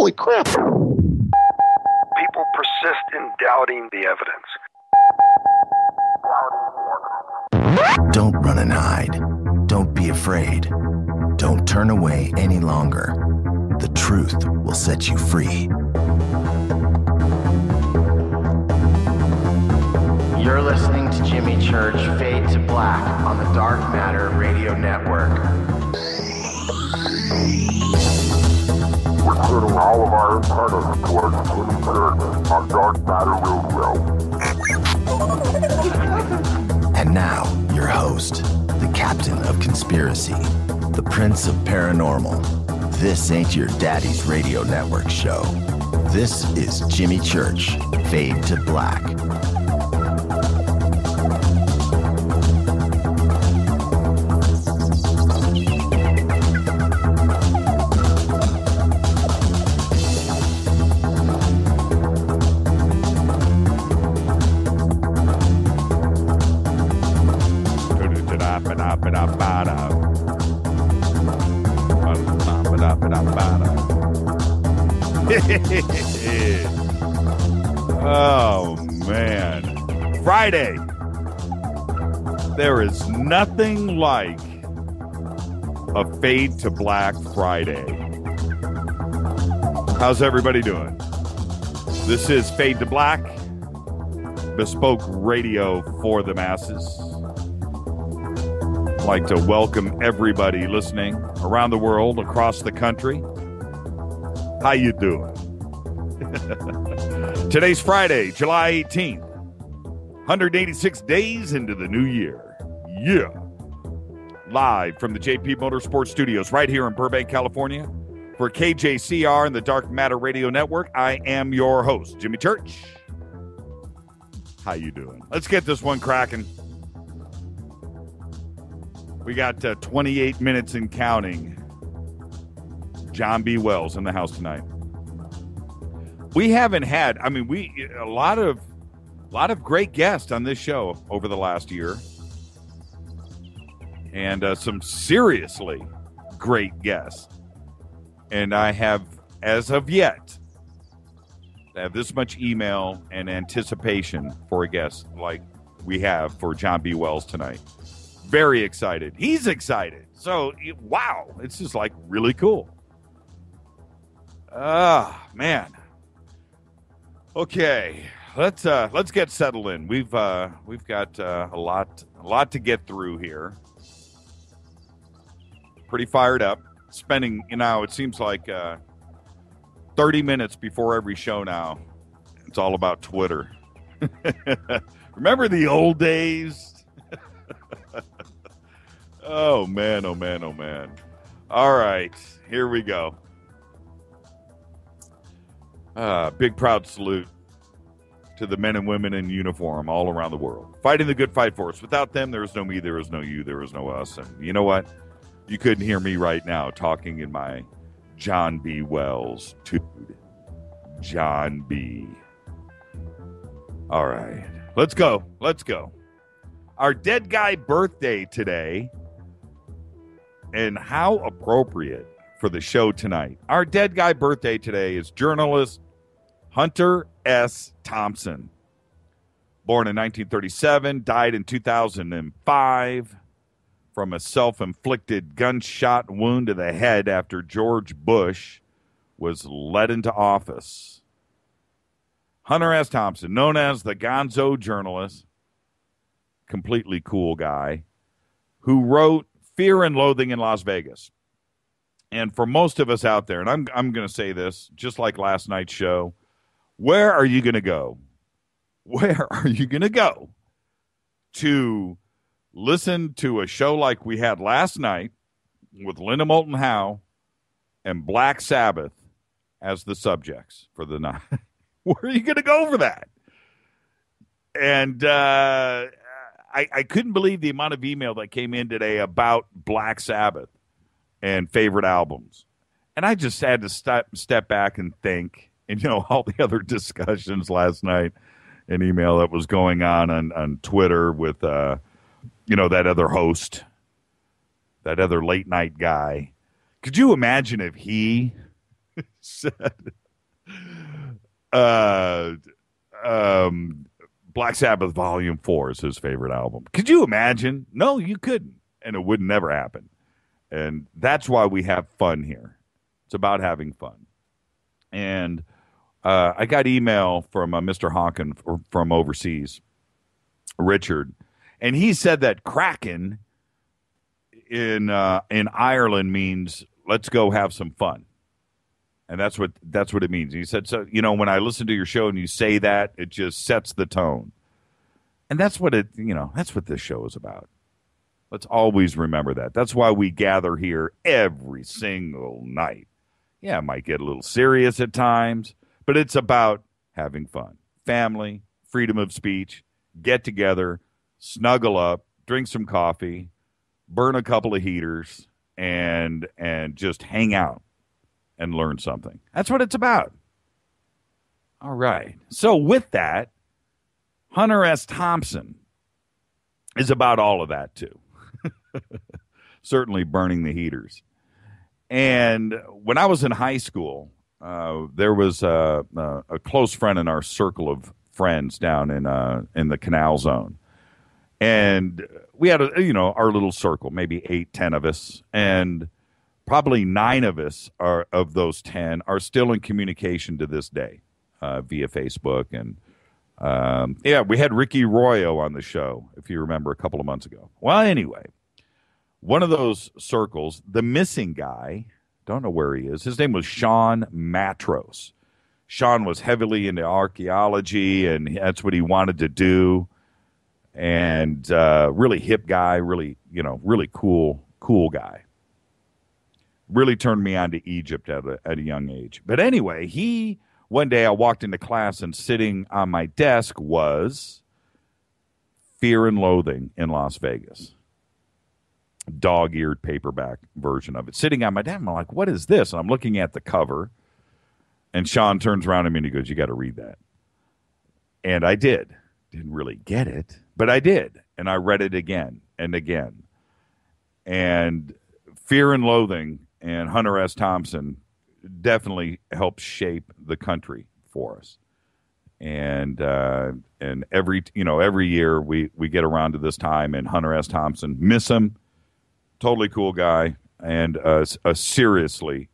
Holy crap. People persist in doubting the evidence. Don't run and hide. Don't be afraid. Don't turn away any longer. The truth will set you free. You're listening to Jimmy Church Fade to Black on the Dark Matter Radio Network. We're turning all of our antennas towards Jimmy Church on Dark Matter Radio. And now, your host, the captain of conspiracy, the prince of paranormal. This ain't your daddy's radio network show. This is Jimmy Church, Fade to Black. Oh, man. Friday. There is nothing like a Fade to Black Friday. How's everybody doing? This is Fade to Black, bespoke radio for the masses. I'd like to welcome everybody listening around the world, across the country. How you doing? Today's Friday, July 18th. 186 days into the new year. Yeah. Live from the JP Motorsports Studios right here in Burbank, California. For KJCR and the Dark Matter Radio Network, I am your host, Jimmy Church. How you doing? Let's get this one cracking. We got 28 minutes and counting. John B. Wells in the house tonight. We haven't had, a lot of great guests on this show over the last year. And some seriously great guests. And I have, as of yet, have this much email and anticipation for a guest like we have for John B. Wells tonight. Very excited. He's excited. So, wow, it's just like really cool. Man. Okay, let's get settled in. We've got a lot to get through here. Pretty fired up. Spending, it seems like 30 minutes before every show now. It's all about Twitter. Remember the old days? Oh man, oh man, oh man. All right, here we go. Big proud salute to the men and women in uniform all around the world, fighting the good fight for us. Without them, there is no me, there is no you, there is no us. And you know what? You couldn't hear me right now talking in my John B. Wells tude. John B. All right, let's go. Our dead guy birthday today, and how appropriate for the show tonight. Our dead guy birthday today is journalist Hunter S. Thompson. Born in 1937, died in 2005 from a self-inflicted gunshot wound to the head after George Bush was led into office. Hunter S. Thompson, known as the Gonzo journalist, completely cool guy, who wrote Fear and Loathing in Las Vegas. And for most of us out there, and I'm going to say this, just like last night's show, where are you going to go? Where are you going to go to listen to a show like we had last night with Linda Moulton Howe and Black Sabbath as the subjects for the night? Where are you going to go for that? And I couldn't believe the amount of email that came in today about Black Sabbath and favorite albums. And I just had to step back and think, and, all the other discussions last night and email that was going on Twitter with, that other host, that other late night guy. Could you imagine if he said, uh, Black Sabbath Volume 4 is his favorite album. Could you imagine? No, you couldn't. And it would never happen. And that's why we have fun here. It's about having fun. And I got email from Mr. Hawken from overseas, Richard, and he said that Kraken in Ireland means let's go have some fun. And that's what it means. He said, so, when I listen to your show and you say that, it just sets the tone. And that's what that's what this show is about. Let's always remember that. That's why we gather here every single night. Yeah, it might get a little serious at times, but it's about having fun. Family, freedom of speech, get together, snuggle up, drink some coffee, burn a couple of heaters, and just hang out and learn something. That's what it's about. All right. So with that, Hunter S. Thompson is about all of that too. Certainly burning the heaters. And when I was in high school, there was a close friend in our circle of friends down in the Canal Zone. And we had our little circle, maybe 8-10 of us, and probably 9 of us of those 10 are still in communication to this day via Facebook. And we had Ricky Royo on the show, if you remember, a couple of months ago. Well, anyway, one of those circles, the missing guy, don't know where he is. His name was Sean Matros. Sean was heavily into archaeology, and that's what he wanted to do. And really hip guy, really cool guy. Really turned me on to Egypt at a young age. But anyway, one day I walked into class, and sitting on my desk was Fear and Loathing in Las Vegas. Dog-eared paperback version of it. Sitting on my desk, I'm like, what is this? And I'm looking at the cover, and Sean turns around to me and he goes, you got to read that. And I did. Didn't really get it, but I did. And I read it again and again. And Fear and Loathing and Hunter S. Thompson definitely helped shape the country for us. And every year we get around to this time, and Hunter S. Thompson, miss him, totally cool guy, and a seriously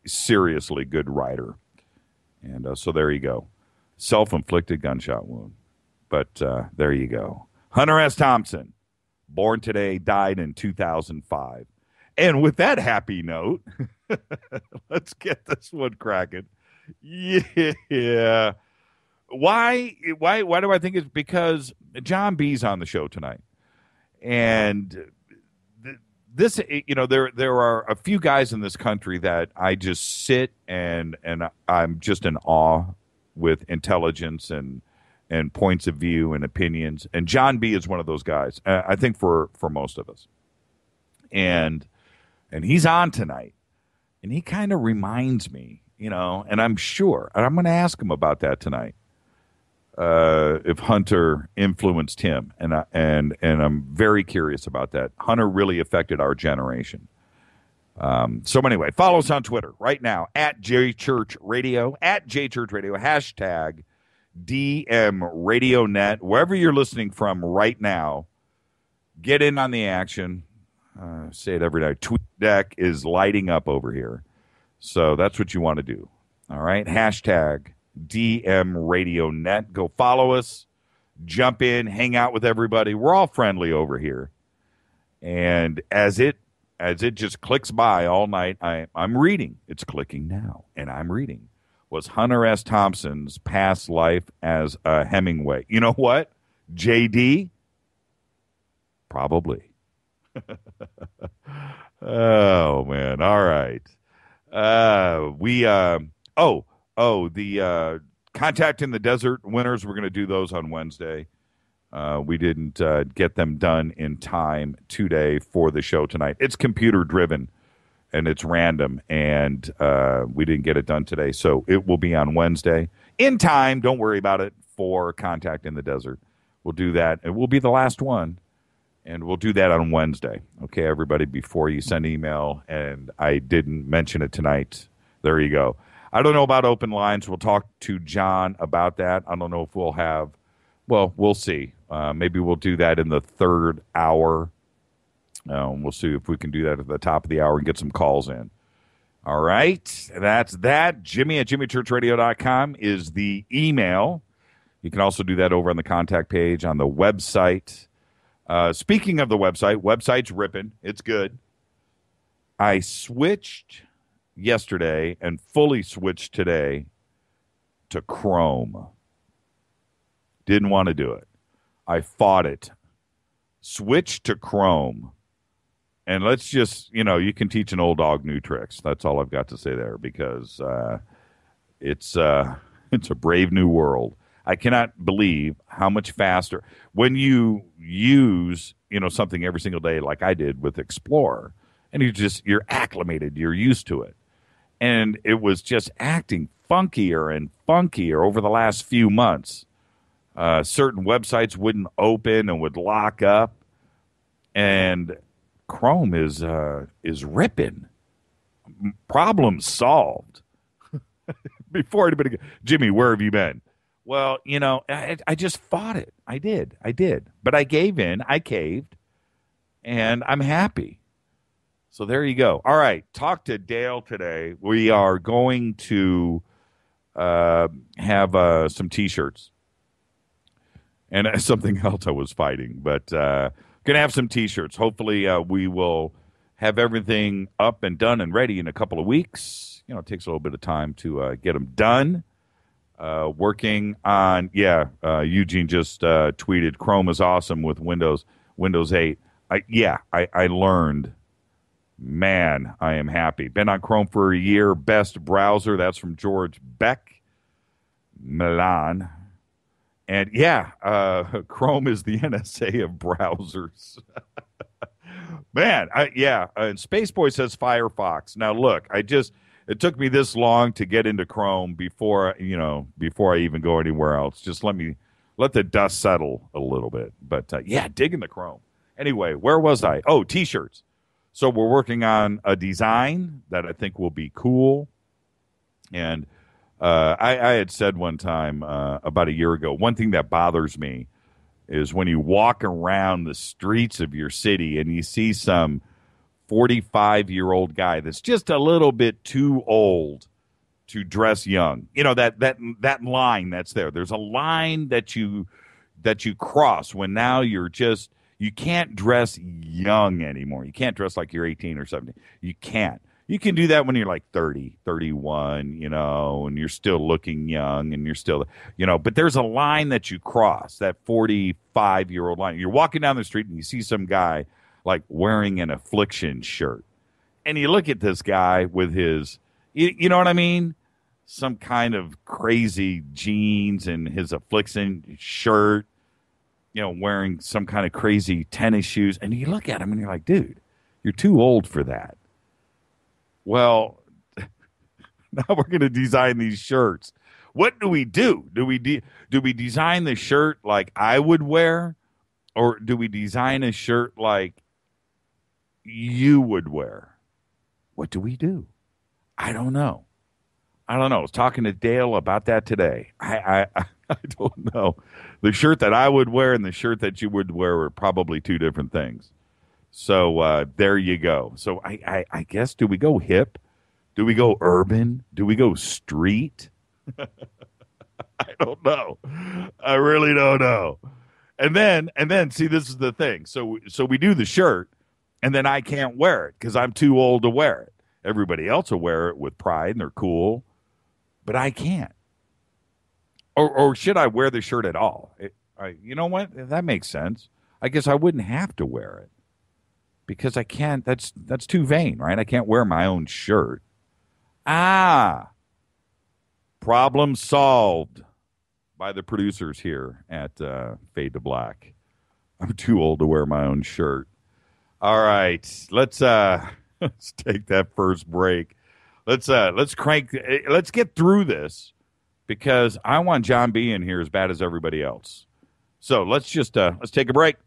good writer. And so there you go. Self-inflicted gunshot wound. But there you go. Hunter S. Thompson, born today, died in 2005. And with that happy note, let's get this one cracking. Yeah. Why do I think it's because John B's on the show tonight? And this, there are a few guys in this country that I just sit and I'm just in awe with intelligence and points of view and opinions. And John B is one of those guys, I think, for most of us. And he's on tonight. And he kind of reminds me, and I'm sure, and I'm going to ask him about that tonight, if Hunter influenced him. And I'm very curious about that. Hunter really affected our generation. So anyway, follow us on Twitter right now, at JChurchRadio, hashtag DMRadioNet, wherever you're listening from right now. Get in on the action. Say it every day. TweetDeck is lighting up over here. So that's what you want to do. All right. Hashtag DMRadioNet. Go follow us. Jump in. Hang out with everybody. We're all friendly over here. And as it just clicks by all night, I'm reading. It's clicking now. And I'm reading. Was Hunter S. Thompson's past life as a Hemingway. You know what? JD? Probably. Oh, man. All right. The Contact in the Desert winners, we're going to do those on Wednesday. We didn't get them done in time today for the show tonight. It's computer driven and it's random, and we didn't get it done today, so it will be on Wednesday in time. Don't worry about it for Contact in the Desert. We'll do that. It will be the last one. And we'll do that on Wednesday. Okay, everybody, before you send email, and I didn't mention it tonight, there you go. I don't know about open lines. We'll talk to John about that. I don't know if we'll have, well, we'll see. Maybe we'll do that in the third hour. We'll see if we can do that at the top of the hour and get some calls in. All right. That's that. Jimmy at jimmychurchradio.com is the email. You can also do that over on the contact page on the website. Speaking of the website's ripping. It's good. I switched yesterday and fully switched today to Chrome. Didn't want to do it. I fought it. Switched to Chrome. And let's just, you can teach an old dog new tricks. That's all I've got to say there, because it's a brave new world. I cannot believe how much faster when you use, something every single day like I did with Explorer, and you're acclimated, you're used to it. And it was just acting funkier and funkier over the last few months. Certain websites wouldn't open and would lock up, and Chrome is ripping. Problem solved. Before anybody, Jimmy, where have you been? Well, I just fought it. I did. But I gave in. I caved, and I'm happy. So there you go. All right, talk to Dale today. We are going to have some T-shirts. And something else I was fighting, but going to have some T-shirts. Hopefully we will have everything up and done and ready in a couple of weeks. It takes a little bit of time to get them done. Working on, Eugene just tweeted, Chrome is awesome with Windows 8. I learned. Man, I am happy. Been on Chrome for a year. Best browser. That's from George Beck, Milan. And Chrome is the NSA of browsers. Man, and Spaceboy says Firefox. Now look, it took me this long to get into Chrome before I even go anywhere else. Just let the dust settle a little bit. But digging the Chrome. Anyway, where was I? Oh, T-shirts. So we're working on a design that I think will be cool. And I had said one time about a year ago, one thing that bothers me is when you walk around the streets of your city and you see some 45-year-old guy that's just a little bit too old to dress young. That line that's there. There's a line that you cross when now you can't dress young anymore. You can't dress like you're 18 or 17. You can't. You can do that when you're like 30, 31, and you're still looking young and you're still, but there's a line that you cross, that 45-year-old line. You're walking down the street and you see some guy like wearing an Affliction shirt. And you look at this guy with his, you know what I mean? Some kind of crazy jeans and his Affliction shirt, wearing some kind of crazy tennis shoes. And you look at him and you're like, dude, you're too old for that. Well, now we're going to design these shirts. What do we do? Do we design the shirt like I would wear, or do we design a shirt like you would wear? What do we do? I don't know. I was talking to Dale about that today. I don't know. The shirt that I would wear and the shirt that you would wear are probably two different things. So there you go. So I guess, do we go hip? Do we go urban? Do we go street? I don't know. I really don't know. And then see, this is the thing. So we do the shirt, and then I can't wear it because I'm too old to wear it. Everybody else will wear it with pride and they're cool, but I can't. Or should I wear the shirt at all? You know what? That makes sense. I guess I wouldn't have to wear it. Because I can't, that's too vain, right? I can't wear my own shirt. Problem solved by the producers here at Fade to Black. I'm too old to wear my own shirt. All right, let's take that first break. Let's get through this because I want John B in here as bad as everybody else. So let's take a break.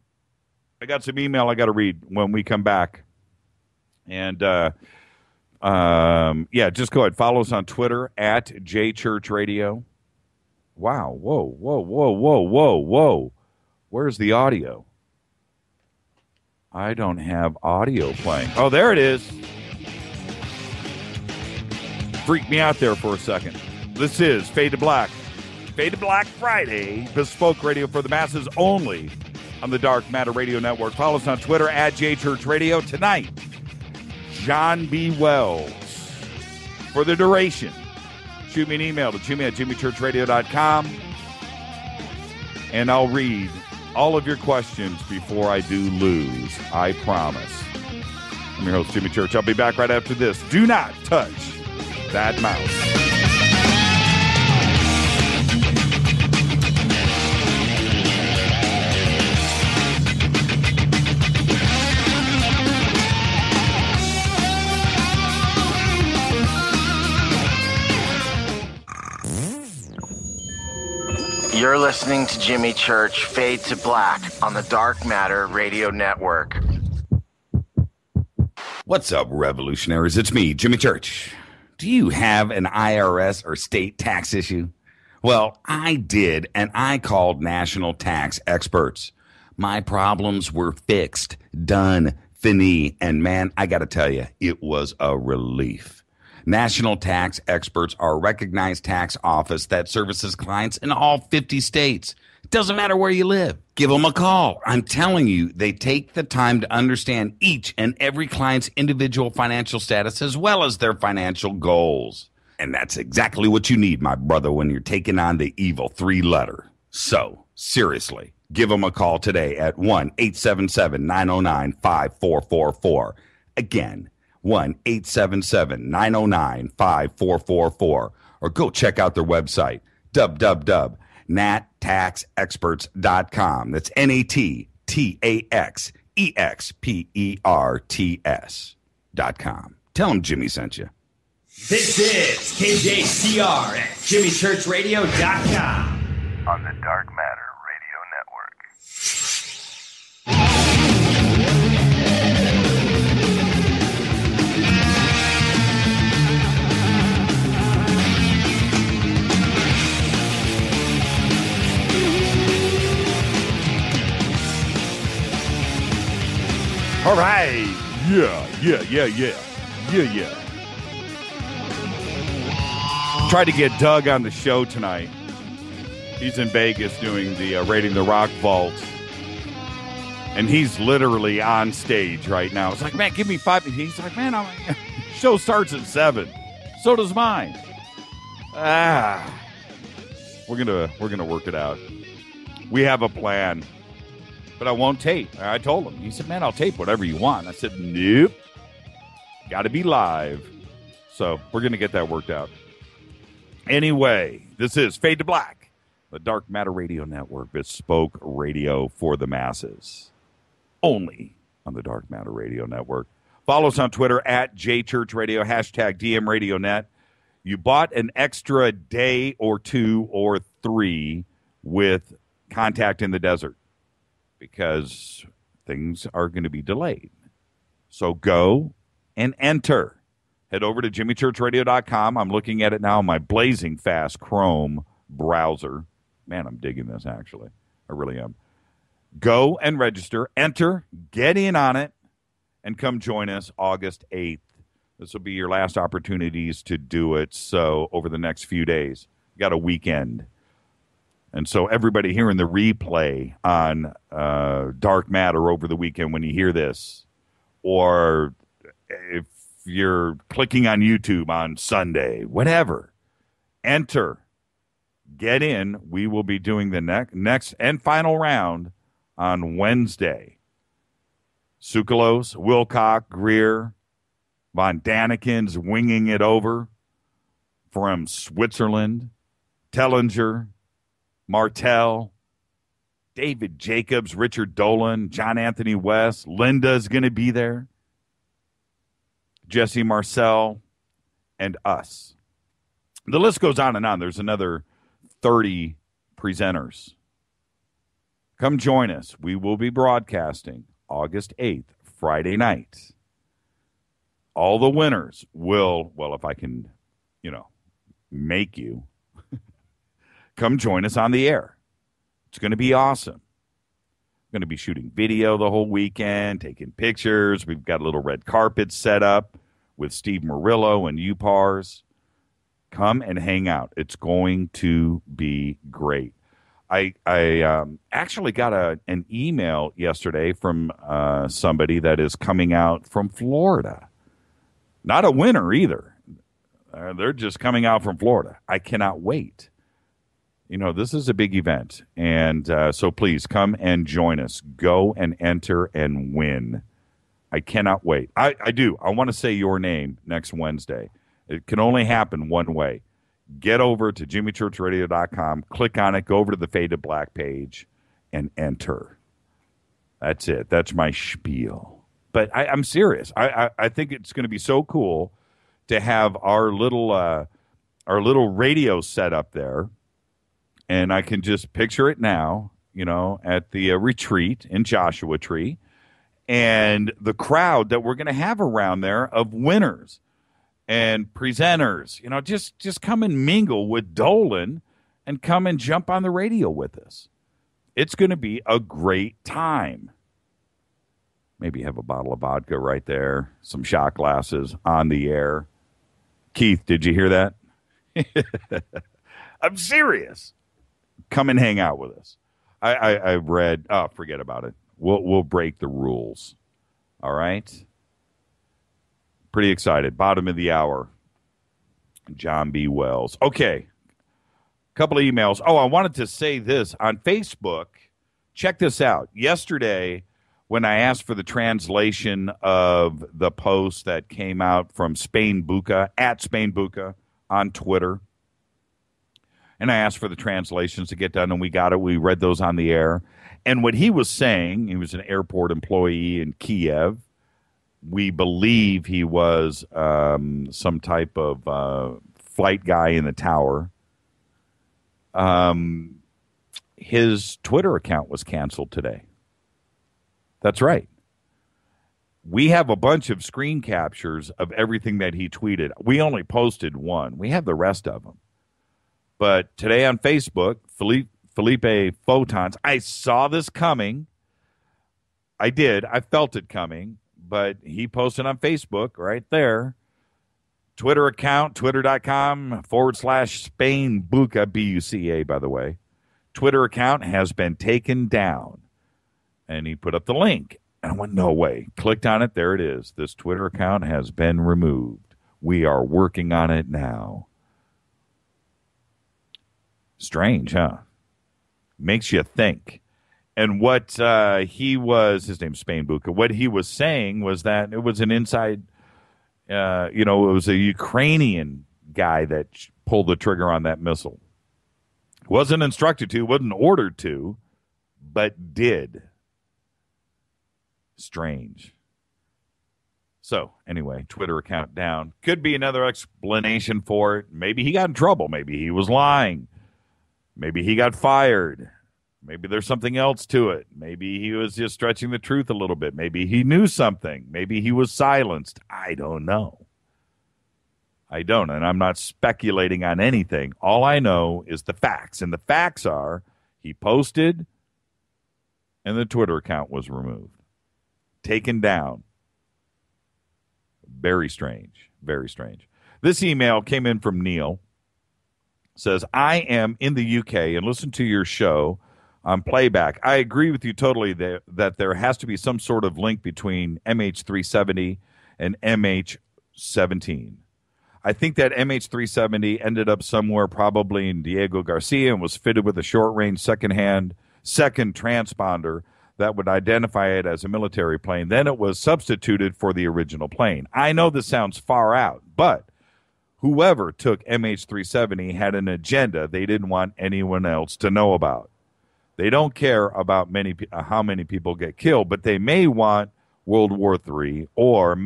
I got some email I got to read when we come back. And Yeah, just go ahead. Follow us on Twitter at JChurchRadio. Wow. Whoa. Where's the audio? I don't have audio playing. Oh, there it is. Freaked me out there for a second. This is Fade to Black. Fade to Black Friday. Bespoke radio for the masses only on the Dark Matter Radio Network. Follow us on Twitter at JChurchRadio. Tonight, John B. Wells. For the duration, shoot me an email to jimmy@jimmychurchradio.com, and I'll read all of your questions before I do lose. I promise. I'm your host, Jimmy Church. I'll be back right after this. Do not touch that mouse. You're listening to Jimmy Church Fade to Black on the Dark Matter Radio Network. What's up, revolutionaries? It's me, Jimmy Church. Do you have an IRS or state tax issue? Well, I did, and I called national tax experts. My problems were fixed, done, fini, and man, I got to tell you, it was a relief. National Tax Experts are a recognized tax office that services clients in all 50 states. It doesn't matter where you live. Give them a call. I'm telling you, they take the time to understand each and every client's individual financial status as well as their financial goals. And that's exactly what you need, my brother, when you're taking on the evil 3-letter. So, seriously, give them a call today at 1-877-909-5444. Again, 1-877-909-5444, or go check out their website, www.nattaxexperts.com. That's NATTAXEXPERTS.com. Tell them Jimmy sent you. This is KJCR at JimmyChurchRadio.com. On the Dark Matter Radio Network. All right. Yeah. Tried to get Doug on the show tonight. He's in Vegas doing the Raiding the Rock Vault. And he's literally on stage right now. It's like, man, give me 5 minutes. He's like, man, show starts at 7. So does mine. We're gonna work it out. We have a plan. But I won't tape. I told him. He said, man, I'll tape whatever you want. I said, nope. Got to be live. So we're going to get that worked out. Anyway, this is Fade to Black, the Dark Matter Radio Network, bespoke radio for the masses. Only on the Dark Matter Radio Network. Follow us on Twitter at JChurchRadio, hashtag DMRadioNet. You bought an extra day or 2 or 3 with Contact in the Desert, because things are going to be delayed. So go and enter. Head over to jimmychurchradio.com. I'm looking at it now on my blazing fast Chrome browser. Man, I'm digging this, actually. I really am. Go and register. Enter. Get in on it. And come join us August 8th. This will be your last opportunities to do it. So over the next few days, you got a weekend. And so everybody hearing the replay on Dark Matter over the weekend when you hear this, or if you're clicking on YouTube on Sunday, whatever, enter, get in. We will be doing the next and final round on Wednesday. Tsoukalos, Wilcock, Greer, Von Daniken's winging it over from Switzerland, Tellinger, Martell, David Jacobs, Richard Dolan, John Anthony West, Linda's going to be there, Jesse Marcel, and us. The list goes on and on. There's another 30 presenters. Come join us. We will be broadcasting August 8th, Friday night. all the winners will, well, if I can, make you, come join us on the air. It's going to be awesome. Going to be shooting video the whole weekend, taking pictures. We've got a little red carpet set up with Steve Murillo and UPARS. Come and hang out. It's going to be great. I actually got an email yesterday from somebody that is coming out from Florida. Not a winner either. They're just coming out from Florida. I cannot wait. This is a big event. And so please come and join us. Go and enter and win. I cannot wait. I do. I want to say your name next Wednesday. It can only happen one way. Get over to jimmychurchradio.com, click on it, go over to the Faded Black page, and enter. That's it. That's my spiel. But I'm serious. I think it's going to be so cool to have our little radio set up there, and I can just picture it now, at the retreat in Joshua Tree, and the crowd that we're going to have around there of winners and presenters, just come and mingle with Dolan and come and jump on the radio with us. It's going to be a great time. Maybe have a bottle of vodka right there, some shot glasses on the air. Keith, did you hear that? I'm serious. Come and hang out with us. I read, forget about it. We'll break the rules. All right? Pretty excited. Bottom of the hour. John B. Wells. Okay. Couple of emails. I wanted to say this. On Facebook, check this out. Yesterday, when I asked for the translation of the post that came out from Spain Buca, at Spain Buca on Twitter, and I asked for the translations to get done, and we got it. We read those on the air. And what he was saying, he was an airport employee in Kiev. We believe he was some type of flight guy in the tower. His Twitter account was canceled today. That's right. We have a bunch of screen captures of everything that he tweeted. We only posted one. We have the rest of them. But today on Facebook, Felipe Photons, I saw this coming. I did. I felt it coming. But he posted on Facebook right there. Twitter account, twitter.com/Spain Buca, B-U-C-A, by the way. Twitter account has been taken down. And he put up the link. And I went, no way. Clicked on it. There it is. This Twitter account has been removed. We are working on it now. Strange, huh? Makes you think. And what his name's Spain Buca, what he was saying was that it was an inside, it was a Ukrainian guy that pulled the trigger on that missile. Wasn't instructed to, wasn't ordered to, but did. Strange. So, anyway, Twitter account down. Could be another explanation for it. Maybe he got in trouble. Maybe he was lying. Maybe he got fired. Maybe there's something else to it. Maybe he was just stretching the truth a little bit. Maybe he knew something. Maybe he was silenced. I don't know. And I'm not speculating on anything. All I know is the facts. And the facts are he posted and the Twitter account was removed. Taken down. Very strange. Very strange. This email came in from Neil. Says, I am in the UK and listen to your show on playback. I agree with you totally that there has to be some sort of link between MH370 and MH17. I think that MH370 ended up somewhere probably in Diego Garcia and was fitted with a short-range second transponder that would identify it as a military plane. Then it was substituted for the original plane. I know this sounds far out, but whoever took MH370 had an agenda they didn't want anyone else to know about. They don't care about how many people get killed, but they may want World War III, or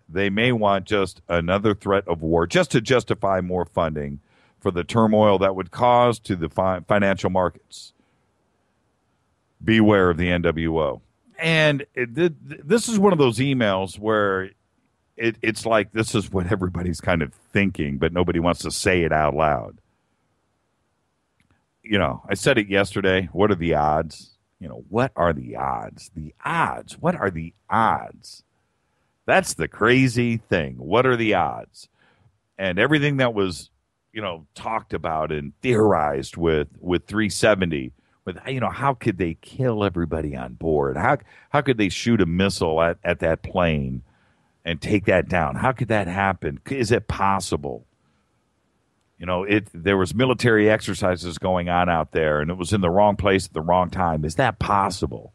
they may want just another threat of war, just to justify more funding for the turmoil that would cause to the financial markets. Beware of the NWO. And this is one of those emails where it's like this is what everybody's kind of thinking, but nobody wants to say it out loud. You know, I said it yesterday. What are the odds? You know, what are the odds? The odds. What are the odds? That's the crazy thing. What are the odds? And everything that was, you know, talked about and theorized with 370, with, you know, how could they kill everybody on board? How could they shoot a missile at that plane and take that down? How could that happen? Is it possible? You know, there was military exercises going on out there, and it was in the wrong place at the wrong time. Is that possible?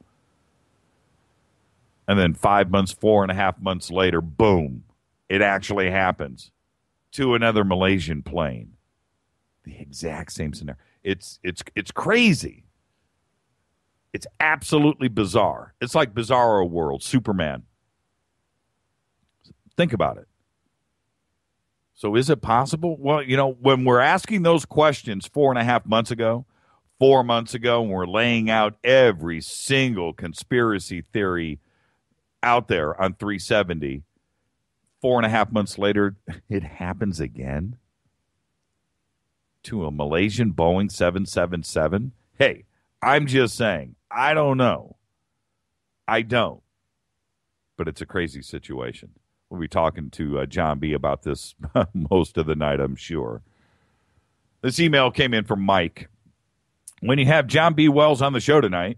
And then 4.5 months later, boom, it actually happens to another Malaysian plane. The exact same scenario. It's crazy. It's absolutely bizarre. It's like Bizarro World, Superman. Think about it. So is it possible? Well, you know, when we're asking those questions 4.5 months ago, 4 months ago, and we're laying out every single conspiracy theory out there on 370, 4.5 months later, it happens again to a Malaysian Boeing 777. Hey, I'm just saying, I don't know. I don't. But it's a crazy situation. We'll be talking to John B. about this most of the night, I'm sure. This email came in from Mike. When you have John B. Wells on the show tonight,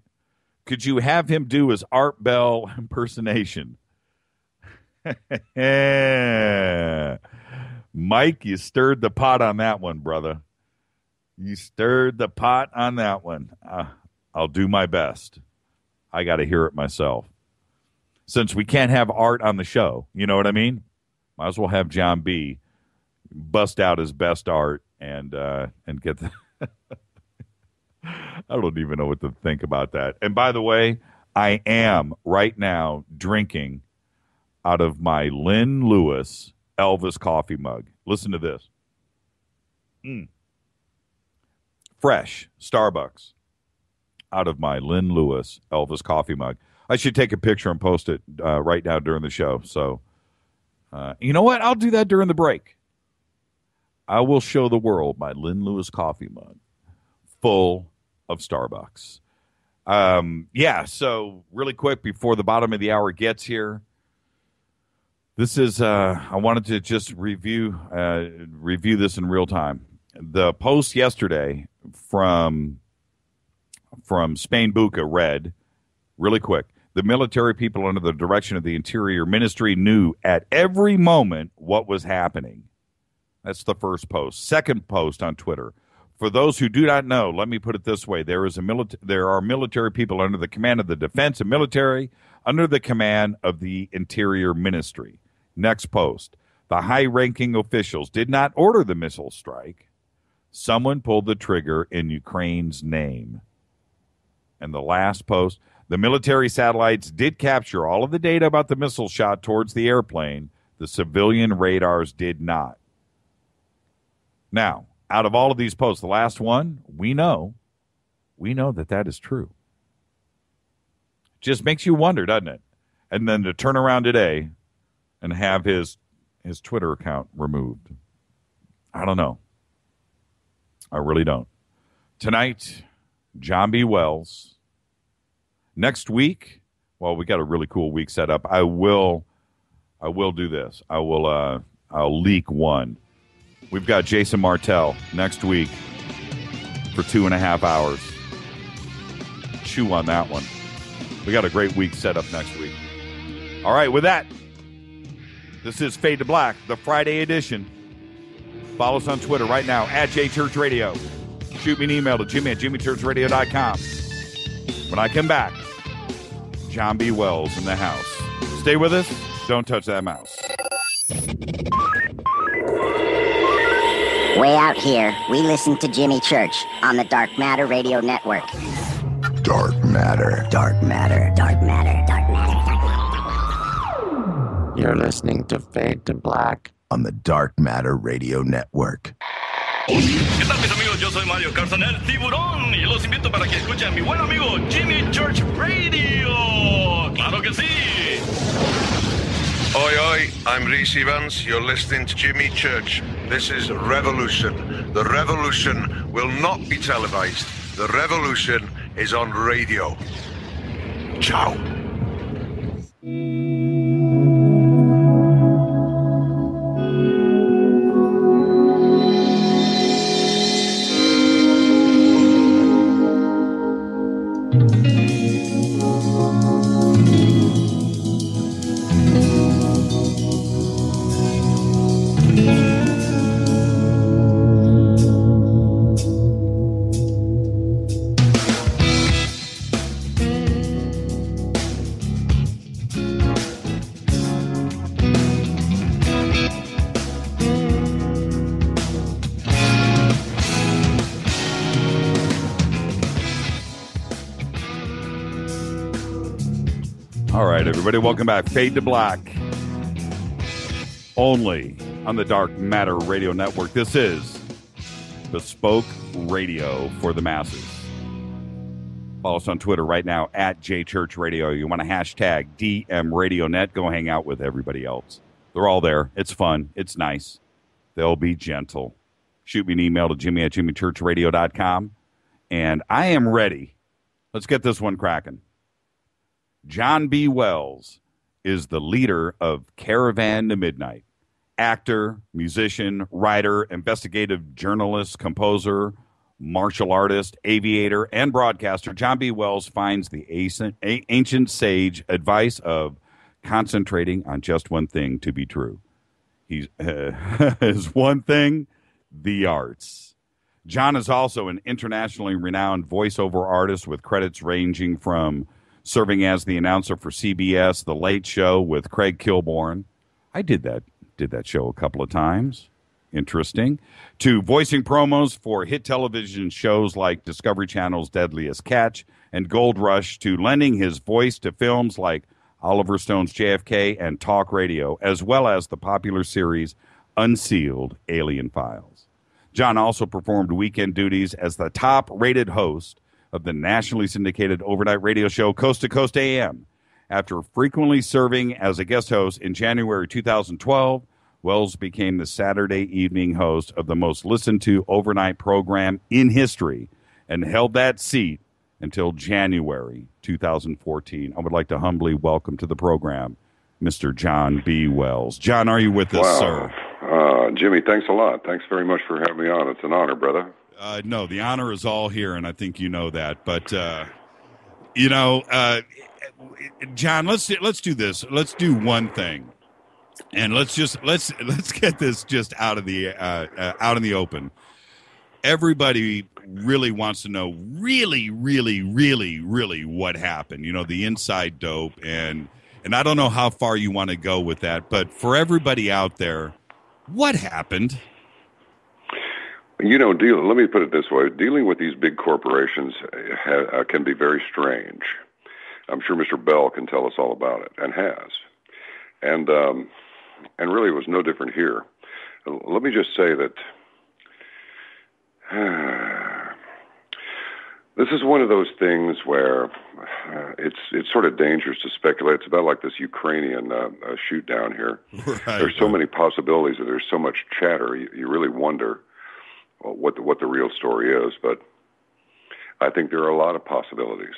could you have him do his Art Bell impersonation? Mike, you stirred the pot on that one, brother. You stirred the pot on that one. I'll do my best. I got to hear it myself. Since we can't have Art on the show, you know what I mean? Might as well have John B. bust out his best Art and get the... I don't even know what to think about that. And by the way, I am right now drinking out of my Lynn Lewis Elvis coffee mug. Listen to this. Fresh Starbucks out of my Lynn Lewis Elvis coffee mug. I should take a picture and post it right now during the show. So, you know what? I'll do that during the break. I will show the world my Lynn Lewis coffee mug full of Starbucks. So really quick before the bottom of the hour gets here, this is, I wanted to just review this in real time. The post yesterday from Spain Buca read, really quick, the military people under the direction of the Interior Ministry knew at every moment what was happening. That's the first post. Second post on Twitter. For those who do not know, let me put it this way. There are military people under the command of the defense and military, under the command of the Interior Ministry. Next post. The high-ranking officials did not order the missile strike. Someone pulled the trigger in Ukraine's name. And the last post. The military satellites did capture all of the data about the missile shot towards the airplane. The civilian radars did not. Now, out of all of these posts, the last one, we know that is true. Just makes you wonder, doesn't it? And then to turn around today and have his Twitter account removed. I don't know. I really don't. Tonight, John B. Wells. Next week, well, we got a really cool week set up. I will do this. I'll leak one. We've got Jason Martell next week for 2.5 hours. Chew on that one. We got a great week set up next week. All right, with that, this is Fade to Black, the Friday edition. Follow us on Twitter right now, @JChurchRadio. Shoot me an email to Jimmy@JimmyChurchRadio.com. When I come back, John B. Wells in the house. Stay with us. Don't touch that mouse. Way out here, we listen to Jimmy Church on the Dark Matter Radio Network. Dark Matter. Dark Matter. Dark Matter. Dark Matter. You're listening to Fade to Black on the Dark Matter Radio Network. ¿Qué tal, mis amigos? Yo soy Mario Carson, el tiburón, y los invito para que escuchen a mi buen amigo Jimmy Church Radio. ¡Claro que sí! Oi, oi, I'm Reese Evans. You're listening to Jimmy Church. This is Revolution. The revolution will not be televised. The revolution is on radio. Ciao. All right, everybody, welcome back. Fade to Black, only on the Dark Matter Radio Network. This is bespoke radio for the masses. Follow us on Twitter right now at JChurchRadio. You want to hashtag DMRadioNet, go hang out with everybody else. They're all there. It's fun. It's nice. They'll be gentle. Shoot me an email to Jimmy@JimmyChurchRadio.com. And I am ready. Let's get this one cracking. John B. Wells is the leader of Caravan to Midnight. Actor, musician, writer, investigative journalist, composer, martial artist, aviator, and broadcaster, John B. Wells finds the ancient sage advice of concentrating on just one thing to be true. He's his one thing, the arts. John is also an internationally renowned voiceover artist with credits ranging from serving as the announcer for CBS, The Late Show with Craig Kilborn. I did that show a couple of times. Interesting. To voicing promos for hit television shows like Discovery Channel's Deadliest Catch and Gold Rush, to lending his voice to films like Oliver Stone's JFK and talk radio, as well as the popular series Unsealed Alien Files. John also performed weekend duties as the top-rated host of the nationally syndicated overnight radio show Coast to Coast AM. After frequently serving as a guest host in January 2012, Wells became the Saturday evening host of the most listened to overnight program in history and held that seat until January 2014. I would like to humbly welcome to the program Mr. John B. Wells. John, are you with us, sir? Jimmy, thanks a lot. Thanks very much for having me on. It's an honor, brother. No, the honor is all here, and I think you know that. But John, let's do this. Let's do one thing, and let's get this just out in the open. Everybody really wants to know, really what happened. You know, the inside dope, and I don't know how far you want to go with that, but for everybody out there, what happened? You know, let me put it this way. Dealing with these big corporations can be very strange. I'm sure Mr. Bell can tell us all about it, and has. And really it was no different here. Let me just say that this is one of those things where it's sort of dangerous to speculate. It's about like this Ukrainian shoot down here. Right, there's so many possibilities, and there's so much chatter. You really wonder what the real story is, but I think there are a lot of possibilities.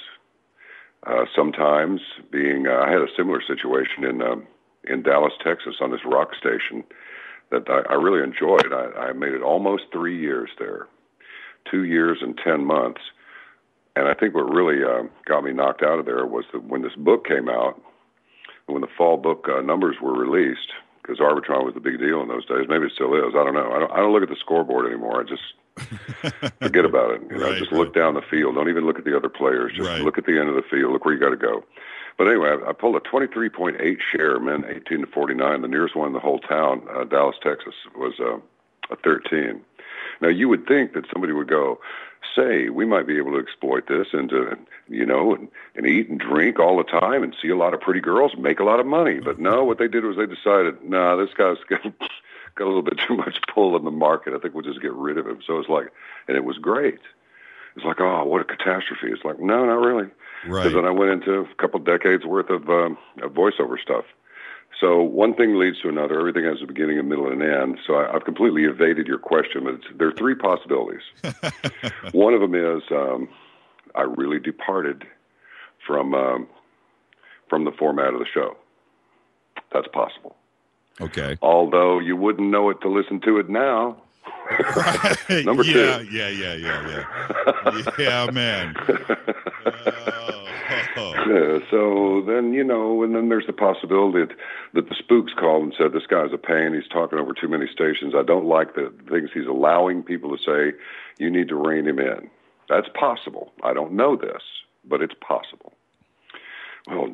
Sometimes I had a similar situation in Dallas, Texas, on this rock station that I really enjoyed. I made it almost 3 years there, 2 years and 10 months, and I think what really got me knocked out of there was that when this book came out, when the fall book numbers were released, because Arbitron was the big deal in those days. Maybe it still is. I don't know. I don't look at the scoreboard anymore. I just forget about it. Just look down the field. Don't even look at the other players. Just look at the end of the field. Look where you got to go. But anyway, I pulled a 23.8 share, men 18 to 49. The nearest one in the whole town, Dallas, Texas, was a 13. Now, you would think that somebody would go, say, we might be able to exploit this and eat and drink all the time and see a lot of pretty girls and make a lot of money. But no, what they did was they decided, this guy's got a little bit too much pull in the market. I think we'll just get rid of him. So it's like, and it was great. It's like, oh, what a catastrophe. It's like, no, not really. Right. Because then I went into a couple decades worth of voiceover stuff. So one thing leads to another. Everything has a beginning, a middle, and an end. So I've completely evaded your question, but there are three possibilities. One of them is I really departed from the format of the show. That's possible. Okay. Although you wouldn't know it to listen to it now. Number two. Yeah, man. So then, and then there's the possibility that the spooks called and said, this guy's a pain. He's talking over too many stations. I don't like the things he's allowing people to say. You need to rein him in. That's possible. I don't know this, but it's possible. Well,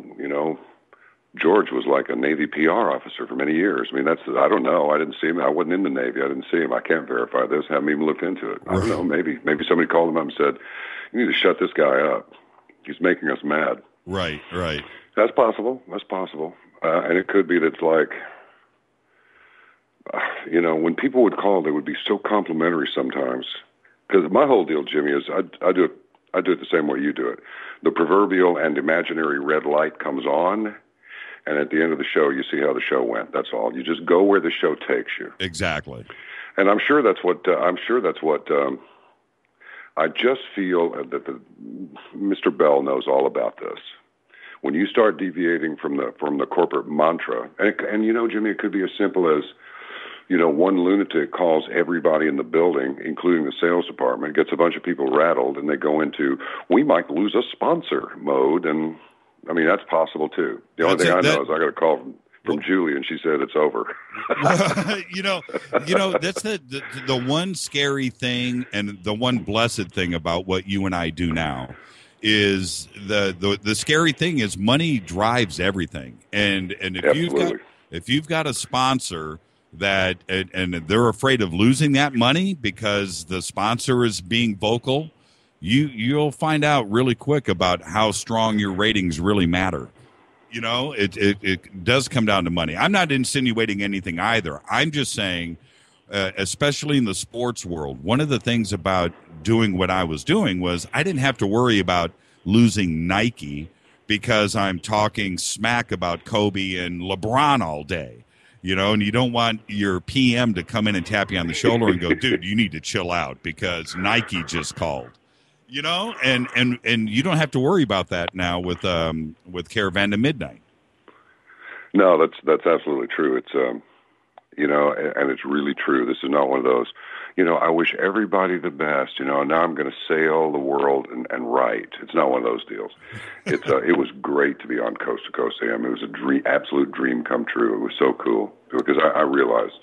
George was like a Navy PR officer for many years. I mean, I don't know. I didn't see him. I wasn't in the Navy. I didn't see him. I can't verify this. Haven't even looked into it. I don't know. Maybe somebody called him up and said, you need to shut this guy up. He's making us mad. Right. That's possible. And it could be that it's like, when people would call, they would be so complimentary sometimes. Because my whole deal, Jimmy, is I do it the same way you do it. The proverbial and imaginary red light comes on, and at the end of the show, you see how the show went. That's all. You just go where the show takes you. Exactly. And I'm sure that's what I just feel that Mr. Bell knows all about this. When you start deviating from the corporate mantra, and Jimmy, it could be as simple as, one lunatic calls everybody in the building, including the sales department, gets a bunch of people rattled, and they go into, we might lose a sponsor mode. And I mean, that's possible too. The only thing I know is I got a call from Julie, and she said it's over. That's the one scary thing, and the one blessed thing about what you and I do now is the scary thing is money drives everything, and if you've got a sponsor that and they're afraid of losing that money because the sponsor is being vocal, you'll find out really quick about how strong your ratings really matter. It does come down to money. I'm not insinuating anything either. I'm just saying, especially in the sports world, one of the things about doing what I was doing was I didn't have to worry about losing Nike because I'm talking smack about Kobe and LeBron all day. And you don't want your PM to come in and tap you on the shoulder and go, dude, you need to chill out because Nike just called. And you don't have to worry about that now with Caravan to Midnight. No, that's absolutely true. It's and it's really true. This is not one of those, I wish everybody the best, now I'm going to sail the world and write. It's not one of those deals. It was great to be on Coast to Coast AM. It was a absolute dream come true. It was so cool because I realized,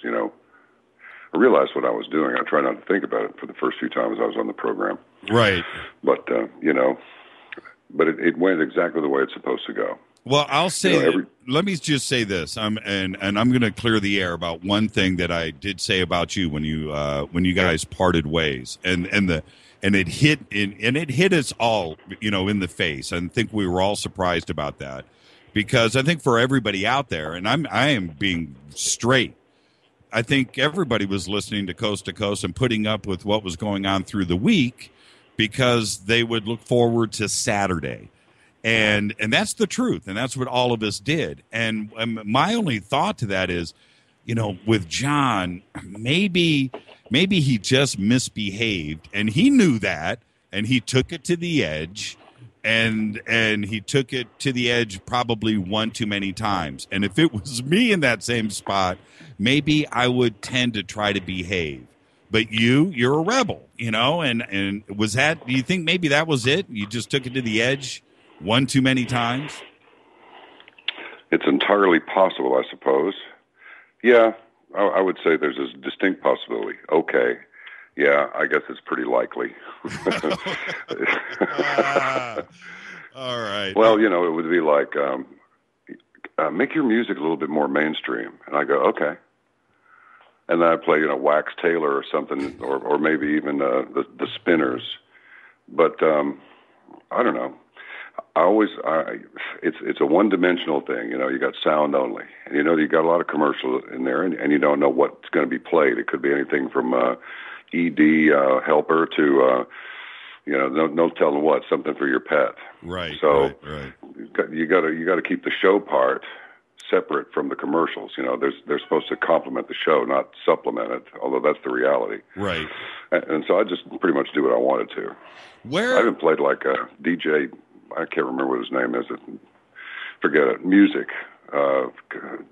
what I was doing. I tried not to think about it for the first few times I was on the program. Right. But, but it went exactly the way it's supposed to go. Well, I'll say, let me just say this. I'm going to clear the air about one thing that I did say about you when you guys parted ways, and it hit us all, in the face. I think we were all surprised about that because I think for everybody out there, and I am being straight, I think everybody was listening to Coast and putting up with what was going on through the week because they would look forward to Saturday. And that's the truth, and that's what all of us did. And my only thought to that is, with John, maybe he just misbehaved, and he knew that, and he took it to the edge, and he took it to the edge probably one too many times. And if it was me in that same spot, maybe I would tend to try to behave. But you're a rebel, and was that? Do you think maybe that was it? You just took it to the edge one too many times? It's entirely possible, I suppose. Yeah, I would say there's a distinct possibility. Okay. Yeah, I guess it's pretty likely. All right. Well, it would be like, make your music a little bit more mainstream. And I go, okay. And then I play, Wax Taylor or something, or maybe even the Spinners. But I don't know. It's a one-dimensional thing. You got sound only, and you got a lot of commercial in there, and you don't know what's going to be played. It could be anything from ED helper to no telling what, something for your pet. Right. So right. you got to keep the show part separate from the commercials. You know, they're supposed to complement the show, not supplement it, although that's the reality. Right. And so I just pretty much do what I wanted to. I haven't played like a DJ, I can't remember what his name is. Forget it. Music.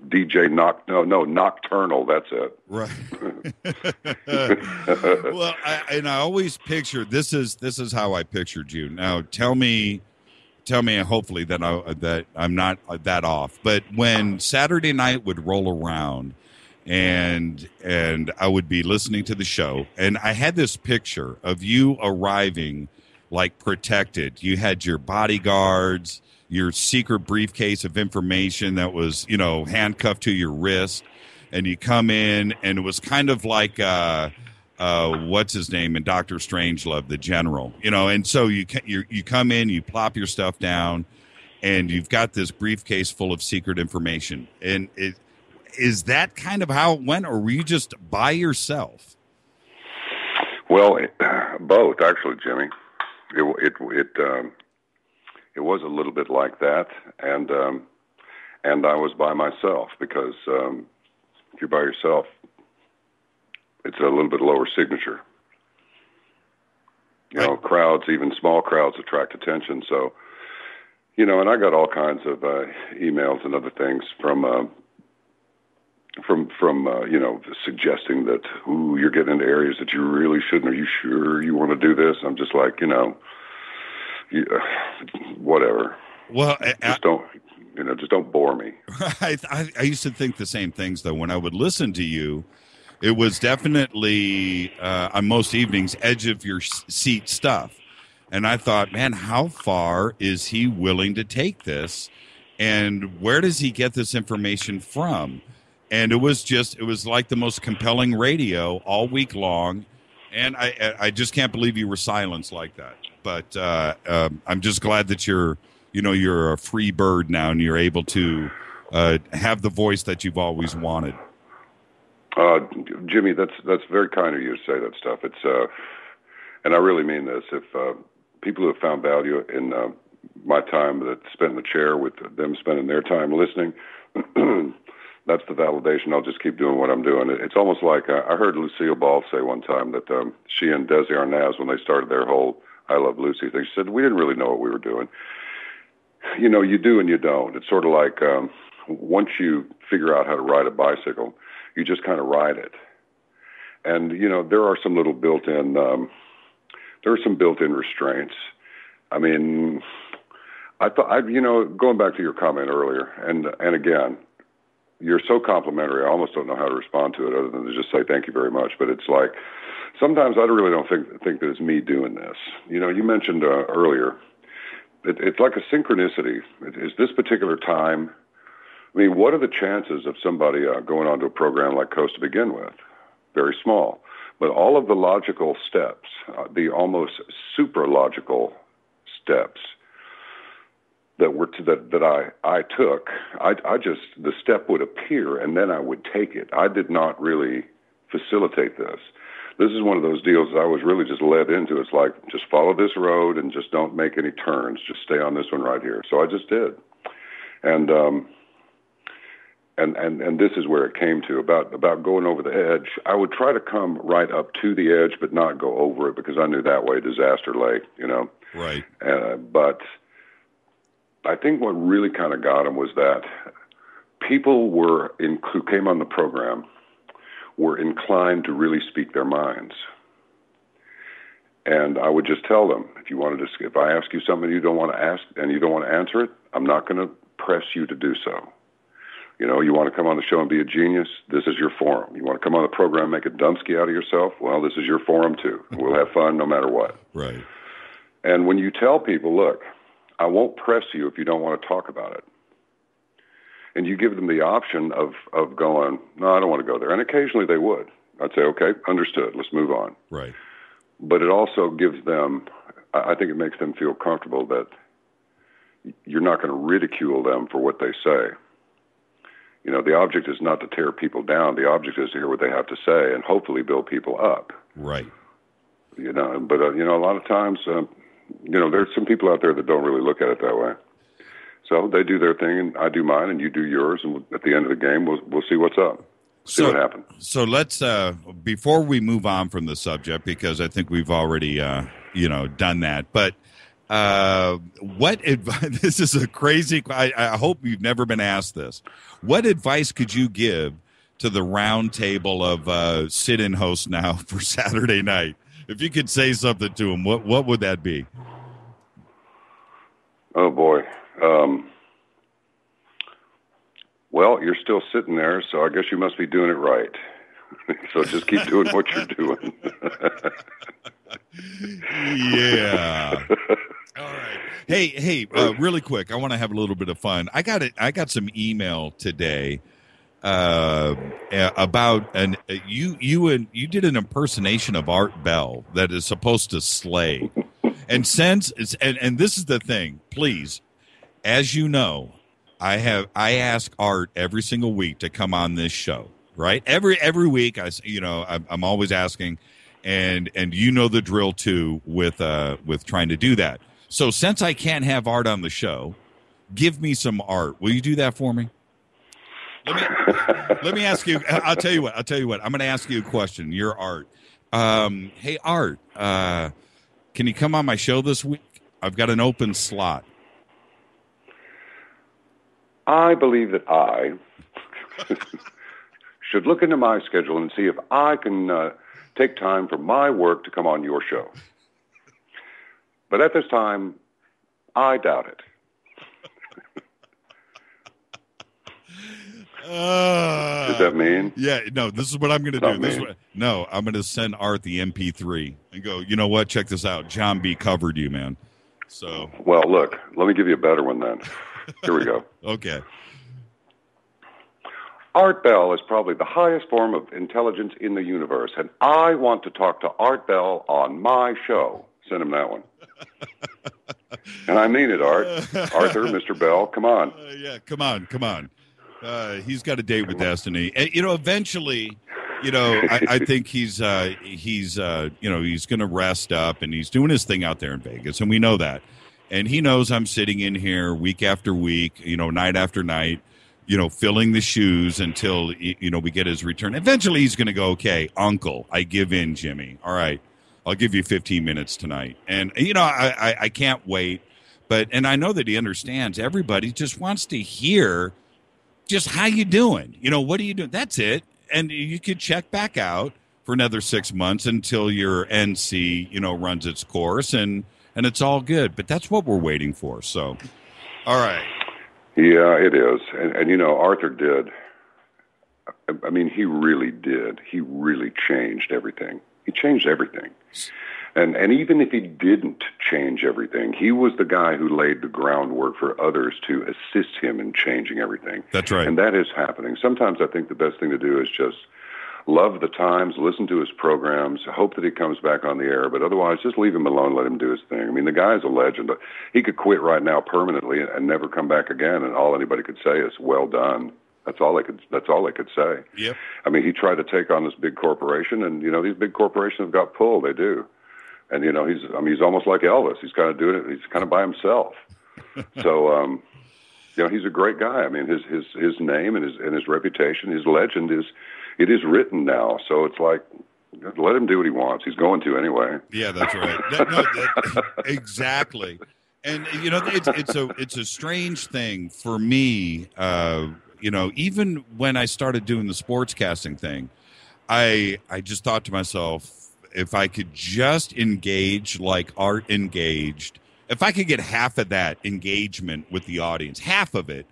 DJ Nocturnal, that's it. Right. Well, I always pictured, this is how I pictured you. Now tell me, and hopefully that I'm not that off. But when Saturday night would roll around, and I would be listening to the show, and I had this picture of you arriving like protected. You had your bodyguards, your secret briefcase of information that was, you know, handcuffed to your wrist, and you come in, and it was kind of like what's his name in Doctor Strangelove, the general, you know. And so you come in, you plop your stuff down, and you've got this briefcase full of secret information. And is that kind of how it went, or were you just by yourself? Well, both actually, Jimmy. It was a little bit like that, and I was by myself because if you're by yourself, it's a little bit lower signature. You know, crowds, even small crowds, attract attention. So, you know, and I got all kinds of emails and other things from you know, suggesting that, ooh, you're getting into areas that you really shouldn't. Are you sure you want to do this? I'm just like, you know, whatever. Well, just don't bore me. I used to think the same things, though. When I would listen to you, it was definitely on most evenings edge of your seat stuff, and I thought, man, how far is he willing to take this, and where does he get this information from? And it was like the most compelling radio all week long, and I just can't believe you were silenced like that. But I'm just glad that you're a free bird now, and you're able to have the voice that you've always wanted. Jimmy, that's very kind of you to say that stuff. It's and I really mean this. If people who have found value in my time that spent in the chair with them spending their time listening, that's the validation. I'll just keep doing what I'm doing. It's almost like I heard Lucille Ball say one time that she and Desi Arnaz, when they started their whole I Love Lucy thing, she said, we didn't really know what we were doing. You know, you do and you don't. It's sort of like once you figure out how to ride a bicycle, you just kind of ride it. And, you know, there are some little built-in restraints. I mean, I thought, you know, going back to your comment earlier, and again, you're so complimentary, I almost don't know how to respond to it other than to just say thank you very much. But it's like, sometimes I really don't think that it's me doing this. You know, you mentioned earlier, it's like a synchronicity. Is this particular time? I mean, what are the chances of somebody going onto a program like Coast to begin with? Very small. But all of the logical steps, the almost super logical steps that I took, I just, the step would appear and then I would take it. I did not really facilitate this. This is one of those deals that I was really just led into. It's like, just follow this road and just don't make any turns. Just stay on this one right here. So I just did. And this is where it came to about going over the edge. I would try to come right up to the edge, but not go over it because I knew that way disaster lay, you know? Right. But I think what really kind of got them was that people who came on the program were inclined to really speak their minds. And I would just tell them, if I ask you something you don't want to ask and you don't want to answer it, I'm not going to press you to do so. You know, you want to come on the show and be a genius? This is your forum. You want to come on the program and make a Dunsky out of yourself? Well, this is your forum too. We'll have fun no matter what. Right. And when you tell people, look, I won't press you if you don't want to talk about it, and you give them the option of going, no, I don't want to go there. And occasionally they would. I'd say, okay, understood. Let's move on. Right. But it also gives them, I think it makes them feel comfortable that you're not going to ridicule them for what they say. You know, the object is not to tear people down. The object is to hear what they have to say and hopefully build people up. Right. You know, but, you know, a lot of times, you know, there's some people out there that don't really look at it that way. So they do their thing, and I do mine, and you do yours, and at the end of the game, we'll see what's up. See what happens. So let's before we move on from the subject, because I think we've already done that. But what advice? This is a crazy. I hope you've never been asked this. What advice could you give to the round table of sit-in hosts now for Saturday night? If you could say something to them, what would that be? Oh boy. Well, you're still sitting there, so I guess you must be doing it right. So just keep doing what you're doing. Yeah. All right. Hey, really quick, I want to have a little bit of fun. I got some email today about you did an impersonation of Art Bell that is supposed to slay. And and this is the thing, please, as you know, I ask Art every single week to come on this show, right? Every week, I'm always asking, and you know the drill too with trying to do that. So since I can't have Art on the show, give me some Art. Will you do that for me? Let me ask you. I'll tell you what. I'm going to ask you a question. You're Art. Hey Art, can you come on my show this week? I've got an open slot. I believe that I should look into my schedule and see if I can take time from my work to come on your show. But at this time, I doubt it. Does that mean? Yeah, no, this is what I'm going to do. I'm going to send Art the MP3 and go, you know what? Check this out. John B. covered you, man. So. Well, look, let me give you a better one then. Here we go. Okay. Art Bell is probably the highest form of intelligence in the universe, and I want to talk to Art Bell on my show. Send him that one. And I mean it, Art. Arthur, Mr. Bell, come on. Yeah, come on. He's got a date with Destiny. And, eventually, I think he's going to rest up, and he's doing his thing out there in Vegas, and we know that. And he knows I'm sitting in here week after week, night after night, filling the shoes until, we get his return. Eventually he's going to go, okay, Uncle, I give in, Jimmy. All right, I'll give you 15 minutes tonight. And, I can't wait. And I know that he understands. Everybody just wants to hear just how you doing. What are you doing? That's it. And you could check back out for another 6 months until your NC, runs its course and it's all good. But that's what we're waiting for. So, all right. Yeah, it is. And Arthur did. I mean, he really did. He really changed everything. He changed everything. And even if he didn't change everything, he was the guy who laid the groundwork for others to assist him in changing everything. That's right. And that is happening. Sometimes I think the best thing to do is just love the times, listen to his programs, hope that he comes back on the air, but otherwise just leave him alone, let him do his thing. I mean, the guy's a legend. He could quit right now permanently and never come back again, and all anybody could say is, well done. That's all they could say. Yep. I mean, he tried to take on this big corporation, and, these big corporations have got pulled. They do. And, he's almost like Elvis. He's kind of doing it. He's kind of by himself. So, he's a great guy. I mean, his name and his reputation, his legend it is written now. So it's like, let him do what he wants. He's going to anyway. Yeah, that's right. Exactly. And, it's a strange thing for me. Even when I started doing the sportscasting thing, I just thought to myself, if I could just engage like Art engaged, if I could get half of that engagement with the audience, half of it,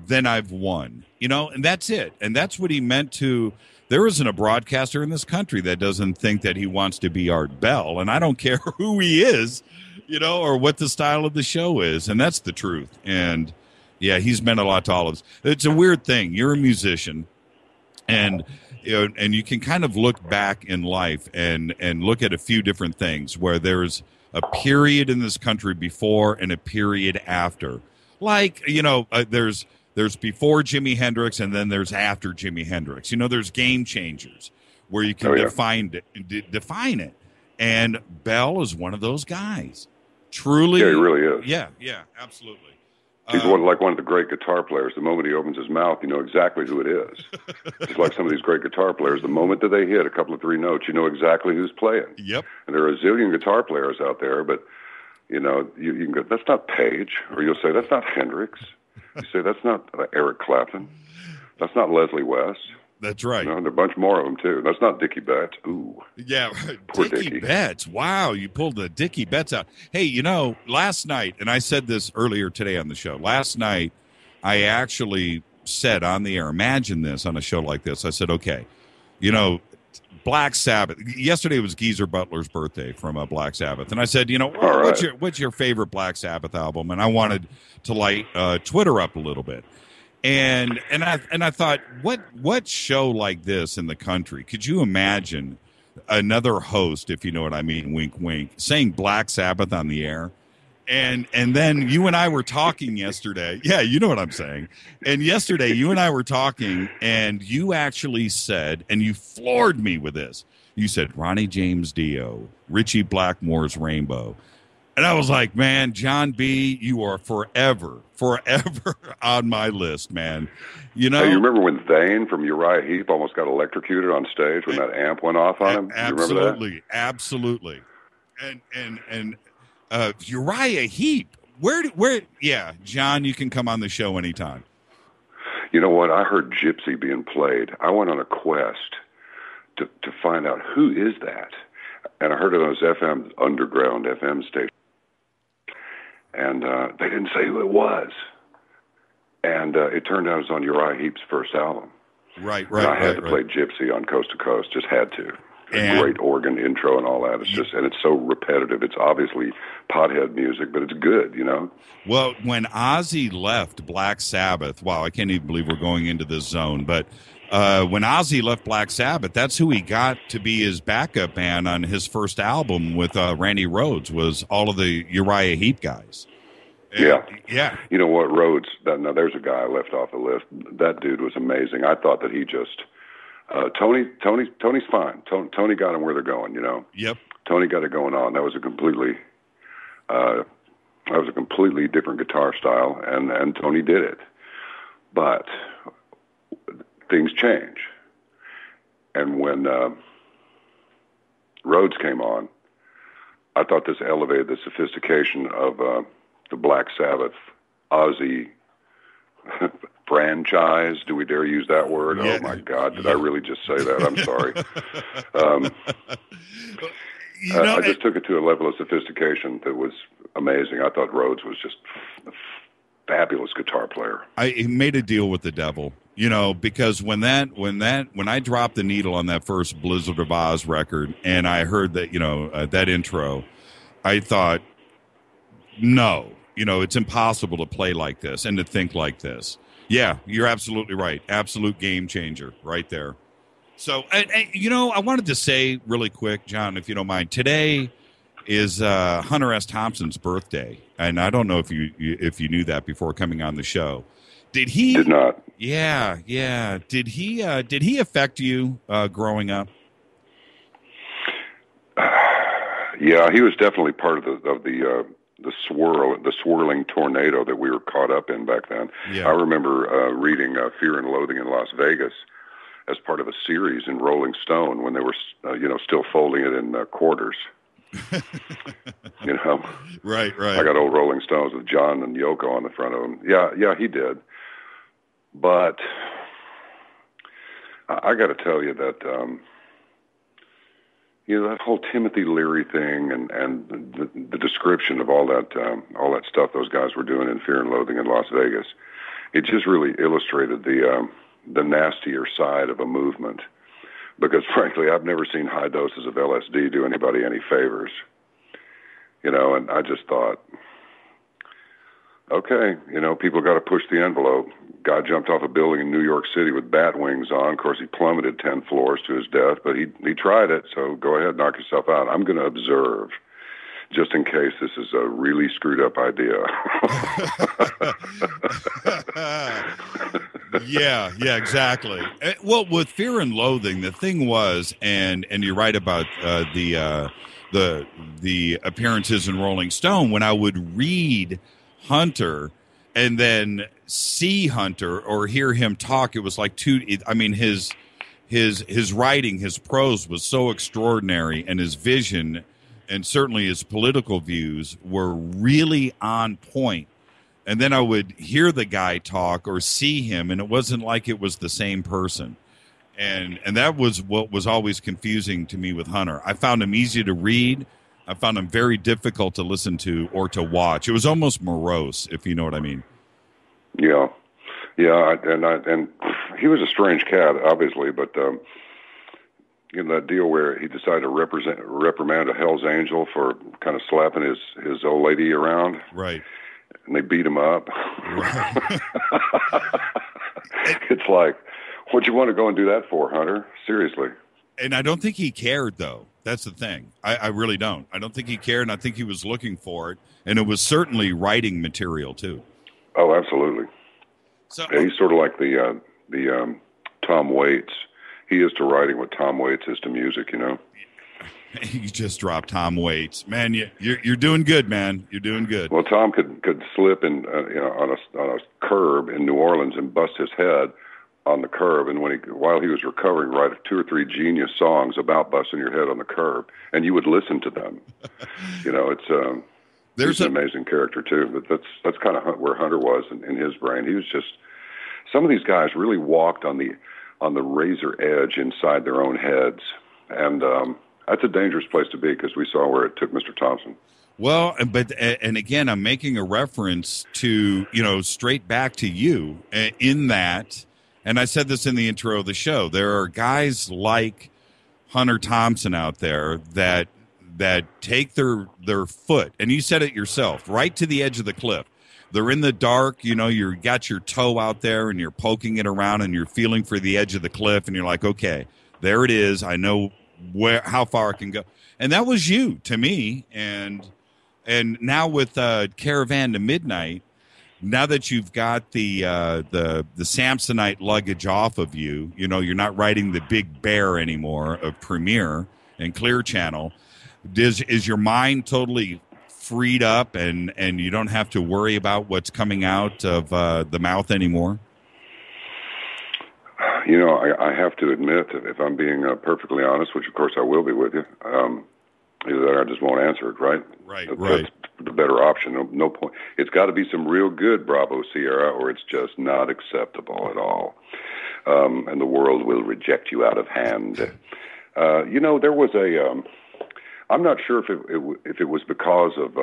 then I've won, and that's it. And that's what he meant to. There isn't a broadcaster in this country that doesn't think that he wants to be Art Bell. And I don't care who he is, or what the style of the show is. And that's the truth. And yeah, he's meant a lot to all of us. It's a weird thing. You're a musician, and you can kind of look back in life and look at a few different things where there's a period in this country before and a period after. Like, there's before Jimi Hendrix and then there's after Jimi Hendrix. There's game changers where you can define it. And Bell is one of those guys. Truly. Yeah, he really is. Yeah, absolutely. He's like one of the great guitar players. The moment he opens his mouth, you know exactly who it is. Just like some of these great guitar players, the moment that they hit a couple of three notes, you know exactly who's playing. Yep. And there are a zillion guitar players out there, but, you know, you can go, that's not Page. Or you'll say, that's not Hendrix. You say, that's not Eric Clapton. That's not Leslie West. That's right. You know, there are a bunch more of them, too. That's not Dickie Betts. Ooh. Yeah, Poor Dickie Betts. Wow, you pulled the Dickie Betts out. Hey, you know, last night, and I said this earlier today on the show, last night I actually said on the air, imagine this on a show like this. I said, okay, you know, Black Sabbath. Yesterday was Geezer Butler's birthday from Black Sabbath. And I said, you know, what's your favorite Black Sabbath album? And I wanted to light Twitter up a little bit. And I thought, what show like this in the country, could you imagine another host, if you know what I mean, wink, wink, saying Black Sabbath on the air? And then you and I were talking yesterday. Yeah, you know what I'm saying. And yesterday you and I were talking, and you actually said, and you floored me with this, you said Ronnie James Dio, Richie Blackmore's Rainbow. And I was like, man, John B., you are forever on my list, man. You know, hey, you remember when Thane from Uriah Heep almost got electrocuted on stage when that amp went off on him? Absolutely, you remember that? Absolutely. And Uriah Heep, where? Yeah, John, you can come on the show anytime. You know what? I heard Gypsy being played. I went on a quest to find out who is that, and I heard it on those underground FM stations. And they didn't say who it was. And it turned out it was on Uriah Heep's first album. Right. And I had to play Gypsy on Coast to Coast, just had to. A great organ intro and all that. It's just, and it's so repetitive. It's obviously pothead music, but it's good, you know? Well, when Ozzy left Black Sabbath, wow, I can't even believe we're going into this zone, but when Ozzy left Black Sabbath, that's who he got to be his backup band on his first album with Randy Rhoads, was all of the Uriah Heep guys. And, yeah. You know what, Rhoads, now there's a guy I left off the list. That dude was amazing. I thought that he just, Tony's fine. Tony got them where they're going, you know? Yep. Tony got it going on. That was a completely different guitar style, and Tony did it. But things change. And when Rhoads came on, I thought this elevated the sophistication of the Black Sabbath, Ozzy franchise. Do we dare use that word? Yeah. Oh, my God. Did I really just say that? I'm sorry. I just took it to a level of sophistication that was amazing. I thought Rhoads was just a fabulous guitar player. He made a deal with the devil. You know, because when I dropped the needle on that first Blizzard of Oz record, and I heard that, you know, that intro, I thought, no, you know, it's impossible to play like this and to think like this. Yeah, you're absolutely right. Absolute game changer right there. So, you know, I wanted to say really quick, John, if you don't mind, today is Hunter S. Thompson's birthday, and I don't know if you knew that before coming on the show. Did not. Yeah. Did he affect you growing up? Yeah, he was definitely part of the swirling tornado that we were caught up in back then. Yeah. I remember reading Fear and Loathing in Las Vegas as part of a series in Rolling Stone when they were still folding it in quarters. You know, right. I got old Rolling Stones with John and Yoko on the front of them. Yeah, he did. But I got to tell you that that whole Timothy Leary thing and the description of all that stuff those guys were doing in Fear and Loathing in Las Vegas, it just really illustrated the nastier side of a movement. Because frankly, I've never seen high doses of LSD do anybody any favors. You know, and I just thought, okay, you know, people got to push the envelope. Guy jumped off a building in New York City with bat wings on. Of course, he plummeted 10 floors to his death, but he tried it, so go ahead, knock yourself out. I'm going to observe, just in case this is a really screwed up idea. Yeah, exactly. Well, with Fear and Loathing, the thing was, and you're right about the appearances in Rolling Stone, when I would read Hunter and then see Hunter or hear him talk, it was like his writing, his prose was so extraordinary, and his vision and certainly his political views were really on point. And then I would hear the guy talk or see him, and it wasn't like it was the same person. And that was what was always confusing to me with Hunter. I found him easy to read. I found him very difficult to listen to or to watch. It was almost morose, if you know what I mean. Yeah. And he was a strange cat, obviously, but in that deal where he decided to reprimand a Hell's Angel for kind of slapping his old lady around. Right. And they beat him up. Right. It's like, what'd you want to go and do that for, Hunter? Seriously. And I don't think he cared, though. That's the thing. I really don't. I don't think he cared, and I think he was looking for it. And it was certainly writing material, too. Oh, absolutely. So yeah, he's sort of like the Tom Waits. He is to writing what Tom Waits is to music, you know. You just dropped Tom Waits, man. You're doing good, man. You're doing good. Well, Tom could slip in, on a curb in New Orleans and bust his head on the curb, and while he was recovering, write 2 or 3 genius songs about busting your head on the curb, and you would listen to them. He's an amazing character too. But that's kind of where Hunter was in his brain. He was just, some of these guys really walked on the razor edge inside their own heads, and that's a dangerous place to be, because we saw where it took Mr. Thompson. Well, and again, I'm making a reference to, straight back to you in that, and I said this in the intro of the show, there are guys like Hunter Thompson out there that take their foot, and you said it yourself, right to the edge of the cliff. They're in the dark, you got your toe out there and you're poking it around and you're feeling for the edge of the cliff, and you're like, okay, there it is. I know how far I can go. And that was you to me. And now with Caravan to Midnight, now that you've got the Samsonite luggage off of you, you're not riding the big bear anymore of Premiere and Clear Channel. Is your mind totally freed up and you don't have to worry about what's coming out of the mouth anymore? I have to admit, if I'm being perfectly honest, which of course I will be with you, is that I just won't answer it, right? Right. That's the better option. No point. It's got to be some real good Bravo Sierra, or it's just not acceptable at all. And the world will reject you out of hand. There was I'm not sure if it was because of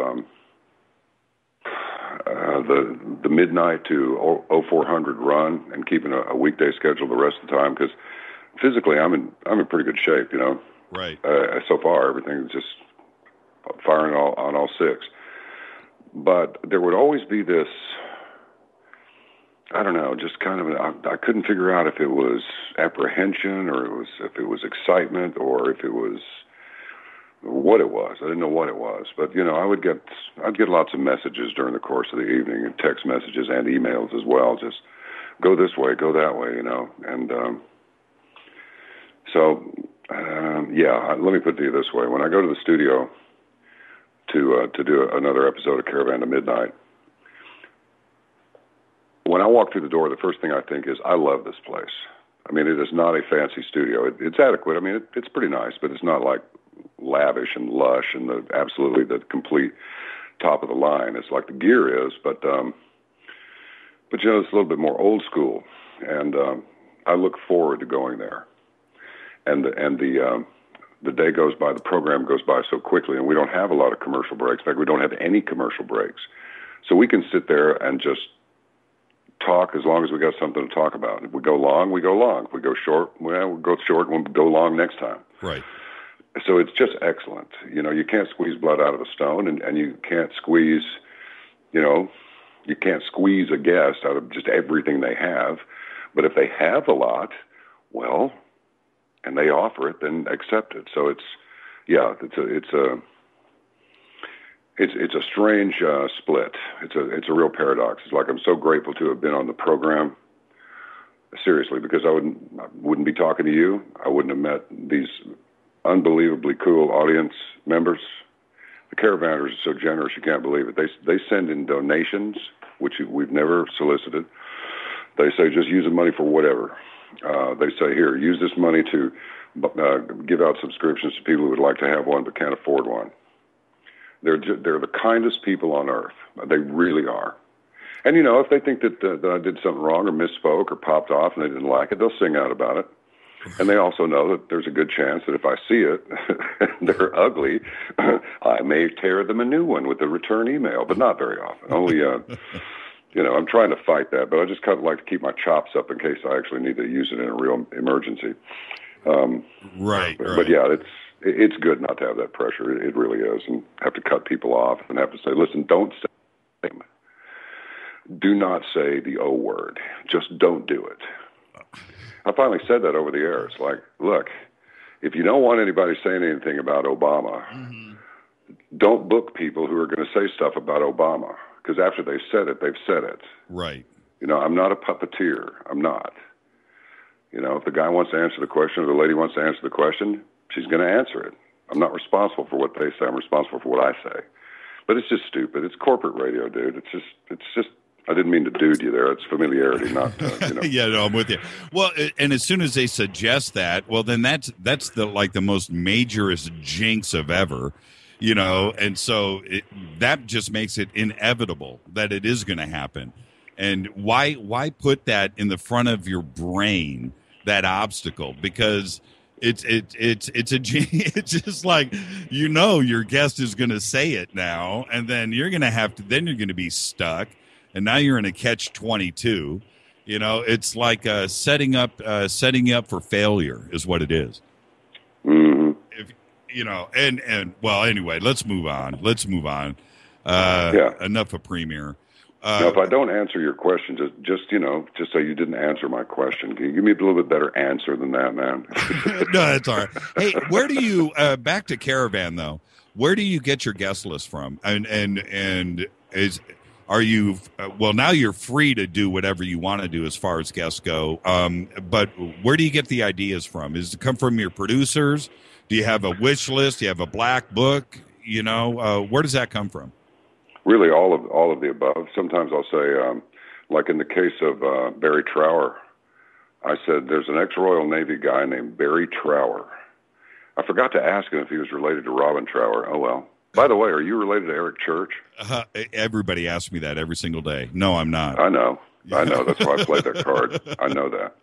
the midnight to 0400 run and keeping a weekday schedule the rest of the time, because physically I'm in pretty good shape, Right. So far everything's just firing on all 6. But there would always be this, I don't know, just kind of I couldn't figure out if it was apprehension or if it was excitement or if it was what it was. I didn't know what it was, but I'd get lots of messages during the course of the evening, and text messages and emails as well. Just go this way, go that way, and let me put it to you this way: when I go to the studio to do another episode of Caravan to Midnight, when I walk through the door, the first thing I think is, I love this place. I mean, it is not a fancy studio. It's adequate. I mean, it's pretty nice, but it's not like lavish and lush and absolutely the complete top of the line. It's like the gear is, but it's a little bit more old school, and I look forward to going there. And the day goes by, the program goes by so quickly, and we don't have a lot of commercial breaks. In fact, we don't have any commercial breaks, so we can sit there and just talk as long as we got something to talk about. If we go long, we go long. If we go short, we'll go short, and we'll go long next time. Right. So it's just excellent. You can't squeeze blood out of a stone, and you can't squeeze, you can't squeeze a guest out of just everything they have. But if they have a lot, well, and they offer it, then accept it. So it's a strange split. It's a real paradox. It's like I'm so grateful to have been on the program. Seriously, because I wouldn't be talking to you. I wouldn't have met these unbelievably cool audience members. The Caravanners are so generous you can't believe it. They send in donations, which we've never solicited. They say just use the money for whatever. They say, here, use this money to give out subscriptions to people who would like to have one but can't afford one. They're the kindest people on earth. They really are. And, you know, if they think that I did something wrong or misspoke or popped off and they didn't like it, they'll sing out about it. And they also know that there's a good chance that if I see it, they're ugly, I may tear them a new one with a return email, but not very often. Only, you know, I'm trying to fight that, but I just kind of like to keep my chops up in case I actually need to use it in a real emergency. Right. But yeah, it's good not to have that pressure. It really is, and have to cut people off and have to say, listen, don't say, do not say the O word. Just don't do it. I finally said that over the air. It's like, look, if you don't want anybody saying anything about Obama, don't book people who are going to say stuff about Obama, because after they've said it, they've said it. Right. You know, I'm not a puppeteer. I'm not. You know, if the guy wants to answer the question or the lady wants to answer the question, she's going to answer it. I'm not responsible for what they say. I'm responsible for what I say. But it's just stupid. It's corporate radio, dude. It's just. I didn't mean to dude you there. It's familiarity, not, you know. Yeah, no, I'm with you. Well, and as soon as they suggest that, well, then that's the most majorest jinx of ever, you know, and so that just makes it inevitable that it is going to happen. And why put that in the front of your brain, that obstacle? Because it's just like, you know, your guest is going to say it now, and then you're going to be stuck. And now you're in a catch-22. You know, it's like setting up for failure is what it is. Mm-hmm. If, you know, and well, anyway, let's move on. Enough of Premier. Now, if I don't answer your question, just say you didn't answer my question. Can you give me a little bit better answer than that, man? No, that's all right. Hey, where do you back to Caravan though? Where do you get your guest list from? And are you now you're free to do whatever you want to do as far as guests go. But where do you get the ideas from? Does it come from your producers? Do you have a wish list? Do you have a black book? You know, where does that come from? Really, all of the above. Sometimes I'll say, like in the case of Barry Trower, I said there's an ex-Royal Navy guy named Barry Trower. I forgot to ask him if he was related to Robin Trower. Oh well. By the way, are you related to Eric Church? Everybody asks me that every single day. No, I'm not. I know. Yeah. I know. That's why I played that card. I know that.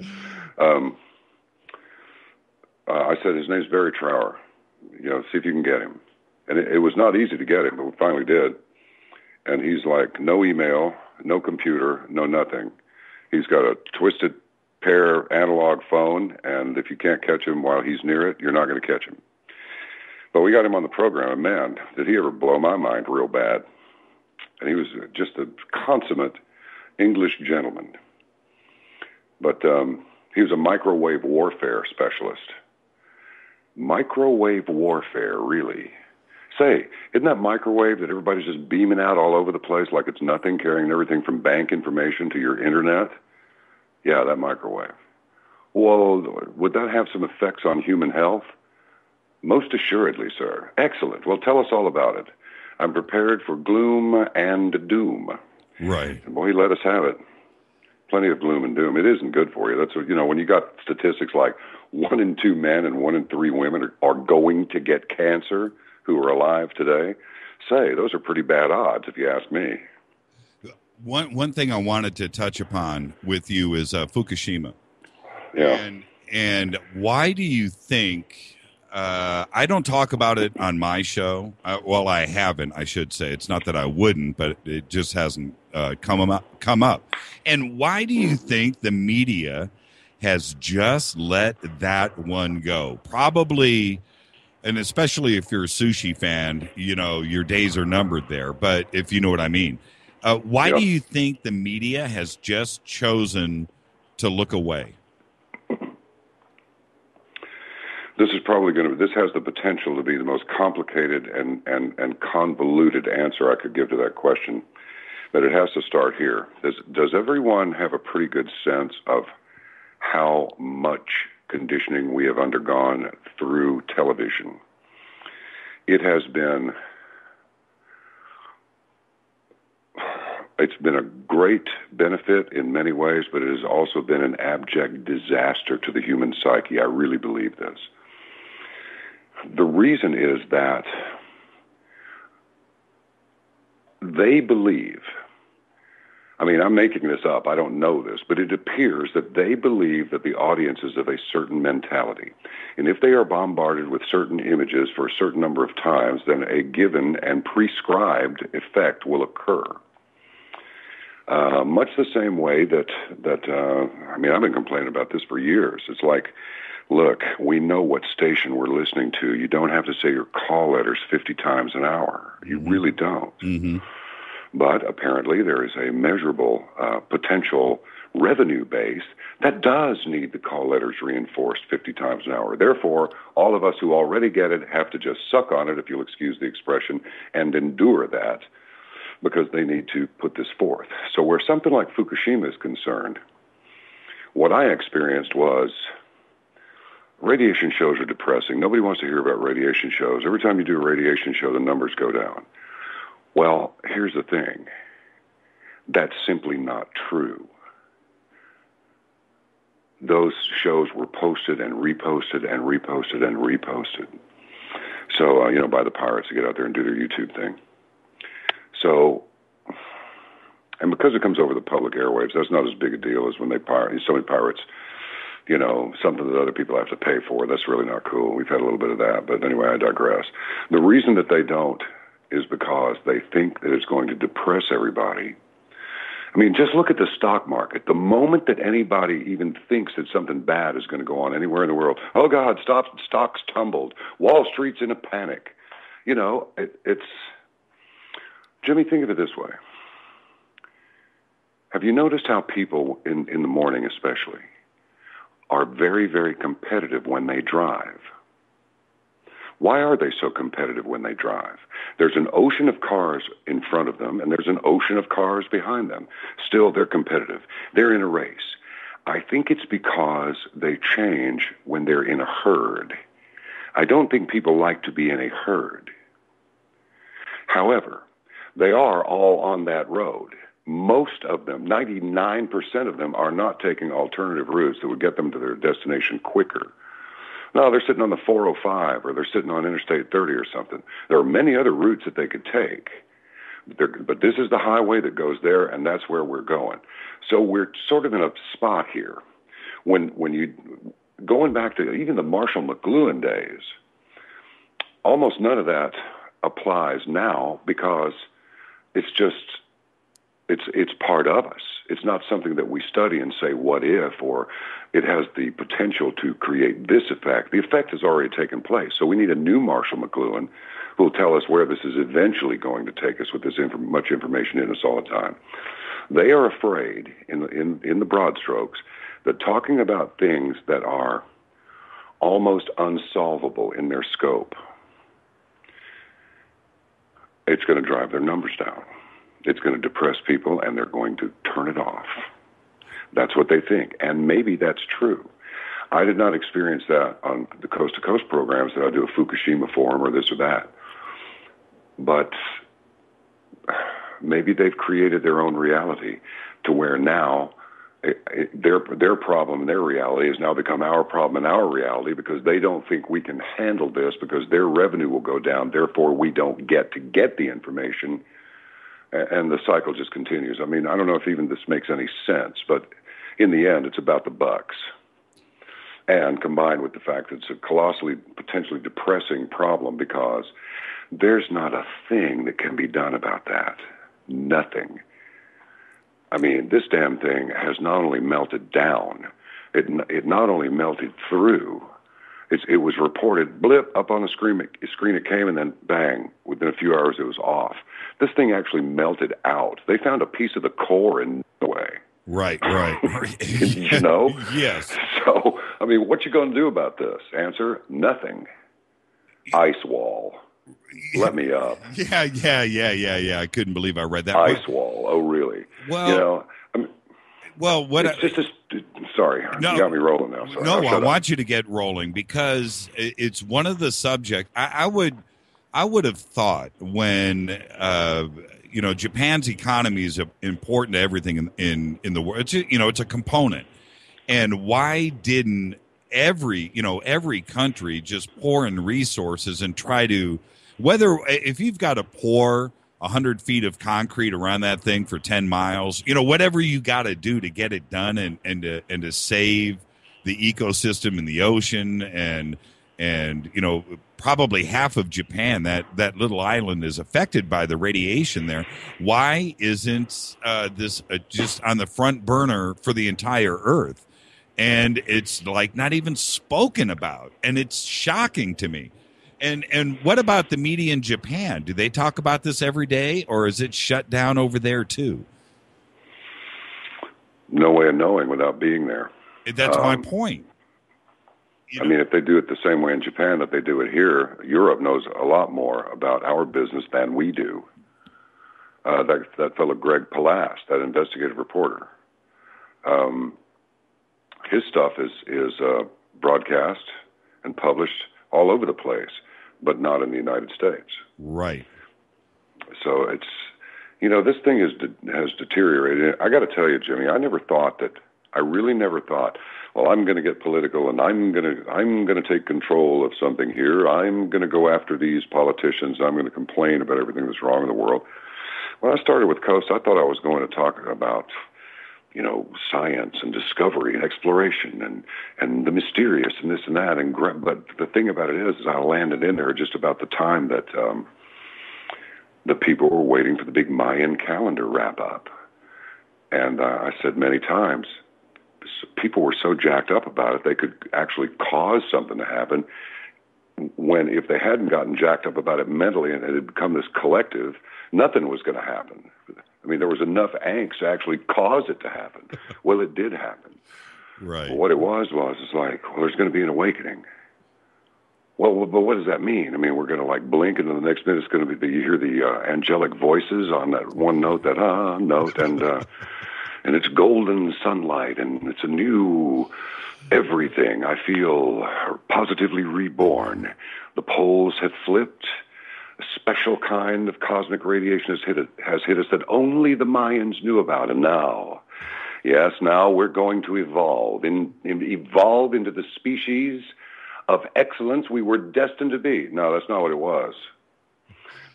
I said his name's Barry Trower. You know, see if you can get him. And it was not easy to get him, but we finally did. And he's like, no email, no computer, no nothing. He's got a twisted pair analog phone, and if you can't catch him while he's near it, you're not going to catch him. But we got him on the program, and man, did he ever blow my mind real bad. And he was just a consummate English gentleman. But he was a microwave warfare specialist. Microwave warfare, really? Say, isn't that microwave that everybody's just beaming out all over the place like it's nothing, carrying everything from bank information to your internet? Yeah, that microwave. Well, would that have some effects on human health? Most assuredly, sir. Excellent. Well, tell us all about it. I'm prepared for gloom and doom. Right. And boy, he let us have it. Plenty of gloom and doom. It isn't good for you. That's what, you know, when you got statistics like 1 in 2 men and 1 in 3 women are going to get cancer who are alive today, say, those are pretty bad odds if you ask me. One thing I wanted to touch upon with you is Fukushima. Yeah. And why do you think... I don't talk about it on my show. Well, I haven't, I should say. It's not that I wouldn't, but it just hasn't come up. And why do you think the media has just let that one go? Probably, and especially if you're a sushi fan, you know, your days are numbered there. But if you know what I mean. Why do you think the media has just chosen to look away? This has the potential to be the most complicated and convoluted answer I could give to that question. But it has to start here. Does everyone have a pretty good sense of how much conditioning we have undergone through television? It has been It's been a great benefit in many ways, but it has also been an abject disaster to the human psyche. I really believe this. The reason is that they believe, I mean, I'm making this up, I don't know this, but it appears that they believe that the audience is of a certain mentality. And if they are bombarded with certain images for a certain number of times, then a given and prescribed effect will occur. Much the same way that I mean, I've been complaining about this for years. It's like, look, we know what station we're listening to. You don't have to say your call letters 50 times an hour. You really don't. Mm-hmm. But apparently there is a measurable potential revenue base that does need the call letters reinforced 50 times an hour. Therefore, all of us who already get it have to just suck on it, if you'll excuse the expression, and endure that, because they need to put this forth. So where something like Fukushima is concerned, what I experienced was radiation shows are depressing. Nobody wants to hear about radiation shows. Every time you do a radiation show, the numbers go down. Well, here's the thing. That's simply not true. Those shows were posted and reposted and reposted and reposted. So, by the pirates to get out there and do their YouTube thing. So, and because it comes over the public airwaves, that's not as big a deal as when so many pirates, something that other people have to pay for. That's really not cool. We've had a little bit of that. But anyway, I digress. The reason that they don't is because they think that it's going to depress everybody. I mean, just look at the stock market. The moment that anybody even thinks that something bad is going to go on anywhere in the world, oh, God, stocks tumbled. Wall Street's in a panic. It's... Jimmy, think of it this way. Have you noticed how people, in the morning especially, are very, very competitive when they drive? Why are they so competitive when they drive? There's an ocean of cars in front of them, and there's an ocean of cars behind them. Still, they're competitive. They're in a race. I think it's because they change when they're in a herd. I don't think people like to be in a herd. However, they are all on that road. Most of them, 99% of them, are not taking alternative routes that would get them to their destination quicker. No, they're sitting on the 405 or they're sitting on Interstate 30 or something. There are many other routes that they could take. But this is the highway that goes there, and that's where we're going. So we're sort of in a spot here. When you, going back to even the Marshall McLuhan days, almost none of that applies now because it's part of us. It's not something that we study and say, what if, or it has the potential to create this effect. The effect has already taken place. So we need a new Marshall McLuhan who will tell us where this is eventually going to take us with this much information in us all the time. They are afraid, in the broad strokes, that talking about things that are almost unsolvable in their scope, it's going to drive their numbers down. It's going to depress people, and they're going to turn it off. That's what they think, and maybe that's true. I did not experience that on the coast-to-coast programs that I do a Fukushima forum or this or that. But maybe they've created their own reality to where now their problem and their reality has now become our problem and our reality because they don't think we can handle this because their revenue will go down. Therefore, we don't get to get the information, and the cycle just continues. I mean, I don't know if even this makes any sense, but in the end, it's about the bucks. And combined with the fact that it's a colossally, potentially depressing problem because there's not a thing that can be done about that. Nothing. I mean, this damn thing has not only melted down, it not only melted through, it was reported, blip, up on the screen it came, and then bang, within a few hours it was off. This thing actually melted out. They found a piece of the core in Norway. Right. You know? Yes. So, I mean, what you going to do about this? Answer, nothing. Ice wall. Let me up. Yeah. I couldn't believe I read that. Ice wall. Oh, really? Well, you know, I mean, well, what? It's just sorry, no, you got me rolling now. Sorry. No, I want you to get rolling because it's one of the subjects. I would have thought when Japan's economy is important to everything in the world. It's a component. And why didn't every country just pour in resources and try to, if you've got to pour 100 feet of concrete around that thing for 10 miles, whatever you got to do to get it done and to save the ecosystem in the ocean and probably half of Japan, that little island, is affected by the radiation there. Why isn't this just on the front burner for the entire Earth? And it's like not even spoken about, and it's shocking to me. And what about the media in Japan? Do they talk about this every day, or is it shut down over there too? No way of knowing without being there. That's my point. I mean, if they do it the same way in Japan that they do it here, Europe knows a lot more about our business than we do. That fellow Greg Palast, that investigative reporter, his stuff is broadcast and published all over the place, but not in the United States. Right. So it's, this thing has deteriorated. I got to tell you, Jimmy, I really never thought, well, I'm going to get political and I'm going to take control of something here. I'm going to go after these politicians. I'm going to complain about everything that's wrong in the world. When I started with Coast, I thought I was going to talk about, science and discovery and exploration and the mysterious and this and that. But the thing about it is I landed in there just about the time that the people were waiting for the big Mayan calendar wrap up. And I said many times, people were so jacked up about it, they could actually cause something to happen when, if they hadn't gotten jacked up about it mentally and it had become this collective, nothing was going to happen. I mean, there was enough angst to actually cause it to happen. Well, it did happen. Right. But what it was it's like, well, there's going to be an awakening. Well, but what does that mean? I mean, we're going to blink, and then the next minute it's going to be you hear the angelic voices on that one note, that note, and it's golden sunlight, and it's a new everything. I feel positively reborn. The poles have flipped. A special kind of cosmic radiation has hit us that only the Mayans knew about. And now we're going to evolve into the species of excellence we were destined to be. No, that's not what it was.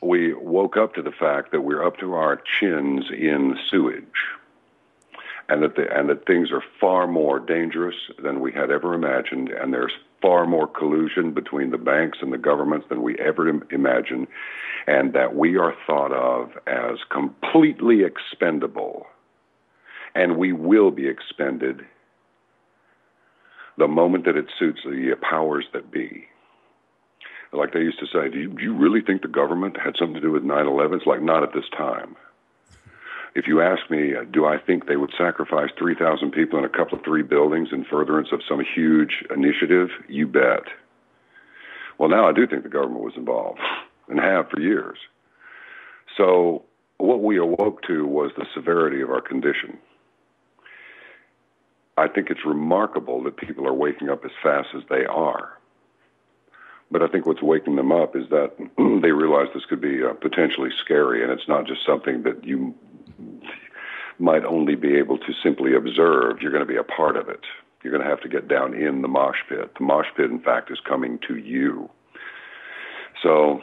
We woke up to the fact that we're up to our chins in sewage, and that things are far more dangerous than we had ever imagined, and there's far more collusion between the banks and the governments than we ever imagined, and that we are thought of as completely expendable, and we will be expended the moment that it suits the powers that be. Like they used to say, do you really think the government had something to do with 9/11? It's like, not at this time. If you ask me, do I think they would sacrifice 3,000 people in a couple of 3 buildings in furtherance of some huge initiative? You bet. Well, now I do think the government was involved, and have for years. So what we awoke to was the severity of our condition. I think it's remarkable that people are waking up as fast as they are. But I think what's waking them up is that they realize this could be potentially scary, and it's not just something that you might only be able to simply observe. You're going to be a part of it. You're going to have to get down in the mosh pit. The mosh pit, in fact, is coming to you. So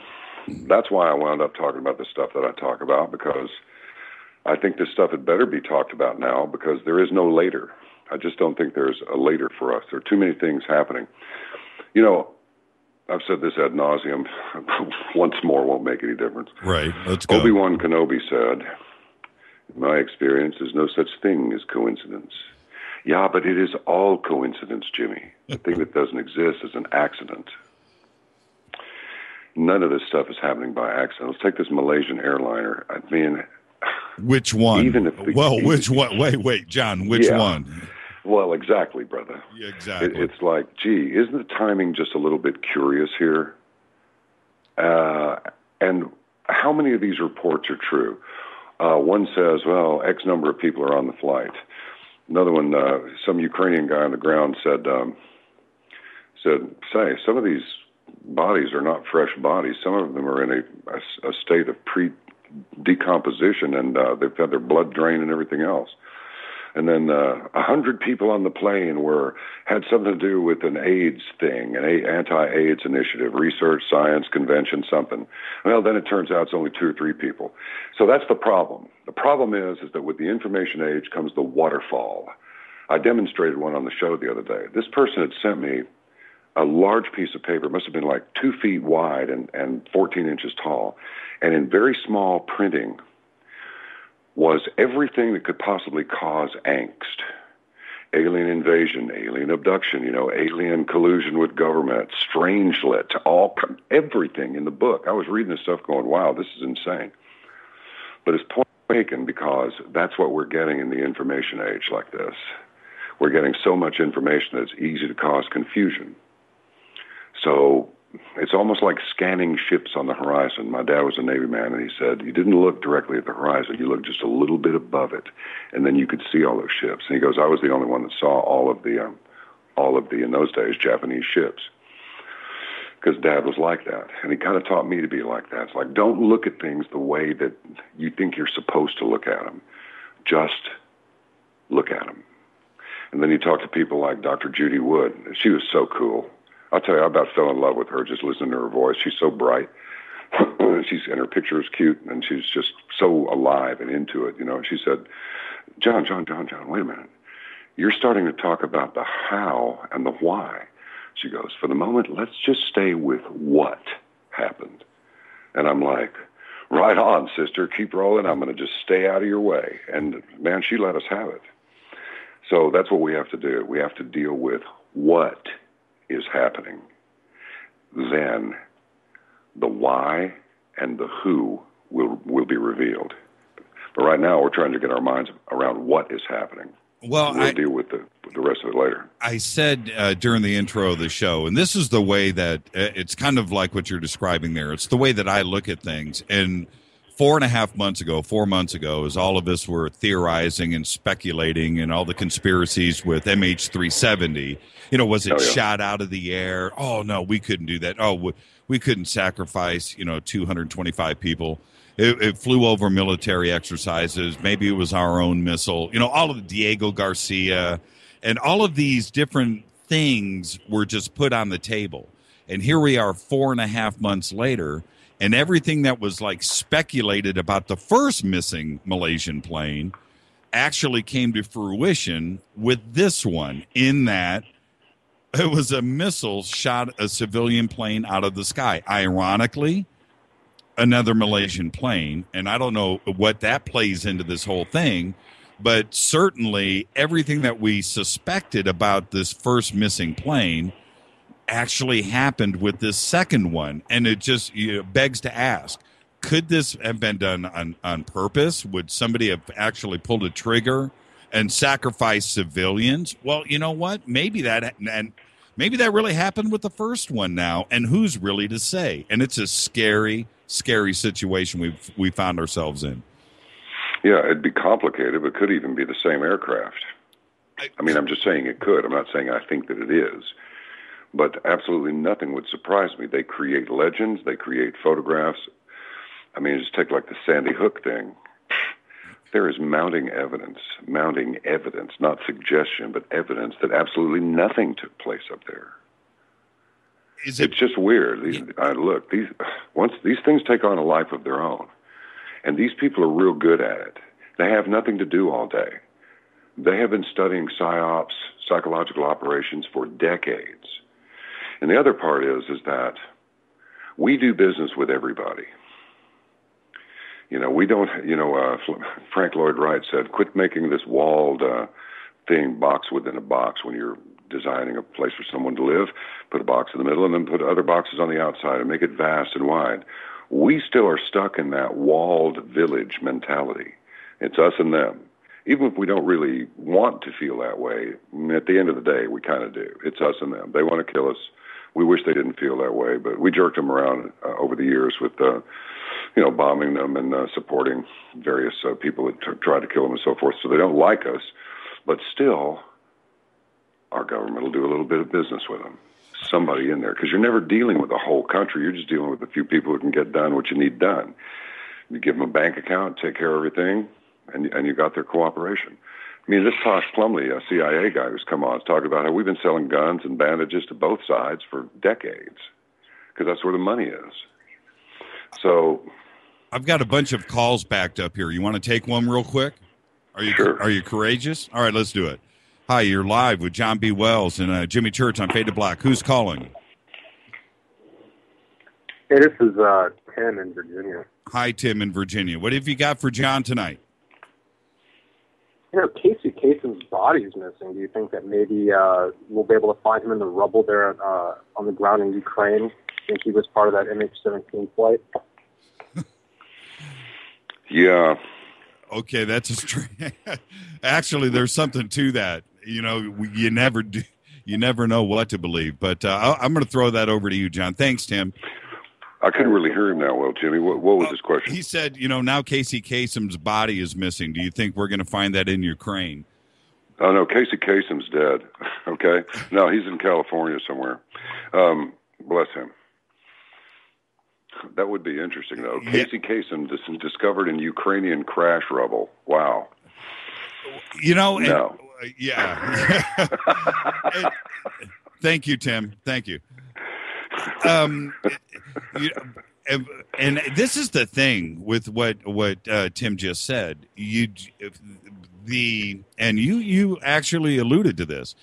that's why I wound up talking about the stuff that I talk about, because I think this stuff had better be talked about now, because there is no later. I just don't think there's a later for us. There are too many things happening. I've said this ad nauseum. Once more won't make any difference. Right. Let's go. Obi-Wan Kenobi said, in my experience, there's no such thing as coincidence. Yeah, but it is all coincidence, Jimmy. The thing that doesn't exist is an accident. None of this stuff is happening by accident. Let's take this Malaysian airliner. I mean, which one? Which one? Wait, John, which one? Well, exactly, brother. Yeah, exactly. It's like, gee, isn't the timing just a little bit curious here? And how many of these reports are true? One says, well, X number of people are on the flight. Another one, some Ukrainian guy on the ground said, say, some of these bodies are not fresh bodies. Some of them are in a state of decomposition, and they've had their blood drained and everything else. And then 100 people on the plane had something to do with an AIDS thing, an anti-AIDS initiative, research, science, convention, something. Well, then it turns out it's only 2 or 3 people. So that's the problem. The problem is that with the information age comes the waterfall. I demonstrated one on the show the other day. This person had sent me a large piece of paper. It must have been like 2 feet wide and 14 inches tall. And in very small printing was everything that could possibly cause angst. Alien invasion, alien abduction, alien collusion with government, strangelet, everything in the book. I was reading this stuff going, wow, this is insane. But it's point taken because that's what we're getting in the information age like this. We're getting so much information that it's easy to cause confusion. So it's almost like scanning ships on the horizon. My dad was a Navy man, and he said, you didn't look directly at the horizon. You looked just a little bit above it, and then you could see all those ships. And he goes, I was the only one that saw all of the, in those days, Japanese ships, because Dad was like that. And he kind of taught me to be like that. It's like, don't look at things the way that you think you're supposed to look at them. Just look at them. And then he talked to people like Dr. Judy Wood. She was so cool. I'll tell you, I about fell in love with her just listening to her voice. She's so bright. And her picture is cute, and she's just so alive and into it. She said, John, wait a minute. You're starting to talk about the how and the why. She goes, for the moment, let's just stay with what happened. And I'm like, right on, sister. Keep rolling. I'm going to just stay out of your way. And, man, she let us have it. So that's what we have to do. We have to deal with what is happening. Then the why and the who will be revealed. But right now we're trying to get our minds around what is happening. Well, we'll deal with the rest of it later. I said during the intro of the show, and this is the way that it's kind of like what you're describing there. It's the way that I look at things. And 4 months ago, as all of us were theorizing and speculating and all the conspiracies with MH370, was it shot out of the air? Oh, no, we couldn't do that. Oh, we couldn't sacrifice, 225 people. It flew over military exercises. Maybe it was our own missile. All of Diego Garcia and all of these different things were just put on the table. And here we are 4.5 months later, and everything that was like speculated about the first missing Malaysian plane actually came to fruition with this one, in that it was a missile shot a civilian plane out of the sky. Ironically, another Malaysian plane, and I don't know what that plays into this whole thing, but certainly everything that we suspected about this first missing plane actually happened with this second one. And it just begs to ask, could this have been done on purpose? Would somebody have actually pulled a trigger and sacrificed civilians? Well, you know what? Maybe that really happened with the first one now, and who's really to say? And it's a scary situation we found ourselves in. Yeah, it'd be complicated, but it could even be the same aircraft. I'm just saying it could. I'm not saying I think that it is. But absolutely nothing would surprise me. They create legends. They create photographs. Just take like the Sandy Hook thing. There is mounting evidence, not suggestion, but evidence that absolutely nothing took place up there. It's just weird. Once these things take on a life of their own, and these people are real good at it. They have nothing to do all day. They have been studying psyops, psychological operations, for decades. And the other part is that we do business with everybody. We don't, Frank Lloyd Wright said, quit making this walled box within a box when you're designing a place for someone to live. Put a box in the middle and then put other boxes on the outside and make it vast and wide. We still are stuck in that walled village mentality. It's us and them. Even if we don't really want to feel that way, at the end of the day, we kind of do. It's us and them. They want to kill us. We wish they didn't feel that way, but we jerked them around over the years with, bombing them and supporting various people that tried to kill them and so forth. So they don't like us, but still, our government will do a little bit of business with them. Somebody in there, because you're never dealing with the whole country. You're just dealing with a few people who can get done what you need done. You give them a bank account, take care of everything, and you got their cooperation. I mean, this Tosh Plumley, a CIA guy who's come on, is talking about how we've been selling guns and bandages to both sides for decades because that's where the money is. So I've got a bunch of calls backed up here. You want to take one real quick? Sure. Are you courageous? All right, let's do it. Hi, you're live with John B. Wells and Jimmy Church on Fade to Black. Who's calling? Hey, this is Tim in Virginia. Hi, Tim in Virginia. What have you got for John tonight? You know, Casey Kasem's body is missing. Do you think that maybe we'll be able to find him in the rubble there on the ground in Ukraine? I think he was part of that MH17 flight. Yeah. Okay, that's a strange. Actually, there's something to that. You know, you never do. You never know what to believe. But I'm going to throw that over to you, John. Thanks, Tim. I couldn't really hear him now well, Jimmy. What was his question? He said, you know, now Casey Kasem's body is missing. Do you think we're going to find that in Ukraine? Oh, no, Casey Kasem's dead. Okay? No, he's in California somewhere. Bless him. That would be interesting, though. Yeah. Casey Kasem discovered in Ukrainian crash rubble. Wow. You know, no. Yeah. Thank you, Tim. Thank you. And this is the thing with what Tim just said. You actually alluded to this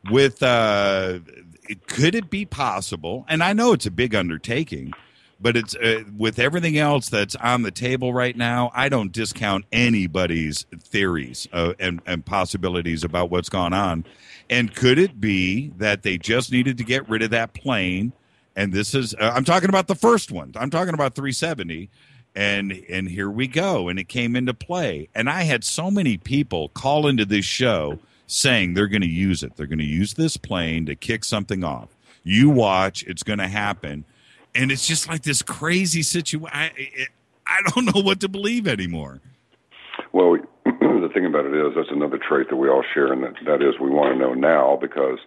with could it be possible? And I know it's a big undertaking, but it's with everything else that's on the table right now. I don't discount anybody's theories and possibilities about what's gone on. And could it be that they just needed to get rid of that plane? And this is, I'm talking about the first one. I'm talking about 370. And here we go. And it came into play. And I had so many people call into this show saying they're going to use it. They're going to use this plane to kick something off. You watch, it's going to happen. And it's just like this crazy situation. I don't know what to believe anymore. Well, the thing about it is that's another trait that we all share, and that is we want to know now because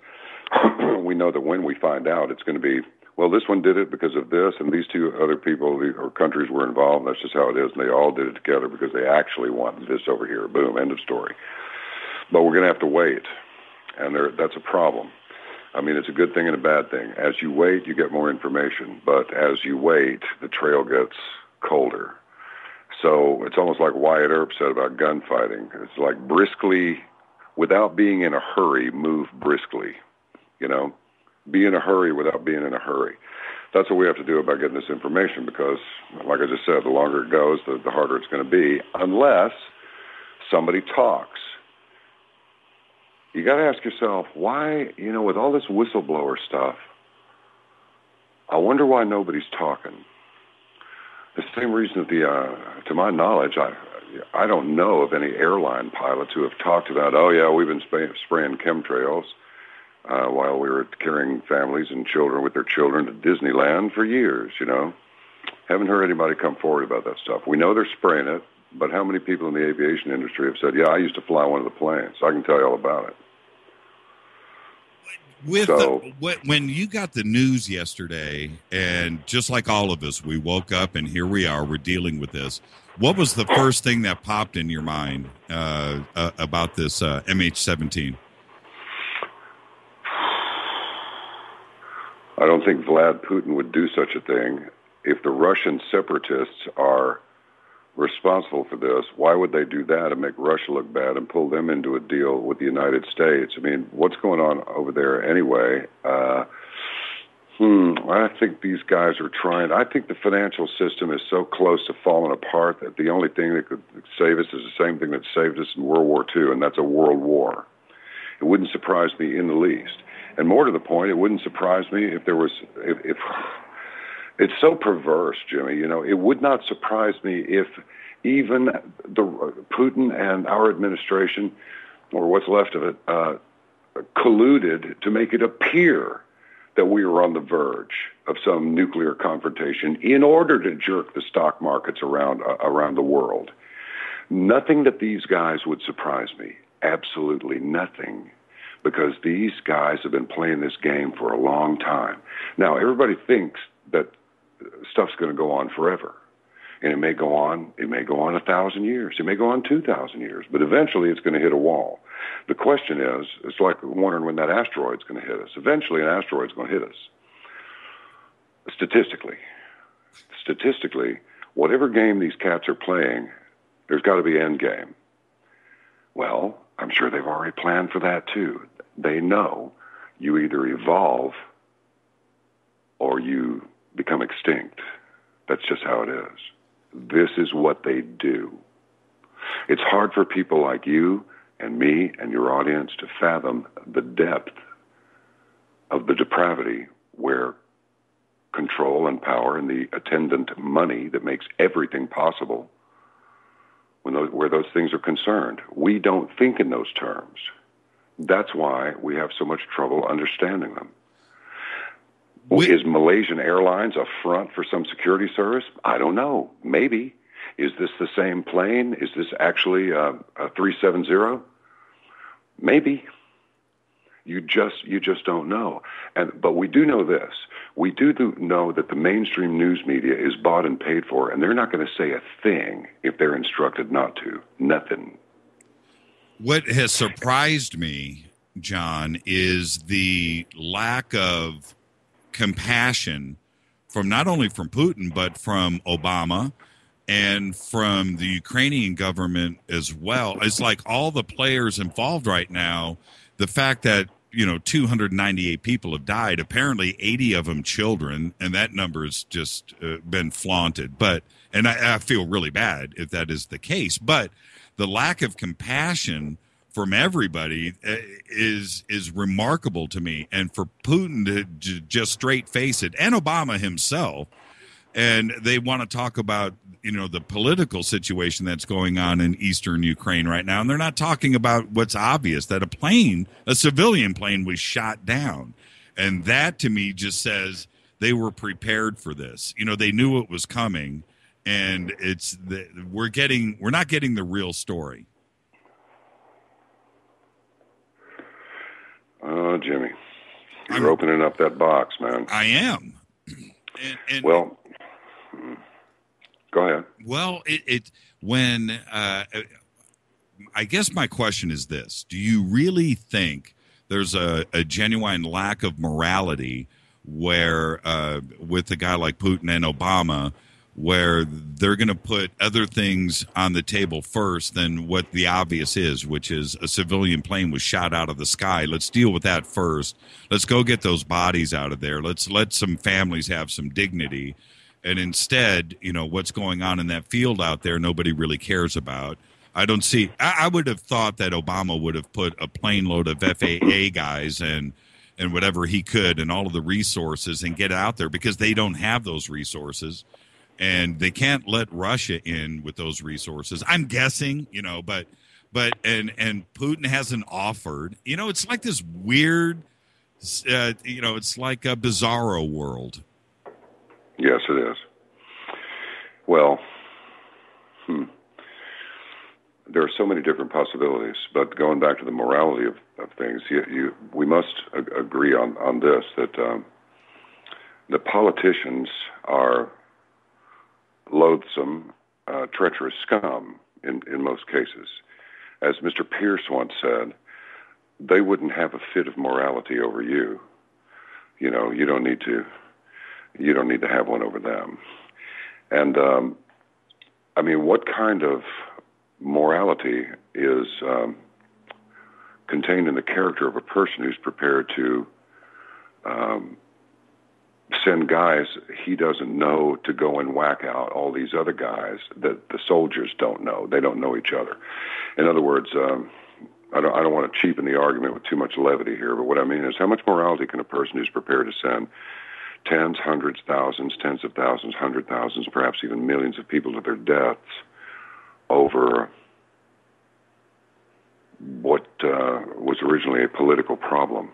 we know that when we find out, it's going to be, well, this one did it because of this, and these two other people or countries were involved. That's just how it is, and they all did it together because they actually wanted this over here. Boom, end of story. But we're going to have to wait, and that's a problem. I mean, it's a good thing and a bad thing. As you wait, you get more information, but as you wait, the trail gets colder. So it's almost like Wyatt Earp said about gunfighting. It's like briskly, without being in a hurry, move briskly, you know? Be in a hurry without being in a hurry. That's what we have to do about getting this information because, like I just said, the longer it goes, the harder it's going to be, unless somebody talks. You got to ask yourself, why, you know, with all this whistleblower stuff, I wonder why nobody's talking. The same reason that to my knowledge, I don't know of any airline pilots who have talked about, oh, yeah, we've been spraying chemtrails while we were carrying families and children with their children to Disneyland for years, you know. Haven't heard anybody come forward about that stuff. We know they're spraying it, but how many people in the aviation industry have said, yeah, I used to fly one of the planes, so I can tell you all about it. When you got the news yesterday, and just like all of us, we woke up and here we are, we're dealing with this. What was the first thing that popped in your mind about this MH17? I don't think Vlad Putin would do such a thing. If the Russian separatists are responsible for this, why would they do that and make Russia look bad and pull them into a deal with the United States? I mean, what's going on over there anyway? I think these guys are trying. I think the financial system is so close to falling apart that the only thing that could save us is the same thing that saved us in World War II, and that's a world war. It wouldn't surprise me in the least. And more to the point, it wouldn't surprise me if there was, if it's so perverse, Jimmy, you know, it would not surprise me if even Putin and our administration, or what's left of it, colluded to make it appear that we were on the verge of some nuclear confrontation in order to jerk the stock markets around the world. Nothing that these guys would surprise me. Absolutely nothing. Because these guys have been playing this game for a long time. Now, everybody thinks that stuff's going to go on forever. And it may go on 1,000 years. It may go on 2,000 years, but eventually it's going to hit a wall. The question is, it's like wondering when that asteroid's going to hit us. Eventually an asteroid's going to hit us. Statistically, whatever game these cats are playing, there's got to be end game. Well, I'm sure they've already planned for that too. They know you either evolve or you become extinct. That's just how it is. This is what they do. It's hard for people like you and me and your audience to fathom the depth of the depravity where control and power and the attendant money that makes everything possible, where those things are concerned. We don't think in those terms. That's why we have so much trouble understanding them. Is Malaysian Airlines a front for some security service? I don't know. Maybe. Is this the same plane? Is this actually a 370? Maybe. You just don't know. But we do know this. We do know that the mainstream news media is bought and paid for, and they're not going to say a thing if they're instructed not to. Nothing. What has surprised me, John, is the lack of compassion from not only from Putin, but from Obama and from the Ukrainian government as well. It's like all the players involved right now, the fact that 298 people have died, apparently 80 of them children, and that number's just been flaunted. And I feel really bad if that is the case. But the lack of compassion from everybody is remarkable to me. And for Putin to just straight face it, and Obama himself, and they want to talk about the political situation that's going on in eastern Ukraine right now, and they're not talking about what's obvious, that a civilian plane was shot down. And that to me just says they were prepared for this. They knew it was coming, and we're not getting the real story. Oh, Jimmy, you're opening up that box, man. I am. Well, go ahead. Well, I guess my question is this: do you really think there's a genuine lack of morality where, with a guy like Putin and Obama, where they're going to put other things on the table first than what the obvious is, which is a civilian plane was shot out of the sky. Let's deal with that first. Let's go get those bodies out of there. Let's let some families have some dignity. And instead, what's going on in that field out there, nobody really cares about. I would have thought that Obama would have put a plane load of FAA guys and whatever he could and all of the resources and get out there, because they don't have those resources. And they can't let Russia in with those resources. I'm guessing, but Putin hasn't offered. It's like this weird, it's like a bizarro world. Yes, it is. Well, there are so many different possibilities. But going back to the morality of things, we must agree on this, that the politicians are loathsome, treacherous scum in most cases. As Mr. Pierce once said, they wouldn't have a fit of morality over you. You don't need to have one over them. And what kind of morality is contained in the character of a person who's prepared to send guys he doesn't know to go and whack out all these other guys that the soldiers don't know. They don't know each other. In other words, I don't want to cheapen the argument with too much levity here, but what I mean is, how much morality can a person who's prepared to send tens, hundreds, thousands, tens of thousands, 100,000s, perhaps even millions of people to their deaths over what was originally a political problem?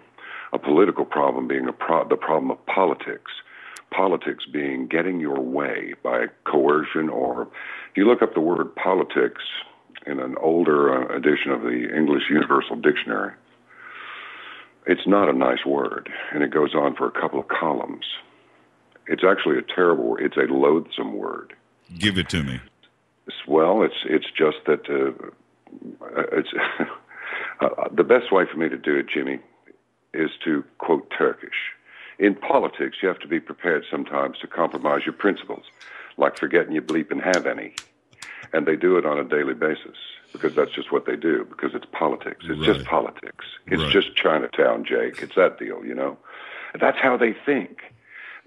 A political problem being the problem of politics. Politics being getting your way by coercion, or if you look up the word politics in an older edition of the English Universal Dictionary, it's not a nice word, and it goes on for a couple of columns. It's actually a terrible word. It's a loathsome word. Give it to me. Well, it's just that it's the best way for me to do it, Jimmy, is to quote Turkish. In politics, you have to be prepared sometimes to compromise your principles, like forgetting you bleep and have any. And they do it on a daily basis because that's just what they do, because it's politics. It's just politics. It's just Chinatown, Jake. It's that deal, you know? That's how they think.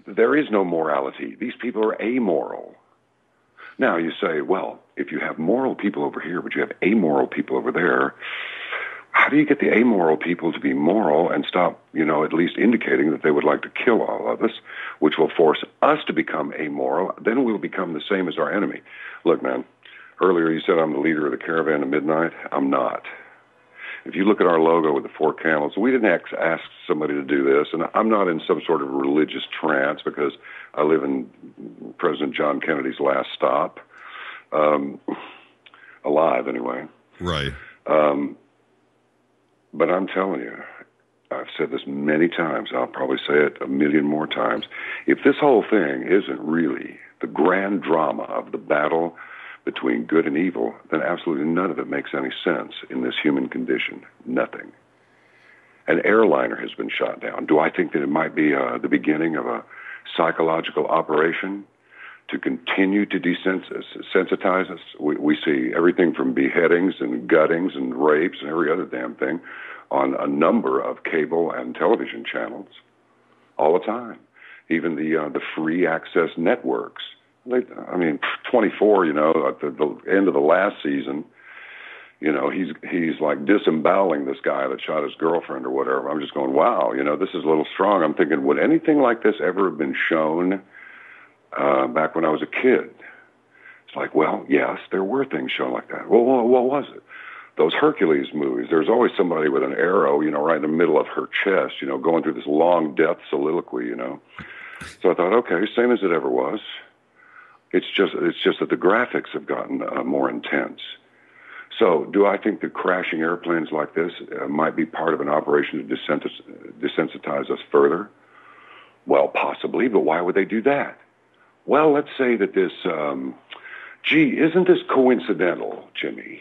There is no morality. These people are amoral. Now you say, well, if you have moral people over here, but you have amoral people over there, how do you get the amoral people to be moral and stop, at least indicating that they would like to kill all of us, which will force us to become amoral? Then we'll become the same as our enemy. Look, man, earlier you said I'm the leader of the Caravan of Midnight. I'm not. If you look at our logo with the 4 camels, we didn't ask somebody to do this, and I'm not in some sort of religious trance because I live in President John Kennedy's last stop, alive anyway. Right. But I'm telling you, I've said this many times, I'll probably say it a million more times, if this whole thing isn't really the grand drama of the battle between good and evil, then absolutely none of it makes any sense in this human condition. Nothing. An airliner has been shot down. Do I think that it might be the beginning of a psychological operation to continue to desensitize us? We see everything from beheadings and guttings and rapes and every other damn thing on a number of cable and television channels all the time. Even the free access networks. 24, at the end of the last season, he's like disemboweling this guy that shot his girlfriend or whatever. I'm just going, wow, this is a little strong. I'm thinking, would anything like this ever have been shown back when I was a kid? It's like, well, yes, there were things shown like that. Well, what was it? Those Hercules movies, there's always somebody with an arrow, right in the middle of her chest, going through this long death soliloquy, So I thought, okay, same as it ever was. It's just that the graphics have gotten more intense. So do I think that crashing airplanes like this might be part of an operation to desensitize us further? Well, possibly, but why would they do that? Well, let's say that this, isn't this coincidental, Jimmy?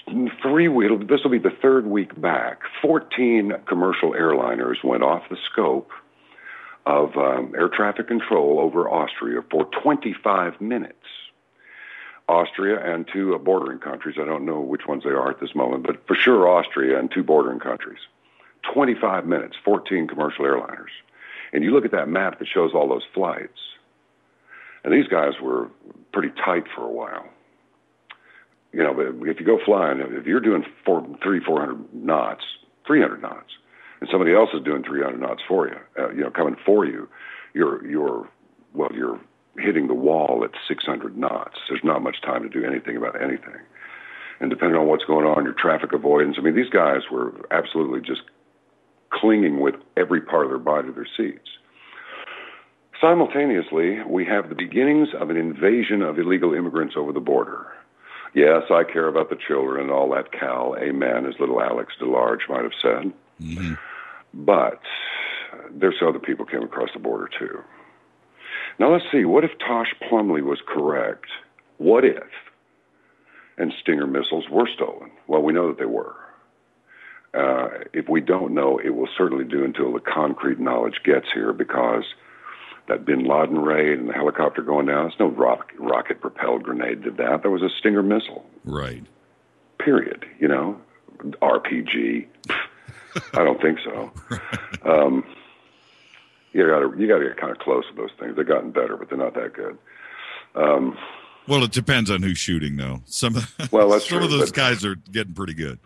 This will be the 3rd week back. 14 commercial airliners went off the scope of air traffic control over Austria for 25 minutes. Austria and 2 bordering countries. I don't know which ones they are at this moment, but for sure Austria and 2 bordering countries. 25 minutes, 14 commercial airliners. And you look at that map that shows all those flights, and these guys were pretty tight for a while. But if you go flying, if you're doing 400 knots, 300 knots, and somebody else is doing 300 knots for you, coming for you, you're hitting the wall at 600 knots. There's not much time to do anything about anything. And depending on what's going on, your traffic avoidance, these guys were absolutely just clinging with every part of their body to their seats. Simultaneously, we have the beginnings of an invasion of illegal immigrants over the border. Yes, I care about the children and all that, Cal. Amen, as little Alex DeLarge might have said. Mm-hmm. But there's other people came across the border, too. Now, let's see. What if Tosh Plumlee was correct? What if? And Stinger missiles were stolen. Well, we know that they were. If we don't know, it will certainly do until the concrete knowledge gets here, because that Bin Laden raid and the helicopter going down, it's no rocket-propelled grenade did that. There was a Stinger missile. Right. Period. RPG. I don't think so. You got to get kind of close to those things. They've gotten better, but they're not that good. Well, it depends on who's shooting, though. Some of those guys are getting pretty good.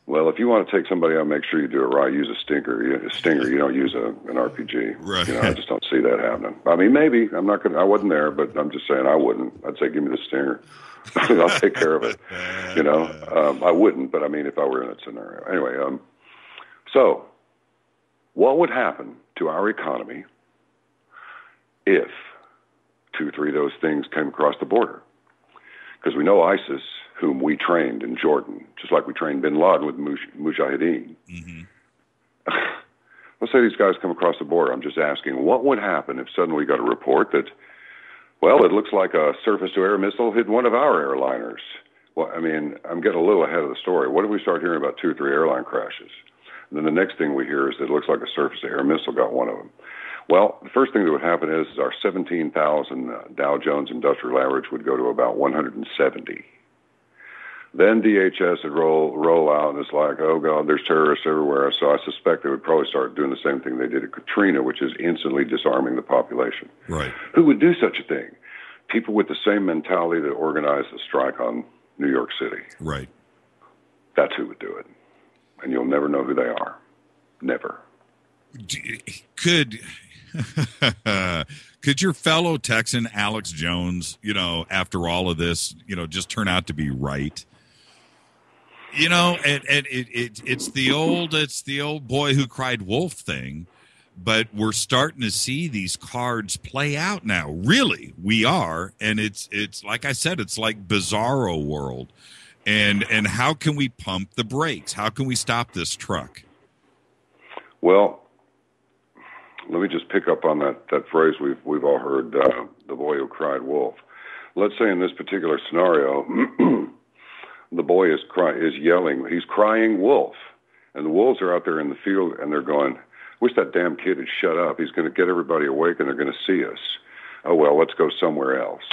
Well, if you want to take somebody out, make sure you do it right. Use a stinger. You don't use an RPG. Right. I just don't see that happening. Maybe I'm not gonna. I wasn't there, but I'm just saying I wouldn't. I'd say give me the stinger. I'll take care of it. I wouldn't, but if I were in that scenario, anyway. So, what would happen to our economy if 2 or 3 of those things came across the border? Because we know ISIS, whom we trained in Jordan, just like we trained Bin Laden with Mujahideen. Mm-hmm. Let's say these guys come across the border. I'm just asking, what would happen if suddenly we got a report that Well, it looks like a surface-to-air missile hit one of our airliners. Well, I mean, I'm getting a little ahead of the story. What if we start hearing about 2 or 3 airline crashes? And then the next thing we hear is that it looks like a surface-to-air missile got one of them. Well, the first thing that would happen is our 17,000 Dow Jones Industrial Average would go to about 170. Then DHS would roll out, and it's like, oh, God, there's terrorists everywhere. So I suspect they would probably start doing the same thing they did at Katrina, which is instantly disarming the population. Right. Who would do such a thing? People with the same mentality that organized the strike on New York City. Right. That's who would do it. And you'll never know who they are. Never. Could your fellow Texan Alex Jones, after all of this, just turn out to be right? It's the old boy who cried wolf thing, but we're starting to see these cards play out now. Really, we are, and it's like I said, it's like Bizarro world. And how can we pump the brakes? How can we stop this truck? Well, let me just pick up on that phrase we've all heard, the boy who cried wolf. Let's say in this particular scenario, the boy is yelling, he's crying wolf, and the wolves are out there in the field, and they're going, wish that damn kid had shut up. He's going to get everybody awake, and they're going to see us. Oh, well, let's go somewhere else.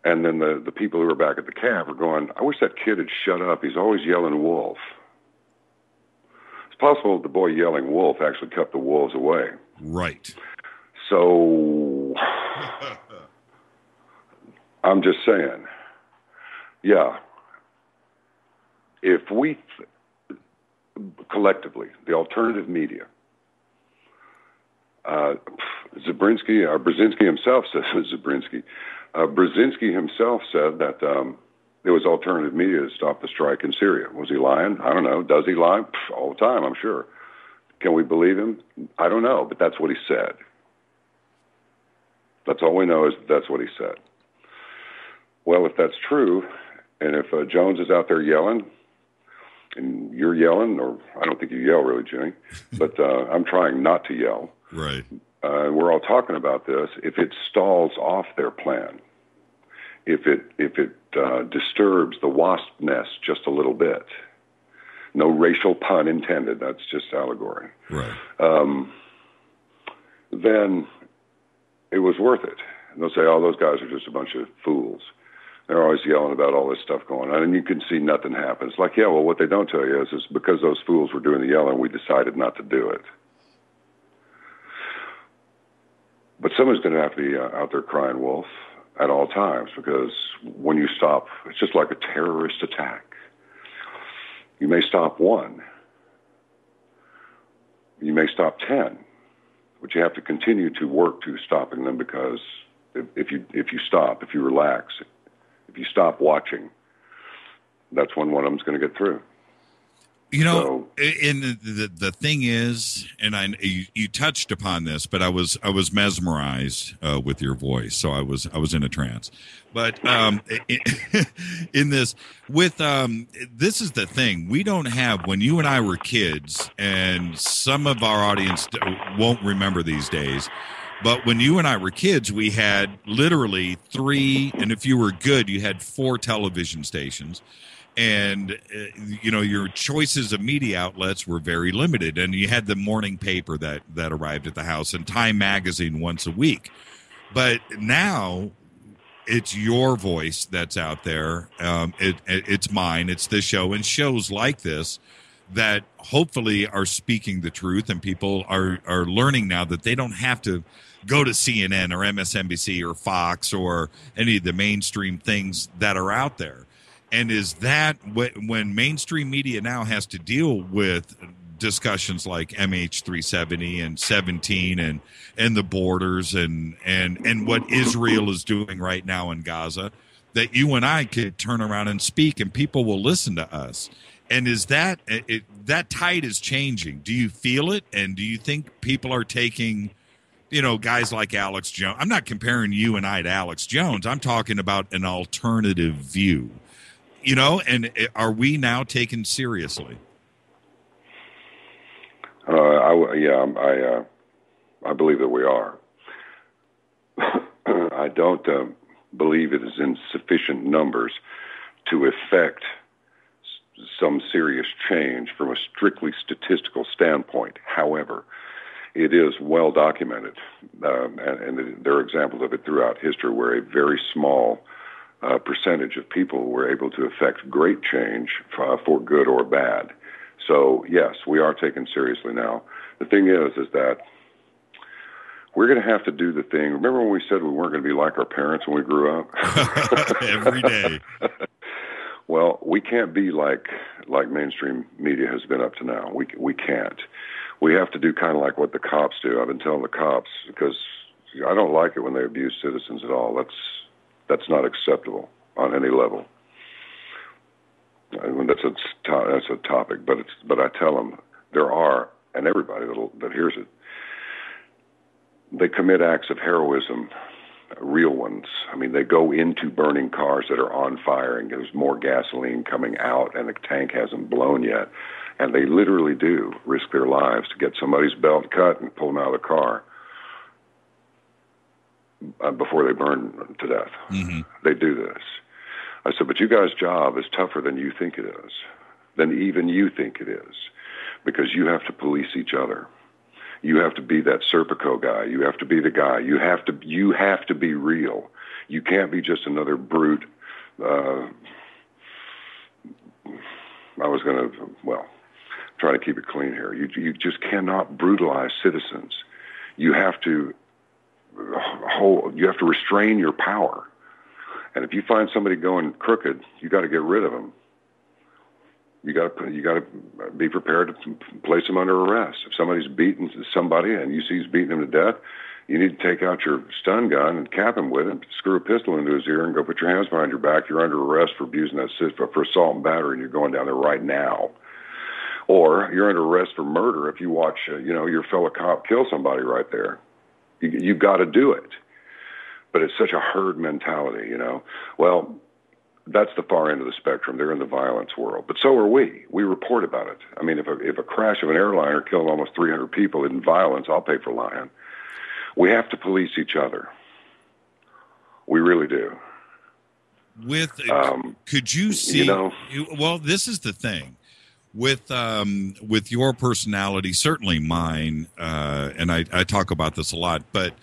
And then the people who are back at the camp are going, I wish that kid had shut up. He's always yelling wolf. It's possible the boy yelling wolf actually kept the wolves away. Right. So I'm just saying, yeah, if we collectively, the alternative media, Brzezinski himself says Brzezinski himself said that it was alternative media to stop the strike in Syria. Was he lying? I don't know. Does he lie? All the time, I'm sure. Can we believe him? I don't know, but that's what he said. That's all we know is that's what he said. Well, if that's true, and if Jones is out there yelling, and you're yelling, or I don't think you yell really, Jimmy, but I'm trying not to yell. Right. We're all talking about this. If it stalls off their plan, if it disturbs the wasp nest just a little bit, no racial pun intended, that's just allegory. Right. Then it was worth it. And they'll say, oh, those guys are just a bunch of fools. They're always yelling about all this stuff going on, and you can see nothing happens. Like, yeah, well, what they don't tell you is because those fools were doing the yelling, we decided not to do it. But someone's going to have to be out there crying wolf at all times, because when you stop, it's just like a terrorist attack. You may stop 1. You may stop 10. But you have to continue to work to stopping them, because if you relax, if you stop watching, that's when one of them's going to get through. And the thing is, and you touched upon this, but I was mesmerized with your voice, so I was in a trance. But in this, this is the thing, we don't have, when you and I were kids, and some of our audience won't remember these days, but when you and I were kids, we had literally 3, and if you were good, you had 4 television stations. And, your choices of media outlets were very limited. And you had the morning paper that arrived at the house, and Time Magazine once a week. But now it's your voice that's out there. It's mine. It's this show. And shows like this that hopefully are speaking the truth. And people are learning now that they don't have to go to CNN or MSNBC or Fox or any of the mainstream things that are out there. And is that when mainstream media now has to deal with discussions like MH370 and 17 and the borders and what Israel is doing right now in Gaza, that you and I could turn around and speak and people will listen to us? And is that tide is changing? Do you feel it? And do you think people are taking, guys like Alex Jones? I'm not comparing you and I to Alex Jones. I'm talking about an alternative view. And are we now taken seriously? I believe that we are. I don't believe it is in sufficient numbers to affect some serious change from a strictly statistical standpoint. However, it is well documented, and there are examples of it throughout history where a very small percentage of people were able to affect great change for good or bad. So, yes, we are taken seriously now. The thing is that we're going to have to do the thing. Remember when we said we weren't going to be like our parents when we grew up? Every day. Well, we can't be like mainstream media has been up to now. We can't. We have to do kind of like what the cops do. I've been telling the cops, because I don't like it when they abuse citizens at all. That's not acceptable on any level. I mean, that's a topic, but I tell them there are, and everybody that hears it, they commit acts of heroism, real ones. I mean, they go into burning cars that are on fire, and there's more gasoline coming out, and the tank hasn't blown yet. And they literally do risk their lives to get somebody's belt cut and pull them out of the car before they burn to death. Mm-hmm. They do this. I said, but you guys' job is tougher than you think it is, than even you think it is, because you have to police each other. You have to be that Serpico guy. You have to be the guy. You have to be real. You can't be just another brute. Try to keep it clean here. You just cannot brutalize citizens. You have to restrain your power. And if you find somebody going crooked, you got to get rid of them. You got to be prepared to place them under arrest. If somebody's beating somebody and you see he's beating him to death, you need to take out your stun gun and cap him with it, screw a pistol into his ear, and go put your hands behind your back. You're under arrest for abusing that system, for assault and battery, and you're going down there right now. Or you're under arrest for murder if you watch, your fellow cop kill somebody right there. You've got to do it. But it's such a herd mentality, Well, that's the far end of the spectrum. They're in the violence world. But so are we. We report about it. I mean, if a crash of an airliner killed almost 300 people in violence, I'll pay for lying. We have to police each other. We really do. Could you see? Well, this is the thing. With your personality, certainly mine, and I talk about this a lot, but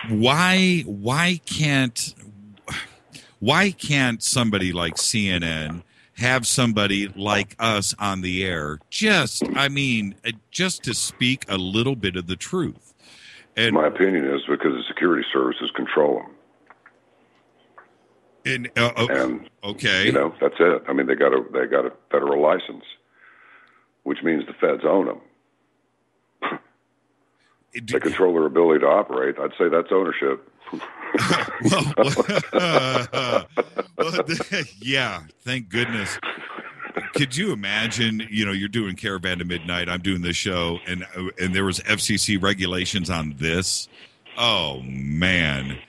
why can't somebody like CNN have somebody like us on the air just to speak a little bit of the truth? And my opinion is because the security services control them. Okay, that's it. I mean, they got a federal license, which means the feds own them. They control their ability to operate. I'd say that's ownership. Yeah, thank goodness. Could you imagine, you're doing Caravan to Midnight, I'm doing this show, and there was FCC regulations on this? Oh, man.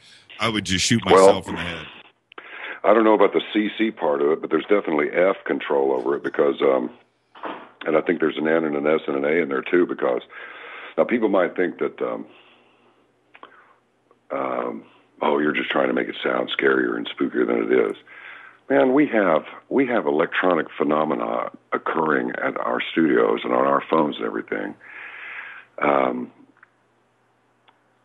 I would just shoot myself in the head. I don't know about the CC part of it, but there's definitely F control over it because, and I think there's an N and an S and an A in there too, because now people might think that, you're just trying to make it sound scarier and spookier than it is. Man, we have electronic phenomena occurring at our studios and on our phones and everything on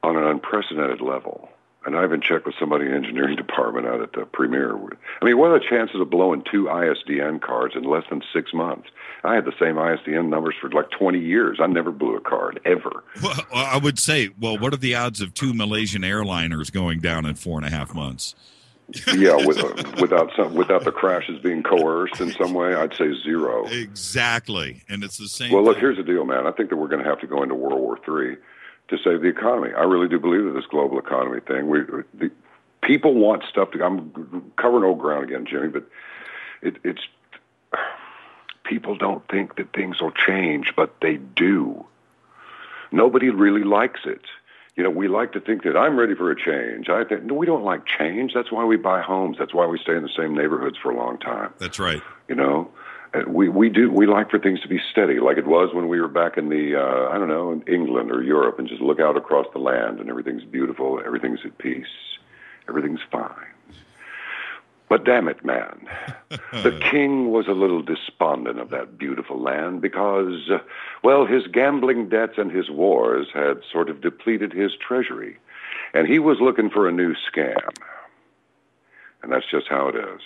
an unprecedented level. And I even checked with somebody in the engineering department out at the Premier. I mean, what are the chances of blowing 2 ISDN cards in less than 6 months? I had the same ISDN numbers for like 20 years. I never blew a card, ever. Well, I would say, what are the odds of 2 Malaysian airliners going down in 4.5 months? Yeah, without the crashes being coerced in some way, I'd say 0. Exactly, and it's the same. Well, look, here's the deal, man. I think that we're going to have to go into World War III to save the economy. I really do believe that this global economy thing. People want stuff to. I'm covering old ground again, Jimmy, but it's people don't think that things will change, but they do. Nobody really likes it. We like to think that I'm ready for a change. I think no, we don't like change. That's why we buy homes. That's why we stay in the same neighborhoods for a long time. That's right. We like for things to be steady, like it was when we were back in the I don't know, in England or Europe, and just look out across the land and everything's beautiful, everything's at peace, everything's fine. But damn it, man, the king was a little despondent of that beautiful land because, well, his gambling debts and his wars had sort of depleted his treasury, and he was looking for a new scam. And that's just how it is.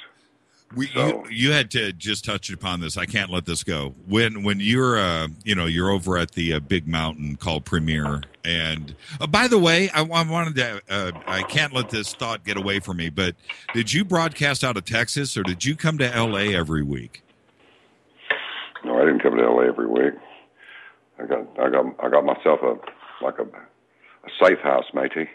You had to just touch upon this. I can't let this go. When you're you're over at the big mountain called Premier, and by the way, I wanted to I can't let this thought get away from me. But did you broadcast out of Texas, or did you come to L.A. every week? No, I didn't come to L.A. every week. I got myself a safe house, matey.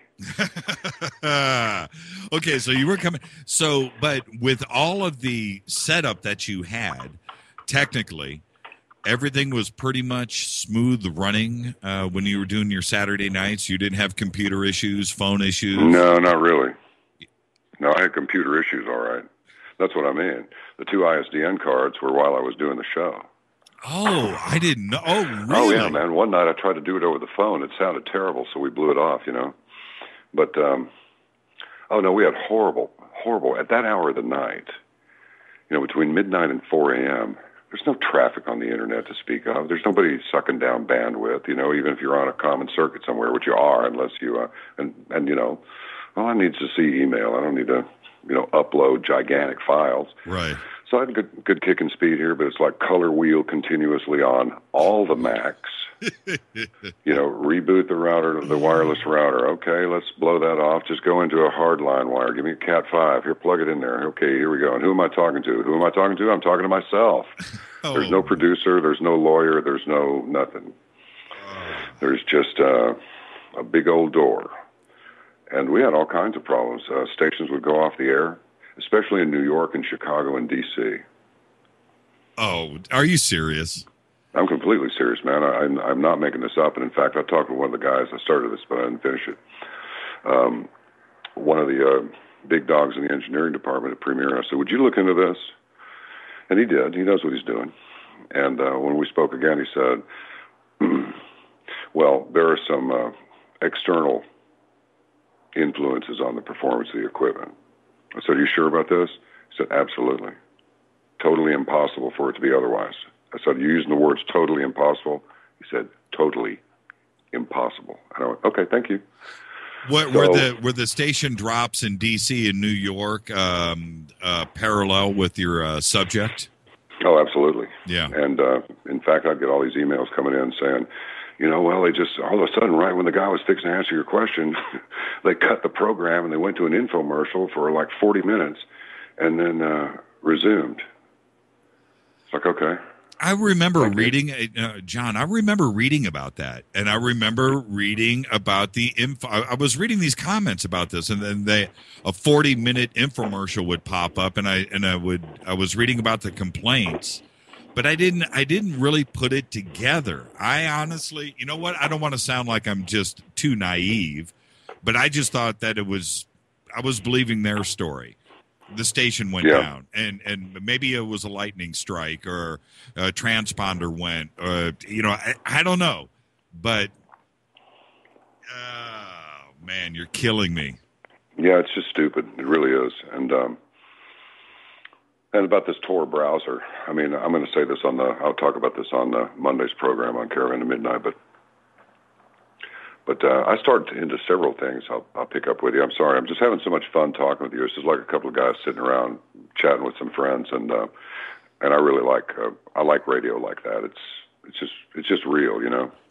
Okay, so you were coming. So, but with all of the setup that you had, technically, everything was pretty much smooth running when you were doing your Saturday nights. You didn't have computer issues, phone issues? No, not really. No, I had computer issues, all right. That's what I mean. The 2 ISDN cards were while I was doing the show. Oh, I didn't know. Oh, really? Oh, yeah, man. One night I tried to do it over the phone. It sounded terrible, so we blew it off, But, oh, no, we had horrible, at that hour of the night, between midnight and 4 a.m., there's no traffic on the internet to speak of. There's nobody sucking down bandwidth, even if you're on a common circuit somewhere, which you are, unless you, well, I need to see email. I don't need to, upload gigantic files. Right. So I had a good kick and speed here, but it's like color wheel continuously on all the Macs. Reboot the router, the wireless router. Okay, let's blow that off. Just go into a hardline wire. Give me a Cat 5. Here, plug it in there. Okay, here we go. And who am I talking to? I'm talking to myself. Oh. There's no producer. There's no lawyer. There's no nothing. There's just a big old door. And we had all kinds of problems. Stations would go off the air, especially in New York and Chicago and D.C. Oh, are you serious? I'm completely serious, man. I'm not making this up. And in fact, I talked to one of the guys. I started this, but I didn't finish it. One of the big dogs in the engineering department at Premier. I said, would you look into this? And he did. He knows what he's doing. And when we spoke again, he said, well, there are some external influences on the performance of the equipment. I said, are you sure about this? He said, absolutely. Totally impossible for it to be otherwise. I said, you're using the words totally impossible? He said, totally impossible. And I went, okay, thank you. Were the station drops in D.C. and New York parallel with your subject? Oh, absolutely. Yeah. And in fact, I'd get all these emails coming in saying, well, they just, all of a sudden, right when the guy was fixing to answer your question, they cut the program and they went to an infomercial for like 40 minutes and then resumed. It's like, okay. I remember reading, John, I remember reading about that. And I remember reading about the info. I was reading these comments about this, and then a 40-minute infomercial would pop up, and I was reading about the complaints. But I didn't really put it together. I honestly, you know what? I don't want to sound like I'm just too naive, but I just thought that I was believing their story. The station went down, and maybe it was a lightning strike or a transponder went, I don't know. But, man, you're killing me. Yeah, it's just stupid. It really is. And about this Tor browser, I mean, I'm going to say this I'll talk about this on Monday's program on Caravan to Midnight, but I started into several things I'll pick up with you. I'm sorry. I'm just having so much fun talking with you. It's just like a couple of guys sitting around chatting with some friends, and I really I like radio like that. It's just real,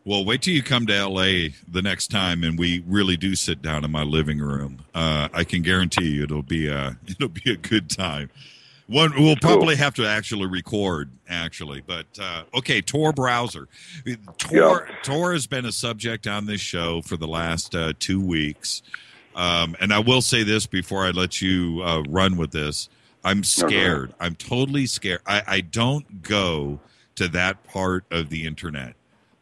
Well, wait till you come to L.A. the next time, and we really do sit down in my living room. I can guarantee you it'll be a good time. We'll probably have to actually record, but okay, Tor browser. Tor has been a subject on this show for the last 2 weeks, and I will say this before I let you run with this. I'm scared. Okay. I'm totally scared. I don't go to that part of the internet.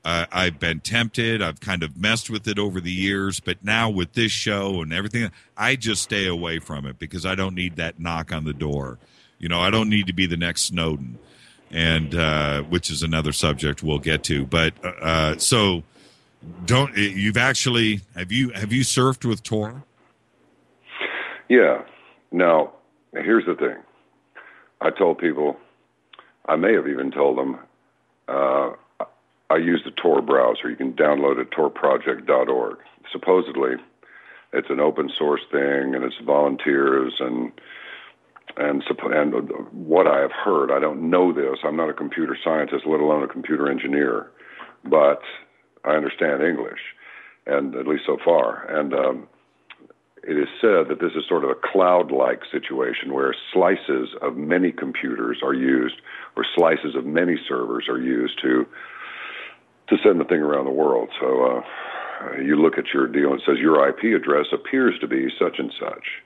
I've been tempted. I've kind of messed with it over the years, but now with this show and everything, I just stay away from it because I don't need that knock on the door. I don't need to be the next Snowden. and which is another subject we'll get to. But so have you surfed with Tor? Yeah. Now, here's the thing. I told people, I may have even told them, I use the Tor browser. You can download it, torproject.org. Supposedly, it's an open source thing, and it's volunteers, and what I have heard, I don't know this. I'm not a computer scientist, let alone a computer engineer, but I understand English, and at least so far. And it is said that this is sort of a cloud-like situation where slices of many computers are used, or slices of many servers are used to send the thing around the world. So you look at your deal and it says your IP address appears to be such and such.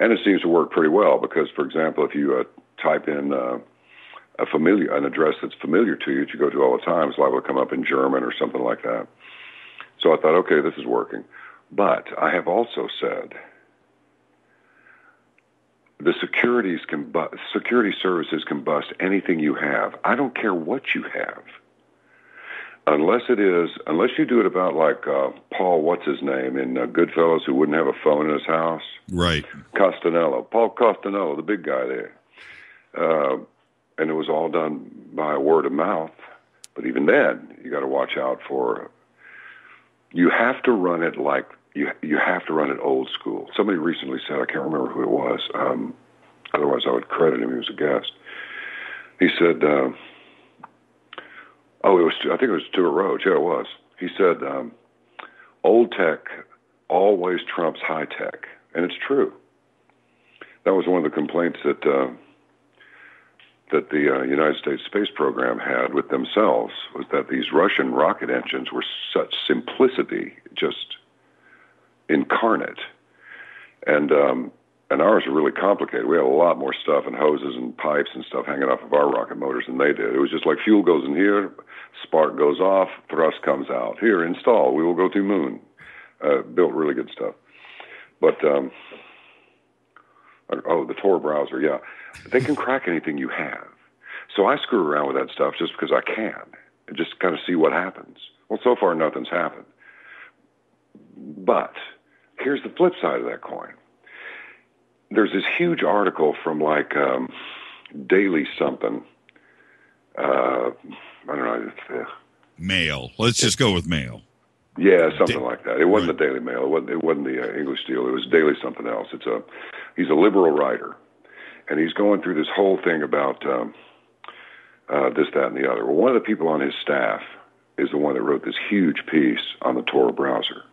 And it seems to work pretty well because, for example, if you type in an address that's familiar to you that you go to all the time, it's liable to come up in German or something like that. So I thought, okay, this is working. But I have also said the security services can bust anything you have. I don't care what you have. Unless you do it about like Paul, what's his name, in Goodfellas, who wouldn't have a phone in his house. Right. Paul Costanello, the big guy there. And it was all done by word of mouth. But even then, you got to watch out for, you have to run it like, you have to run it old school. Somebody recently said, I can't remember who it was, otherwise I would credit him, he was a guest. He said, I think it was Stuart Roach. Yeah, it was. He said, old tech always trumps high tech. And it's true. That was one of the complaints that the United States space program had with themselves, was that these Russian rocket engines were such simplicity, just incarnate. And ours are really complicated. We had a lot more stuff and hoses and pipes and stuff hanging off of our rocket motors than they did. It was just like fuel goes in here, spark goes off, thrust comes out. Here, install. We will go to moon. Built really good stuff. But, the Tor browser, yeah. They can crack anything you have. So I screw around with that stuff just because I can and just kind of see what happens. Well, so far nothing's happened. But here's the flip side of that coin. There's this huge article from like Daily something. I don't know. Mail. Let's just go with Mail. Yeah, something like that. It wasn't the Daily Mail. It wasn't the English deal. It was Daily something else. He's a liberal writer, and he's going through this whole thing about this, that, and the other. Well, one of the people on his staff is the one that wrote this huge piece on the Tor browser.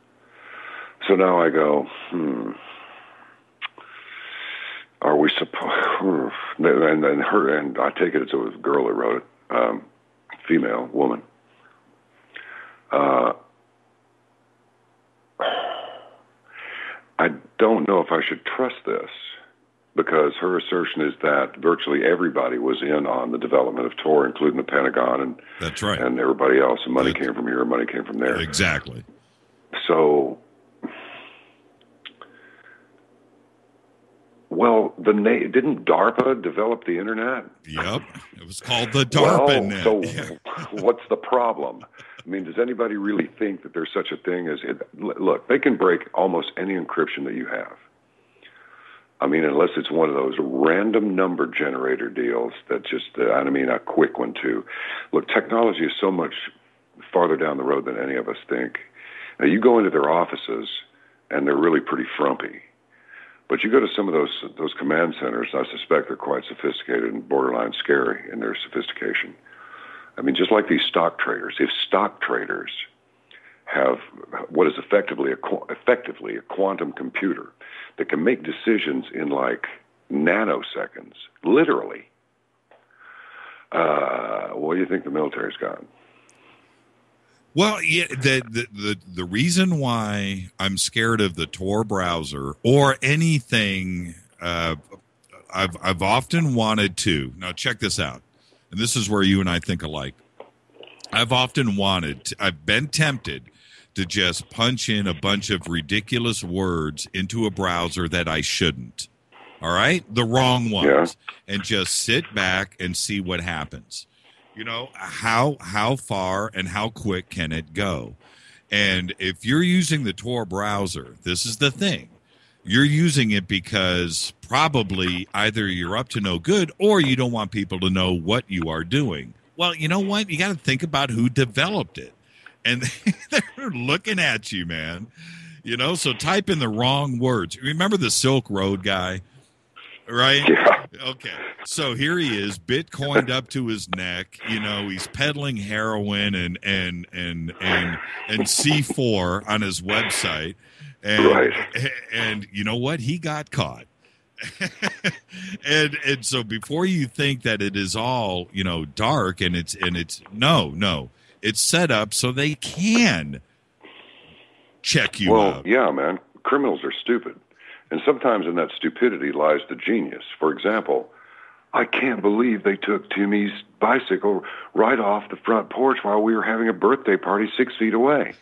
So now I go, are we supposed? And I take it was a girl that wrote it, female woman. I don't know if I should trust this, because her assertion is that virtually everybody was in on the development of Tor, including the Pentagon and that's right, and everybody else. And money came from here, money came from there. Exactly. So, well, didn't DARPA develop the internet? Yep, it was called the DARPA net. So what's the problem? I mean, does anybody really think that there's such a thing as it? Look, they can break almost any encryption that you have. I mean, unless it's one of those random number generator deals that just, I mean, a quick one too. Look, technology is so much farther down the road than any of us think. Now, you go into their offices, and they're really pretty frumpy. But you go to some of those command centers, I suspect they're quite sophisticated and borderline scary in their sophistication. I mean, just like these stock traders, if stock traders have what is effectively a quantum computer that can make decisions in like nanoseconds, literally, what do you think the military's got? Well, yeah, the reason why I'm scared of the Tor browser or anything, I've often wanted to. Now, check this out. And this is where you and I think alike. I've been tempted to just punch in a bunch of ridiculous words into a browser that I shouldn't. all right? The wrong ones. And just sit back and see what happens. You know, how far and how quick can it go? And if you're using the Tor browser, this is the thing. You're using it because probably either you're up to no good or you don't want people to know what you are doing. Well, you know what? You got to think about who developed it. And they're looking at you, man. You know, so type in the wrong words. Remember the Silk Road guy, right? Yeah. Okay. So here he is, Bitcoined up to his neck. You know, he's peddling heroin and C4 on his website. And you know what? He got caught. and so before you think that it is all, you know, dark and it's no. It's set up so they can check you out. Well, yeah, man. Criminals are stupid. And sometimes in that stupidity lies the genius. For example, I can't believe they took Timmy's bicycle right off the front porch while we were having a birthday party 6 feet away.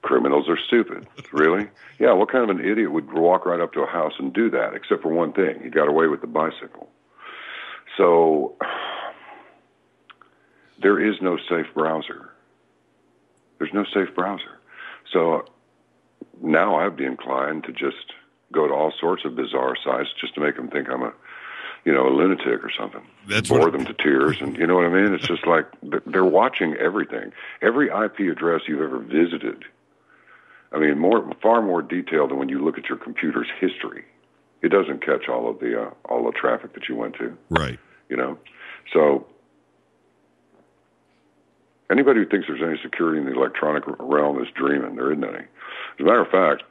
Criminals are stupid. Really? Yeah, what kind of an idiot would walk right up to a house and do that, except for one thing? He got away with the bicycle. So there is no safe browser. There's no safe browser. So now I'd be inclined to just go to all sorts of bizarre sites just to make them think I'm a lunatic or something. Bore them to tears, and you know what I mean? It's just like they're watching everything. Every IP address you've ever visited. I mean, far more detailed than when you look at your computer's history. It doesn't catch all the traffic that you went to. Right. You know? So anybody who thinks there's any security in the electronic realm is dreaming. There isn't any. As a matter of fact,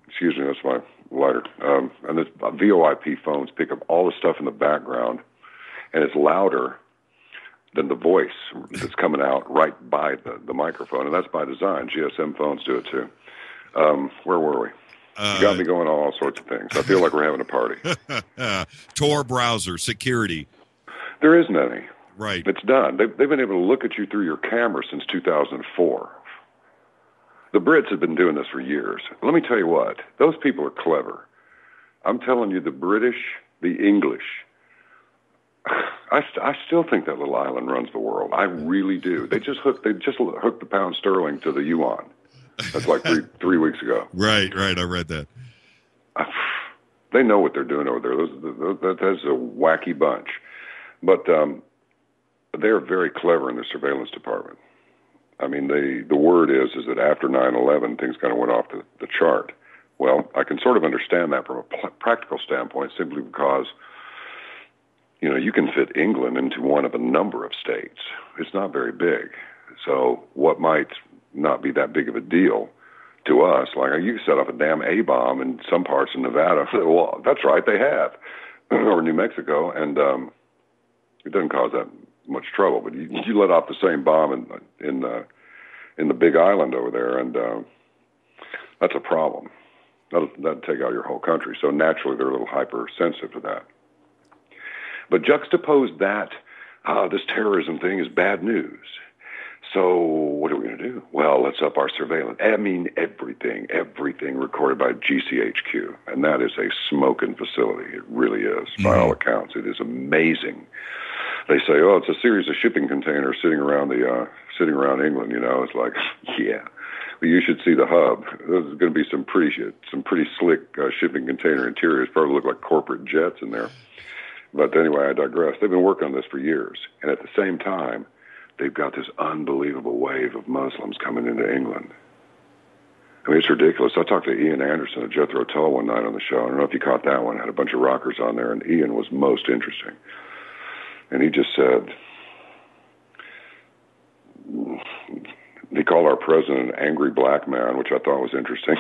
excuse me, that's my lighter. And the VoIP phones pick up all the stuff in the background, and it's louder than the voice that's coming out right by the microphone, and that's by design. GSM phones do it too. Where were we? You got me going on all sorts of things. I feel like we're having a party. Tor browser, security. There isn't any. Right. It's done. They've been able to look at you through your camera since 2004. The Brits have been doing this for years. Let me tell you what. Those people are clever. I'm telling you, the British, the English, I still think that little island runs the world. I really do. They just hooked the pound sterling to the yuan. That's like three weeks ago. Right. I read that. They know what they're doing over there. That's a wacky bunch. But they're very clever in the surveillance department. I mean, the word is that after 9/11, things kind of went off the chart. Well, I can sort of understand that from a practical standpoint, simply because you can fit England into one of a number of states. It's not very big. So what might not be that big of a deal to us, like you set off a damn A-bomb in some parts of Nevada. Well, that's right, they have. Or New Mexico, and it doesn't cause that much trouble. But you let off the same bomb in the Big Island over there, and that's a problem. That'll take out your whole country. So naturally, they're a little hypersensitive to that. But juxtapose that, this terrorism thing is bad news. So what are we going to do? Well, let's up our surveillance. I mean, everything recorded by GCHQ. And that is a smoking facility. It really is, by all accounts. It is amazing. They say, it's a series of shipping containers sitting around England. It's like, yeah. Well, you should see the hub. There's going to be some pretty slick shipping container interiors. Probably look like corporate jets in there. But anyway, I digress. They've been working on this for years. And at the same time, they've got this unbelievable wave of Muslims coming into England. I mean, it's ridiculous. I talked to Ian Anderson of Jethro Tull one night on the show. I don't know if you caught that one. I had a bunch of rockers on there, and Ian was most interesting. And he just said, he called our president an angry black man, which I thought was interesting.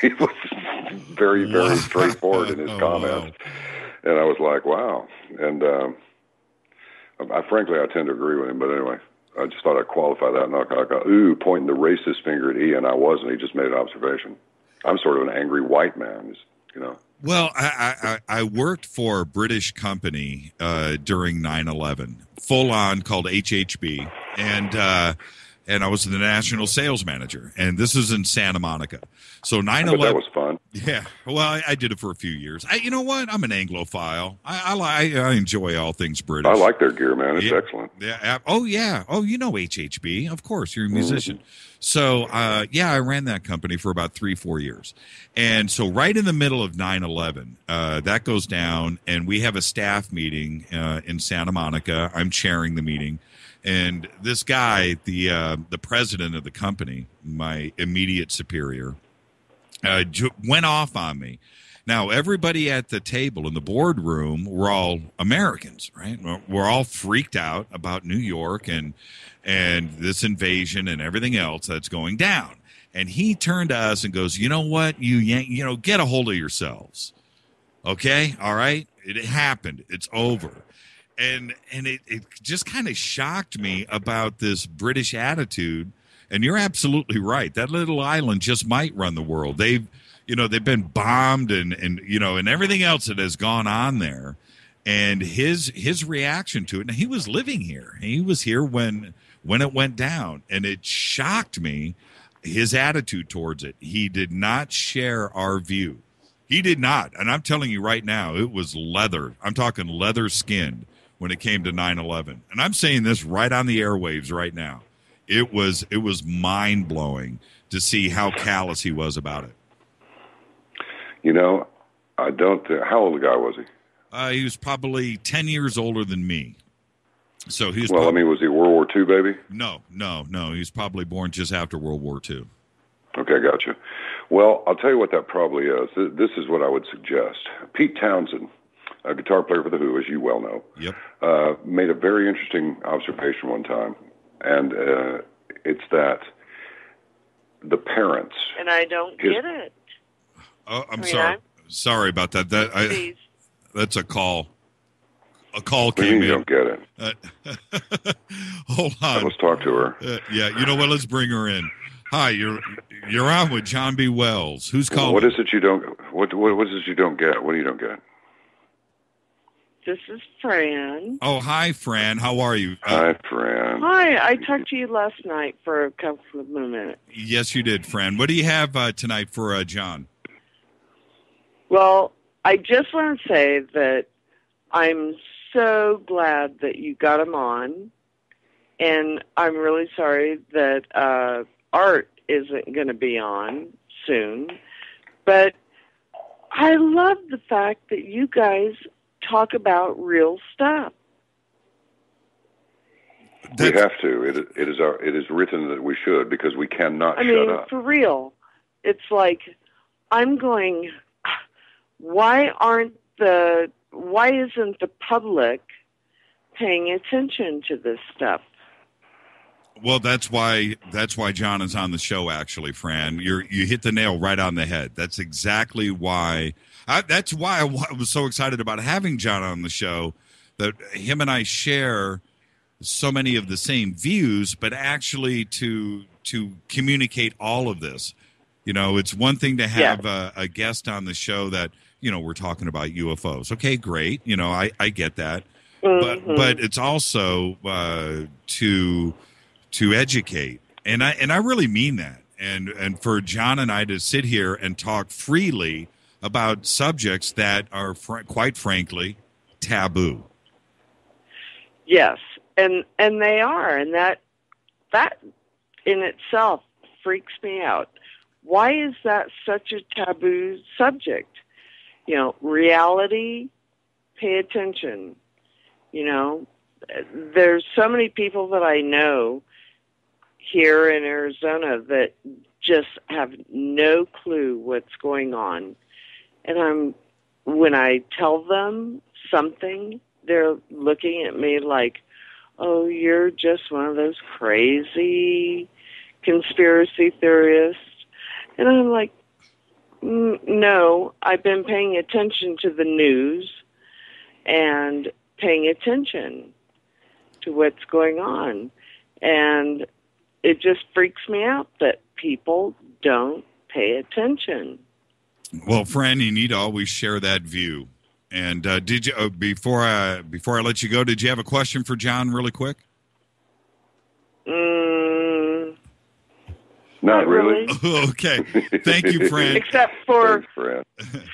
He was very, very straightforward in his comments. Wow. And I was like, wow. And frankly, I tend to agree with him. But anyway, I just thought I'd qualify that. Not like, pointing the racist finger at Ian. I wasn't. He just made an observation. I'm sort of an angry white man, Well, I worked for a British company during 9/11, full on, called HHB, and I was the national sales manager. And this is in Santa Monica. So 9/11. That was fun. Yeah, well, I did it for a few years. You know what? I'm an Anglophile. I enjoy all things British. I like their gear, man. It's excellent. Yeah. Oh, yeah. Oh, you know HHB. Of course, you're a musician. Mm-hmm. So, I ran that company for about 3-4 years. And so right in the middle of 9/11, that goes down, and we have a staff meeting in Santa Monica. I'm chairing the meeting. And this guy, the president of the company, my immediate superior, went off on me. Now, everybody at the table in the boardroom were all Americans, right? We're all freaked out about New York and this invasion and everything else that's going down. And he turned to us and goes, "You know what? You know, get a hold of yourselves. Okay? All right? It happened. It's over." And it just kind of shocked me about this British attitude. And you're absolutely right. That little island just might run the world. They've been bombed and everything else that has gone on there. And his reaction to it, and he was living here. He was here when it went down. And it shocked me, his attitude towards it. He did not share our view. He did not. And I'm telling you right now, it was leather. I'm talking leather skinned when it came to 9/11. And I'm saying this right on the airwaves right now. It was mind-blowing to see how callous he was about it. You know, I don't. How old a guy was he? He was probably 10 years older than me. So he was. Well, was he World War II baby? No. He was probably born just after World War II. Okay, gotcha. Well, I'll tell you what that probably is. This is what I would suggest. Pete Townsend, a guitar player for The Who, as you well know, made a very interesting observation one time. And it's that the parents. And I don't get it. Oh, I'm sorry. Sorry about that. That's a call. A call came in. You don't get it. Hold on. Let's talk to her. Yeah. You know what? Let's bring her in. Hi. You're on with John B. Wells. Who's calling? What is it you don't? What is it you don't get? What do you don't get? This is Fran. Oh, hi, Fran. How are you? Hi, Fran. Hi. I talked to you last night for a couple of minutes. Yes, you did, Fran. What do you have tonight for John? Well, I just want to say that I'm so glad that you got him on, and I'm really sorry that Art isn't going to be on soon. But I love the fact that you guys talk about real stuff. We have to. It is written that we should, because we cannot shut up. For real. It's like, I'm going, why isn't the public paying attention to this stuff? Well, that's why John is on the show, actually, Fran. You hit the nail right on the head. That's exactly why. That's why I was so excited about having John on the show, that him and I share so many of the same views, but actually to communicate all of this. You know, it's one thing to have a guest on the show that, we're talking about UFOs. Okay, great. I get that. Mm-hmm. But it's also to educate. And I really mean that. And for John and I to sit here and talk freely about subjects that are quite frankly taboo. Yes, and they are, and that in itself freaks me out. Why is that such a taboo subject? Reality, pay attention. There's so many people that I know here in Arizona that just have no clue what's going on. And when I tell them something, they're looking at me like, "Oh, you're just one of those crazy conspiracy theorists." And I'm like, no, I've been paying attention to the news and paying attention to what's going on. And it just freaks me out that people don't pay attention. Well, Fran, you need to always share that view. And did you before I let you go, did you have a question for John really quick? Not really. Okay. Thank you, Fran. Except for, Thanks, Fran.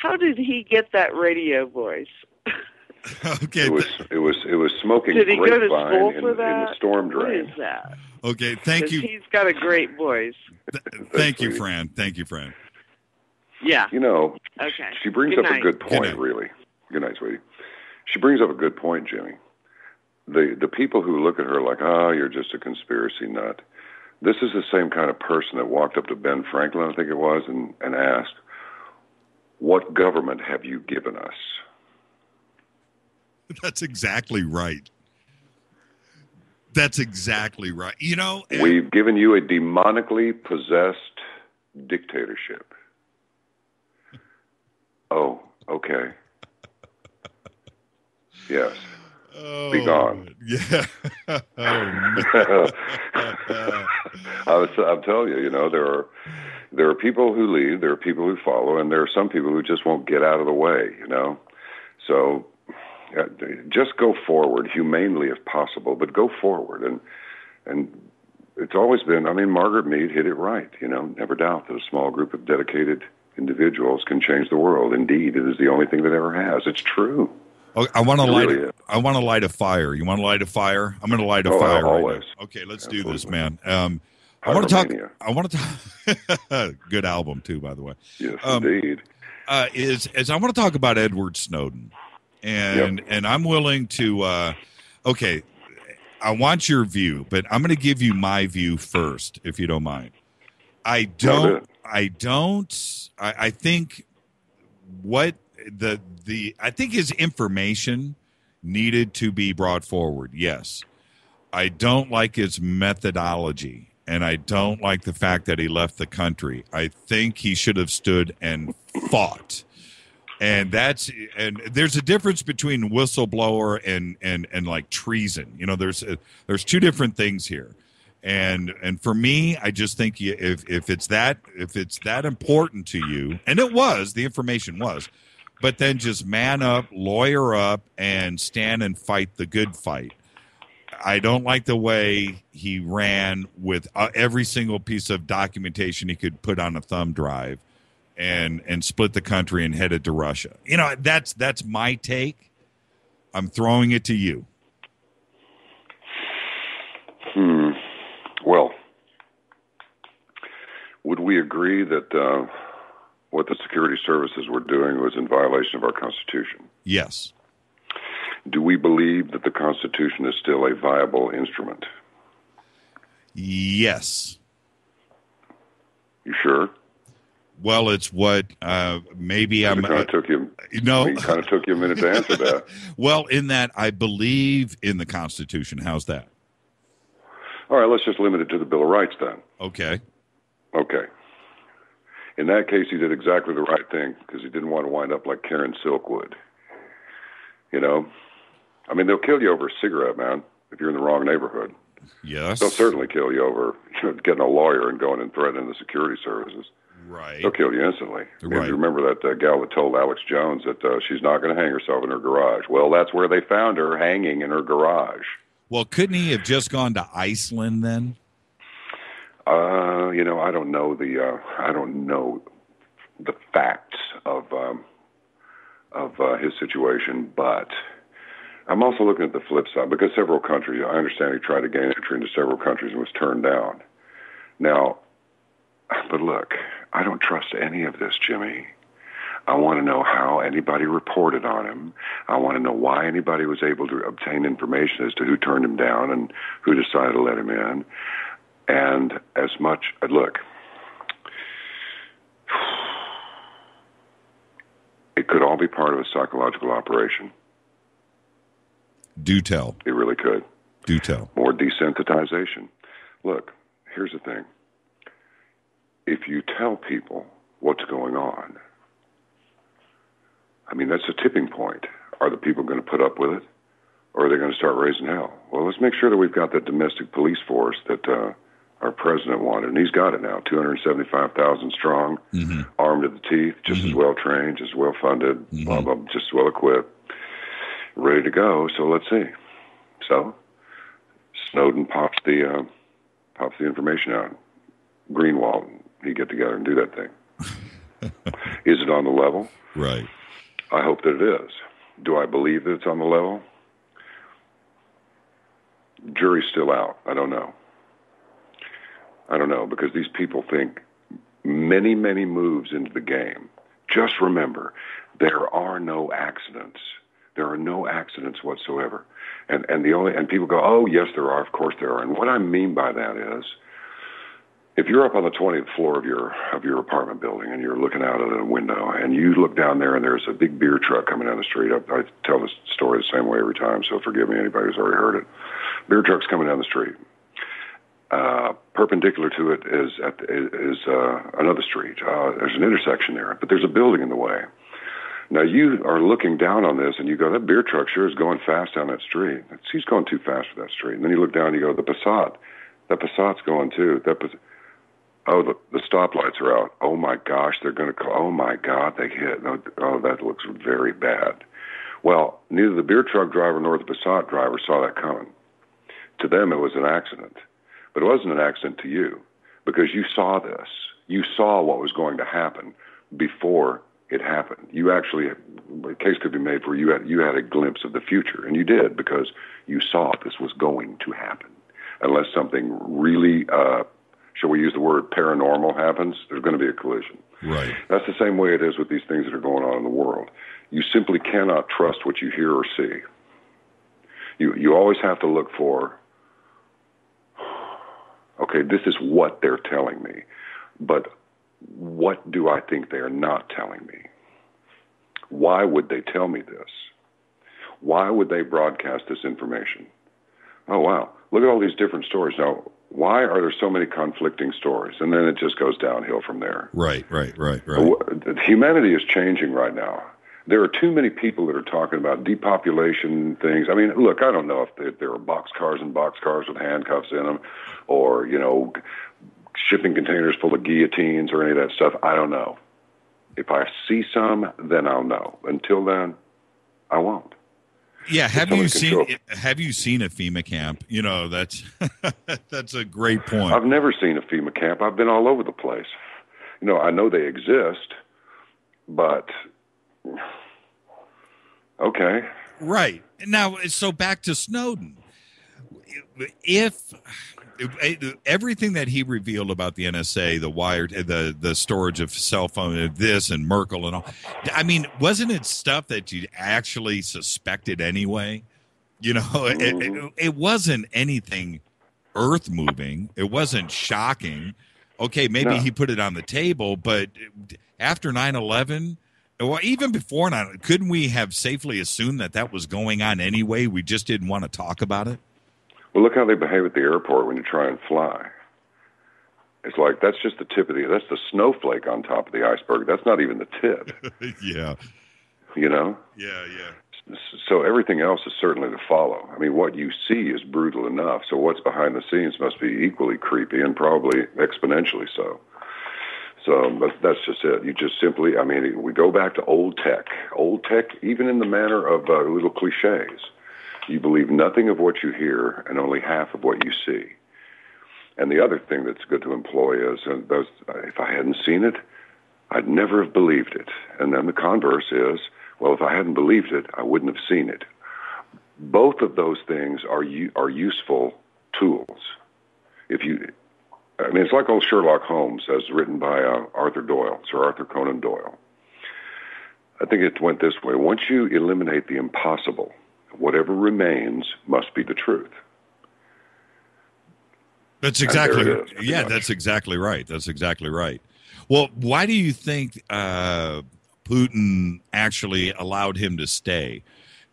How did he get that radio voice? Okay. It was smoking Did he go to grapevine school in for that? the storm What drain. is that? Okay, thank you. He's got a great voice. Thank you, Fran. Thank you, Fran. Yeah. You know, Okay. she brings Good up night. a good point, really. Good night, sweetie. She brings up a good point, Jimmy. The people who look at her like, you're just a conspiracy nut. This is the same kind of person that walked up to Ben Franklin, I think it was, and asked, what government have you given us? That's exactly right. That's exactly right. You know, we've given you a demonically possessed dictatorship. Oh, okay. Yes. Oh, be gone. Yeah. I'm telling you, there are people who lead, there are people who follow, and there are some people who just won't get out of the way, So just go forward, humanely if possible, but go forward. And it's always been, Margaret Mead hit it right, never doubt that a small group of dedicated individuals can change the world. Indeed, it is the only thing that ever has. It's true. Oh, I want to light. I want to light a fire. You want to light a fire? I'm going to light a fire. Always. Right now. Okay, let's do this, man. I want to talk. Good album too, by the way. Yes, indeed. Is I want to talk about Edward Snowden, and I'm willing to. Okay, I want your view, but I'm going to give you my view first, if you don't mind. I think what I think his information needed to be brought forward. Yes. I don't like his methodology, and I don't like the fact that he left the country. I think he should have stood and fought. And there's a difference between whistleblower and like treason. There's two different things here. And for me, I just think if it's that important to you, and the information was, but then just man up, lawyer up, and stand and fight the good fight. I don't like the way he ran with every single piece of documentation he could put on a thumb drive and split the country and headed to Russia. That's my take. I'm throwing it to you. Well, would we agree that what the security services were doing was in violation of our Constitution? Yes. Do we believe that the Constitution is still a viable instrument? Yes. You sure? Well, it's what maybe I'm. It kind of took you. It kind of took you a minute to answer that. Well, in that I believe in the Constitution. How's that? All right, let's just limit it to the Bill of Rights then. Okay. In that case, he did exactly the right thing because he didn't want to wind up like Karen Silkwood. They'll kill you over a cigarette, man, if you're in the wrong neighborhood. Yes. They'll certainly kill you over getting a lawyer and going and threatening the security services. Right. They'll kill you instantly. Right. You remember that gal that told Alex Jones that she's not going to hang herself in her garage. Well, that's where they found her, hanging in her garage. Well, couldn't he have just gone to Iceland then? I don't know the facts of his situation, but I'm also looking at the flip side because several countries. I understand he tried to gain entry into several countries and was turned down. Now, but look, I don't trust any of this, Jimmy. I want to know how anybody reported on him. I want to know why anybody was able to obtain information as to who turned him down and who decided to let him in. And as much, look, it could all be part of a psychological operation. Do tell. It really could. Do tell. More desensitization. Look, here's the thing. If you tell people what's going on, that's a tipping point. Are the people going to put up with it, or are they going to start raising hell? Well, let's make sure that we've got that domestic police force that our president wanted, and he's got it now, 275,000 strong, armed to the teeth, just as well trained, just as well funded, blah, blah, just as well equipped, ready to go. So let's see. So Snowden pops the information out. Greenwald, he'd get together and do that thing. Is it on the level? Right. I hope that it is. Do I believe that it's on the level? Jury's still out. I don't know. Because these people think many, many moves into the game. Just remember, there are no accidents. There are no accidents whatsoever. And people go, oh, yes, there are. Of course there are. And what I mean by that is, if you're up on the 20th floor of your apartment building and you're looking out at a window and you look down there and there's a big beer truck coming down the street. I tell this story the same way every time, so forgive me, anybody who's already heard it. Beer truck's coming down the street. Perpendicular to it is another street. There's an intersection there, but there's a building in the way. Now you are looking down on this and you go, that beer truck sure is going fast down that street. He's going too fast for that street. And then you look down and you go, that Passat's going too. The stoplights are out. Oh my gosh, they're going to call. Oh my God, they hit. Oh, that looks very bad. Well, neither the beer truck driver nor the Passat driver saw that coming. To them, it was an accident. But it wasn't an accident to you because you saw this. You saw what was going to happen before it happened. You actually, a case could be made for you had a glimpse of the future, and you did because you saw this was going to happen. Unless something really, shall we use the word paranormal happens, there's going to be a collision. Right. That's the same way it is with these things that are going on in the world. You simply cannot trust what you hear or see. You always have to look for, okay, this is what they're telling me, but what do I think they are not telling me? Why would they tell me this? Why would they broadcast this information? Oh, wow, look at all these different stories. Now, why are there so many conflicting stories? And then it just goes downhill from there. Right. Humanity is changing right now. There are too many people that are talking about depopulation things. I mean, look, I don't know if there are boxcars and boxcars with handcuffs in them or, shipping containers full of guillotines or any of that stuff. I don't know. If I see some, then I'll know. Until then, I won't. Yeah, have you seen a FEMA camp? That's a great point. I've never seen a FEMA camp. I've been all over the place. I know they exist, but okay. Right. Now, so back to Snowden. If everything that he revealed about the NSA, the wired, the storage of cell phone, this and Merkel and all, I mean, wasn't it stuff that you actually suspected anyway? It wasn't anything earth moving. It wasn't shocking. Okay, maybe he put it on the table, but after 9/11, well, even before 9/11, couldn't we have safely assumed that was going on anyway? We just didn't want to talk about it. Well, look how they behave at the airport when you try and fly. It's like that's just the tip of that's the snowflake on top of the iceberg. That's not even the tip. Yeah. Yeah. So everything else is certainly to follow. I mean, what you see is brutal enough. So what's behind the scenes must be equally creepy and probably exponentially so. So that's just it. You just simply, we go back to old tech, even in the manner of little cliches. You believe nothing of what you hear and only half of what you see. And the other thing that's good to employ is, if I hadn't seen it, I'd never have believed it. And then the converse is, well, if I hadn't believed it, I wouldn't have seen it. Both of those things are useful tools. It's like old Sherlock Holmes, as written by Sir Arthur Conan Doyle. I think it went this way. Once you eliminate the impossible, whatever remains must be the truth. That's exactly that's exactly right. That's exactly right. Well, why do you think Putin actually allowed him to stay?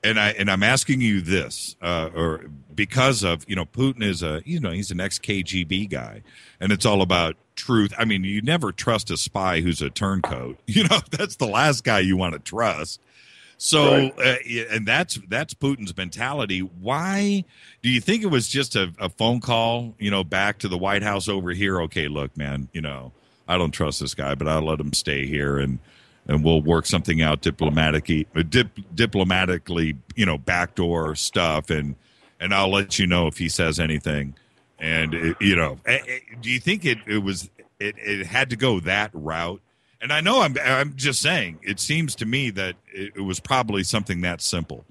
And I'm asking you this, or because of Putin is he's an ex-KGB guy, and it's all about truth. I mean, you never trust a spy who's a turncoat. That's the last guy you want to trust. So, and that's Putin's mentality. Why do you think it was just a phone call, back to the White House over here? Okay, look, man, I don't trust this guy, but I'll let him stay here and we'll work something out diplomatically, backdoor stuff. And I'll let you know if he says anything. And, do you think it was it had to go that route. And I know I'm just saying, it seems to me that it was probably something that simple.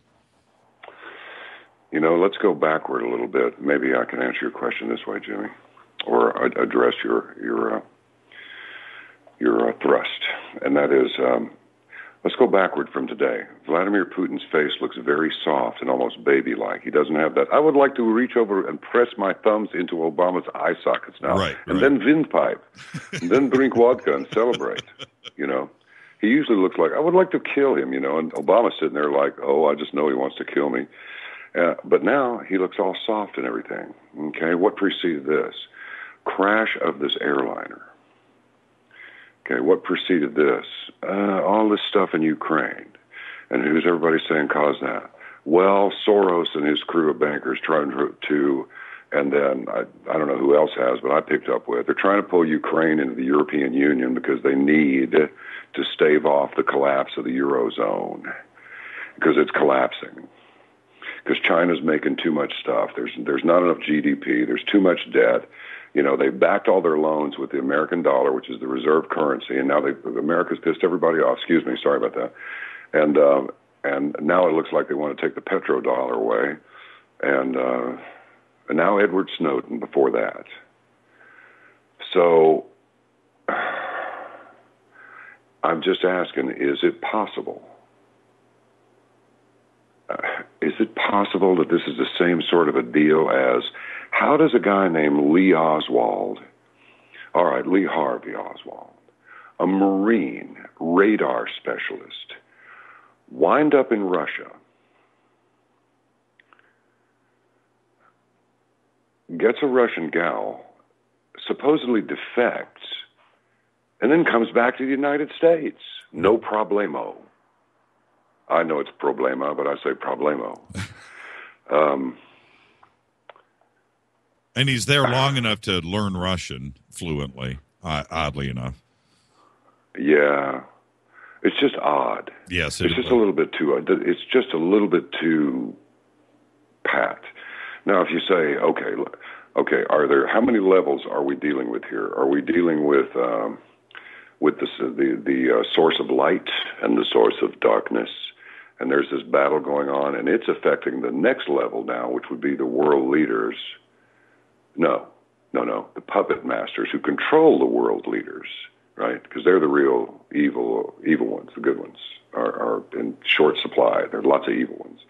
You know, let's go backward a little bit. Maybe I can answer your question this way, Jimmy, or address your thrust, and that is, let's go backward from today. Vladimir Putin's face looks very soft and almost baby-like. He doesn't have that. I would like to reach over and press my thumbs into Obama's eye sockets now, and then windpipe, and then drink vodka and celebrate. You know, he usually looks like, I would like to kill him, you know, and Obama's sitting there like, oh, I just know he wants to kill me. But now he looks all soft and everything. Okay, what preceded this? Crash of this airliner. Okay, what preceded this? All this stuff in Ukraine. And who's everybody saying caused that? Well, Soros and his crew of bankers trying to, and then I don't know who else has, but I picked up with, they're trying to pull Ukraine into the European Union because they need to stave off the collapse of the Eurozone because it's collapsing. Because China's making too much stuff. There's not enough GDP. There's too much debt. You know, they backed all their loans with the American dollar, which is the reserve currency, and now America's pissed everybody off. Excuse me, sorry about that. And now it looks like they want to take the petrodollar away, and now Edward Snowden before that. So I'm just asking, is it possible? Is it possible that this is the same sort of a deal as, how does a guy named Lee Oswald, all right, Lee Harvey Oswald, a Marine radar specialist, wind up in Russia, gets a Russian gal, supposedly defects, and then comes back to the United States? No problemo. I know it's problema, but I say problemo. And he's there long enough to learn Russian fluently, oddly enough. Yeah. It's just odd. Yes. It's just a little bit too, it's just a little bit too pat. Now, if you say, okay, how many levels are we dealing with here? Are we dealing with the source of light and the source of darkness? And there's this battle going on, and it's affecting the next level now, which would be the world leaders. No, the puppet masters who control the world leaders, right? Because they're the real evil ones. The good ones are in short supply. There are lots of evil ones.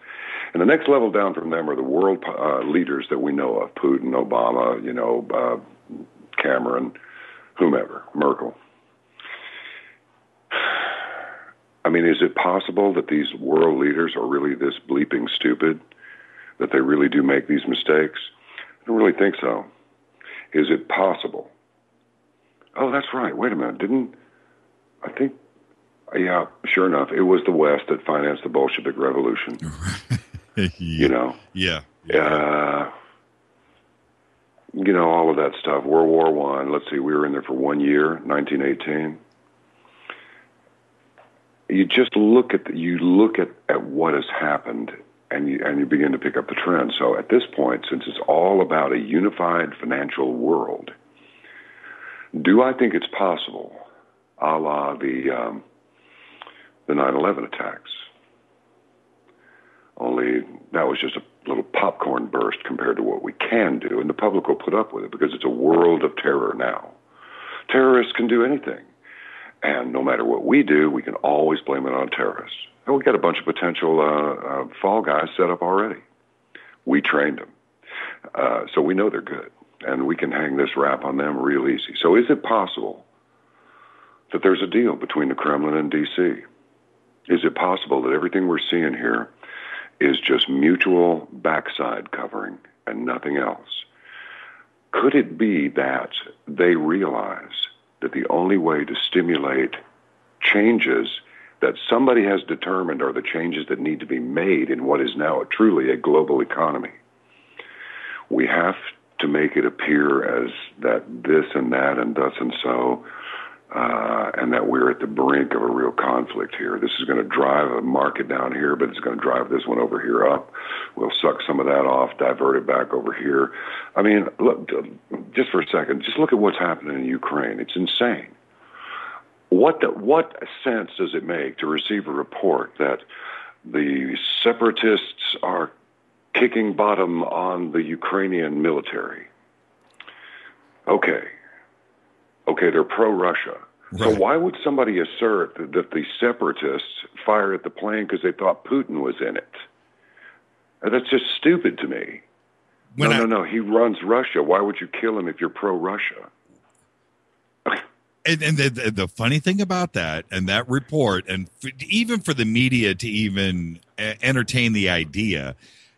And the next level down from them are the world leaders that we know of: Putin, Obama, Cameron, whomever, Merkel. I mean, is it possible that these world leaders are really this bleeping stupid, that they really do make these mistakes? I don't really think so. Is it possible? Oh, that's right. Wait a minute. Yeah, sure enough, it was the West that financed the Bolshevik Revolution. You know? Yeah. All of that stuff. World War I. Let's see, we were in there for 1 year, 1918. You just look at what has happened, and you begin to pick up the trend. So at this point, since it's all about a unified financial world, do I think it's possible, a la the 9/11 attacks? Only that was just a little popcorn burst compared to what we can do, and the public will put up with it because it's a world of terror now. Terrorists can do anything. And no matter what we do, we can always blame it on terrorists. And we got a bunch of potential fall guys set up already. We trained them. So we know they're good. And we can hang this rap on them real easy. So is it possible that there's a deal between the Kremlin and D.C.? Is it possible that everything we're seeing here is just mutual backside covering and nothing else? Could it be that they realize that the only way to stimulate changes that somebody has determined are the changes that need to be made in what is now truly a global economy, we have to make it appear as that this and that and thus and so and that we're at the brink of a real conflict here. This is going to drive a market down here, but it's going to drive this one over here up. We'll suck some of that off, divert it back over here. I mean, look, just for a second, just look at what's happening in Ukraine. It's insane. What sense does it make to receive a report that the separatists are kicking bottom on the Ukrainian military? Okay, they're pro-Russia. Right. So why would somebody assert that the separatists fired at the plane because they thought Putin was in it? That's just stupid to me. No, he runs Russia. Why would you kill him if you're pro-Russia? And the funny thing about that and that report, and even for the media to even entertain the idea,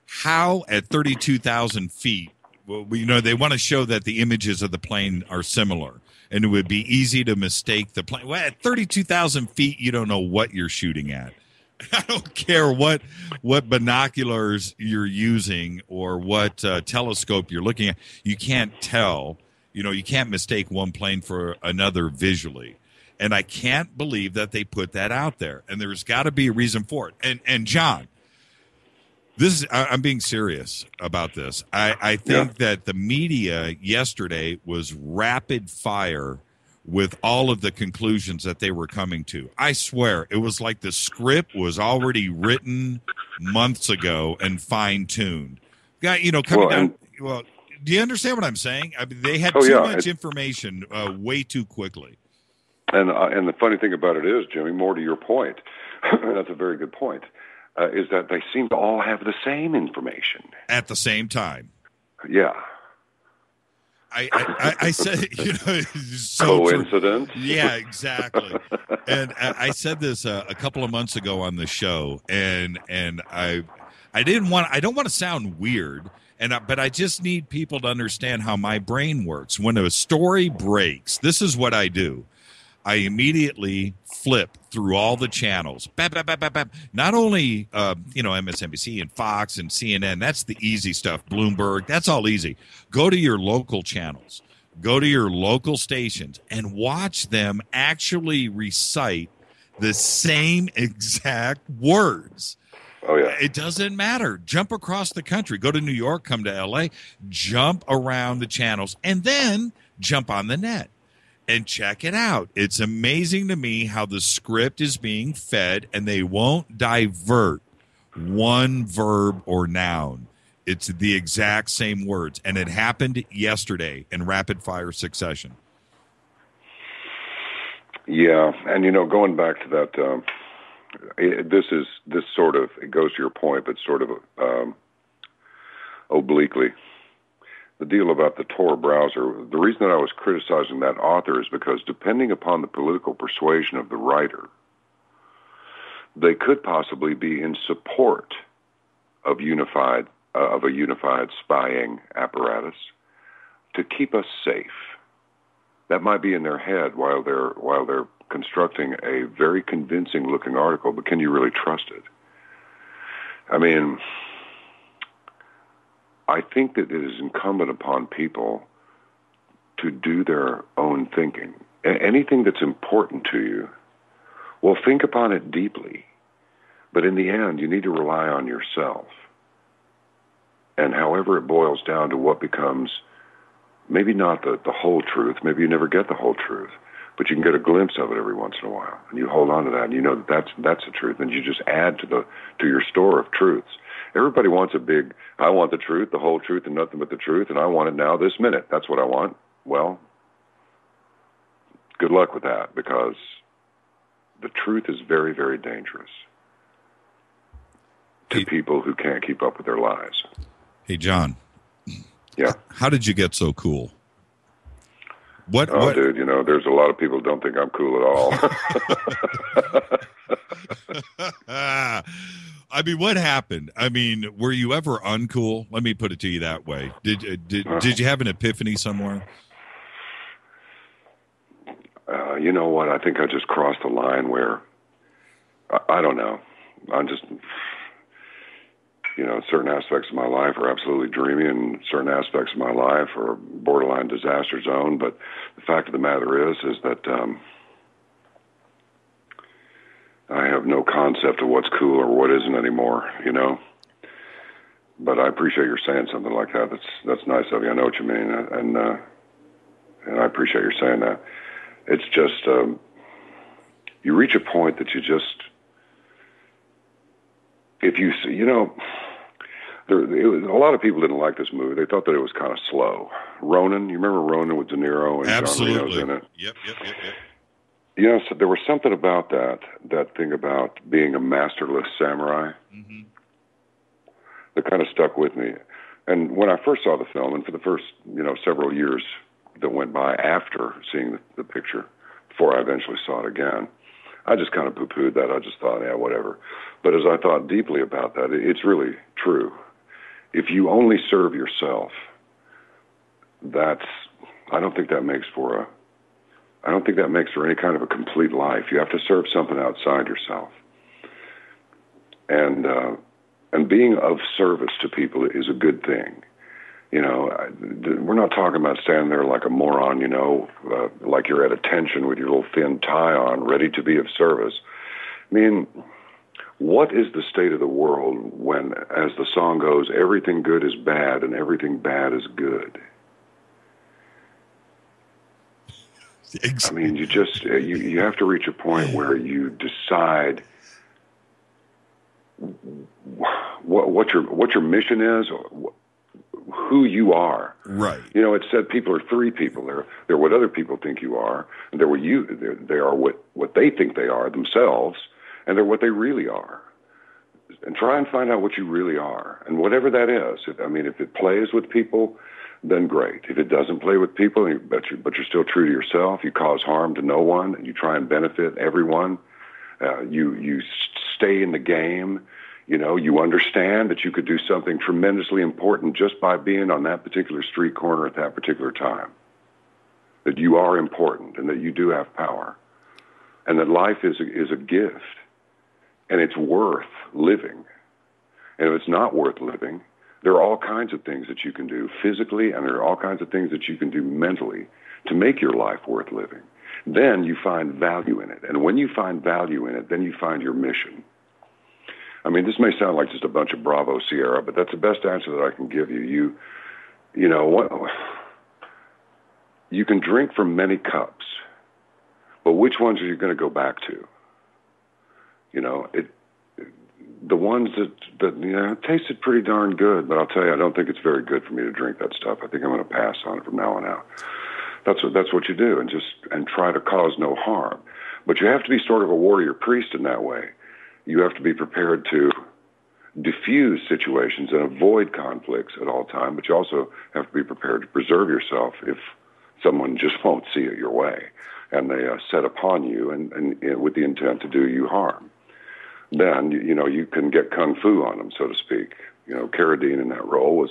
how at 32,000 feet, well, they want to show that the images of the plane are similar, and it would be easy to mistake the plane. Well, at 32,000 feet, you don't know what you're shooting at. I don't care what binoculars you're using or what telescope you're looking at. You can't tell. You can't mistake one plane for another visually. And I can't believe that they put that out there. And there's got to be a reason for it. And John, I'm being serious about this. I think that the media yesterday was rapid fire with all of the conclusions that they were coming to. I swear, it was like the script was already written months ago and fine-tuned. Coming down... Well, do you understand what I'm saying? I mean, they had too much information way too quickly. And the funny thing about it is, Jimmy, more to your point, that's a very good point, is that they seem to all have the same information. At the same time. Yeah. I said, so coincidence? Yeah, exactly. And I said this a couple of months ago on the show, and I don't want to sound weird, but I just need people to understand how my brain works. When a story breaks, this is what I do. I immediately flip through all the channels. Bap, bap, bap, bap, bap. Not only, MSNBC and Fox and CNN, that's the easy stuff. Bloomberg, that's all easy. Go to your local channels. Go to your local stations and watch them actually recite the same exact words. Oh, yeah. It doesn't matter. Jump across the country. Go to New York, come to L.A., jump around the channels, and then jump on the net and check it out. It's amazing to me how the script is being fed, and they won't divert one verb or noun. It's the exact same words, and it happened yesterday in rapid-fire succession. Yeah, and, going back to that... it goes to your point, but sort of obliquely. The deal about the Tor browser, the reason that I was criticizing that author is because depending upon the political persuasion of the writer, they could possibly be in support of a unified spying apparatus to keep us safe. That might be in their head while they're constructing a very convincing-looking article, but can you really trust it? I mean, I think that it is incumbent upon people to do their own thinking. Anything that's important to you, well, think upon it deeply. But in the end, you need to rely on yourself. And however it boils down to what becomes maybe not the whole truth, maybe you never get the whole truth, but you can get a glimpse of it every once in a while, and you hold on to that, and you know that's the truth, and you just add to your store of truths. Everybody wants I want the truth, the whole truth, and nothing but the truth, and I want it now, this minute. That's what I want. Well, good luck with that, because the truth is very, very dangerous to people who can't keep up with their lives. Hey, John. Yeah. How did you get so cool? What? Dude, there's a lot of people who don't think I'm cool at all. I mean, what happened? I mean, were you ever uncool? Let me put it to you that way. Did you have an epiphany somewhere? You know what? I think I just crossed a line where, I don't know. I'm just, certain aspects of my life are absolutely dreamy, and certain aspects of my life are borderline disaster zone. But the fact of the matter is that I have no concept of what's cool or what isn't anymore, you know. But I appreciate your saying something like that. That's nice of you. I know what you mean, and I appreciate your saying that. It's just you reach a point that you just, if you see, you know, a lot of people didn't like this movie. They thought that it was kind of slow. Ronin, you remember Ronin with De Niro and Absolutely. John Reno's in it? Yep. You know, so there was something about that thing about being a masterless samurai that kind of stuck with me. And when I first saw the film, and for the first, you know, several years that went by after seeing the picture, before I eventually saw it again, I just kind of poo-pooed that. I just thought, yeah, whatever. But as I thought deeply about that, it's really true. If you only serve yourself, I don't think that makes for any kind of a complete life. You have to serve something outside yourself. And being of service to people is a good thing. You know, we're not talking about standing there like a moron, you know, like you're at attention with your little thin tie on, ready to be of service. I mean, what is the state of the world when, as the song goes, everything good is bad and everything bad is good? I mean, you just you have to reach a point where you decide what your mission is, or who you are. Right. You know, it said people are three people. They're what other people think you are, and they are what they think they are themselves, and they're what they really are. And try and find out what you really are, and whatever that is. If it plays with people, then great. If it doesn't play with people, but you're still true to yourself, you cause harm to no one, and you try and benefit everyone, you stay in the game, you know, you understand that you could do something tremendously important just by being on that particular street corner at that particular time, that you are important and that you do have power, and that life is a gift, and it's worth living. And if it's not worth living, there are all kinds of things that you can do physically, and there are all kinds of things that you can do mentally to make your life worth living. Then you find value in it. And when you find value in it, then you find your mission. I mean, this may sound like just a bunch of Bravo Sierra, but that's the best answer that I can give you. You know what? You can drink from many cups, but which ones are you going to go back to? You know, the ones that you know tasted pretty darn good, but I'll tell you, I don't think it's very good for me to drink that stuff. I think I'm going to pass on it from now on out. That's what you do, and try to cause no harm. But you have to be sort of a warrior priest in that way. You have to be prepared to diffuse situations and avoid conflicts at all time, but you also have to be prepared to preserve yourself if someone just won't see it your way, and they set upon you and with the intent to do you harm. Then, you know, you can get kung fu on them, so to speak. You know, Carradine in that role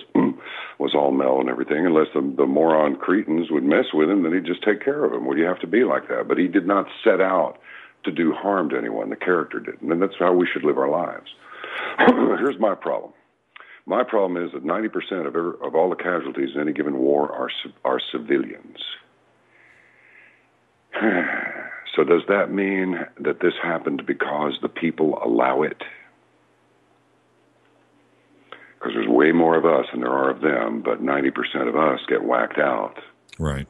was all Mel and everything. Unless the moron cretins would mess with him, then he'd just take care of him. Well, you have to be like that. But he did not set out to do harm to anyone. The character didn't. And that's how we should live our lives. Here's my problem. My problem is that 90% of all the casualties in any given war are civilians. So does that mean that this happened because the people allow it? Because there's way more of us than there are of them, but 90% of us get whacked out. Right.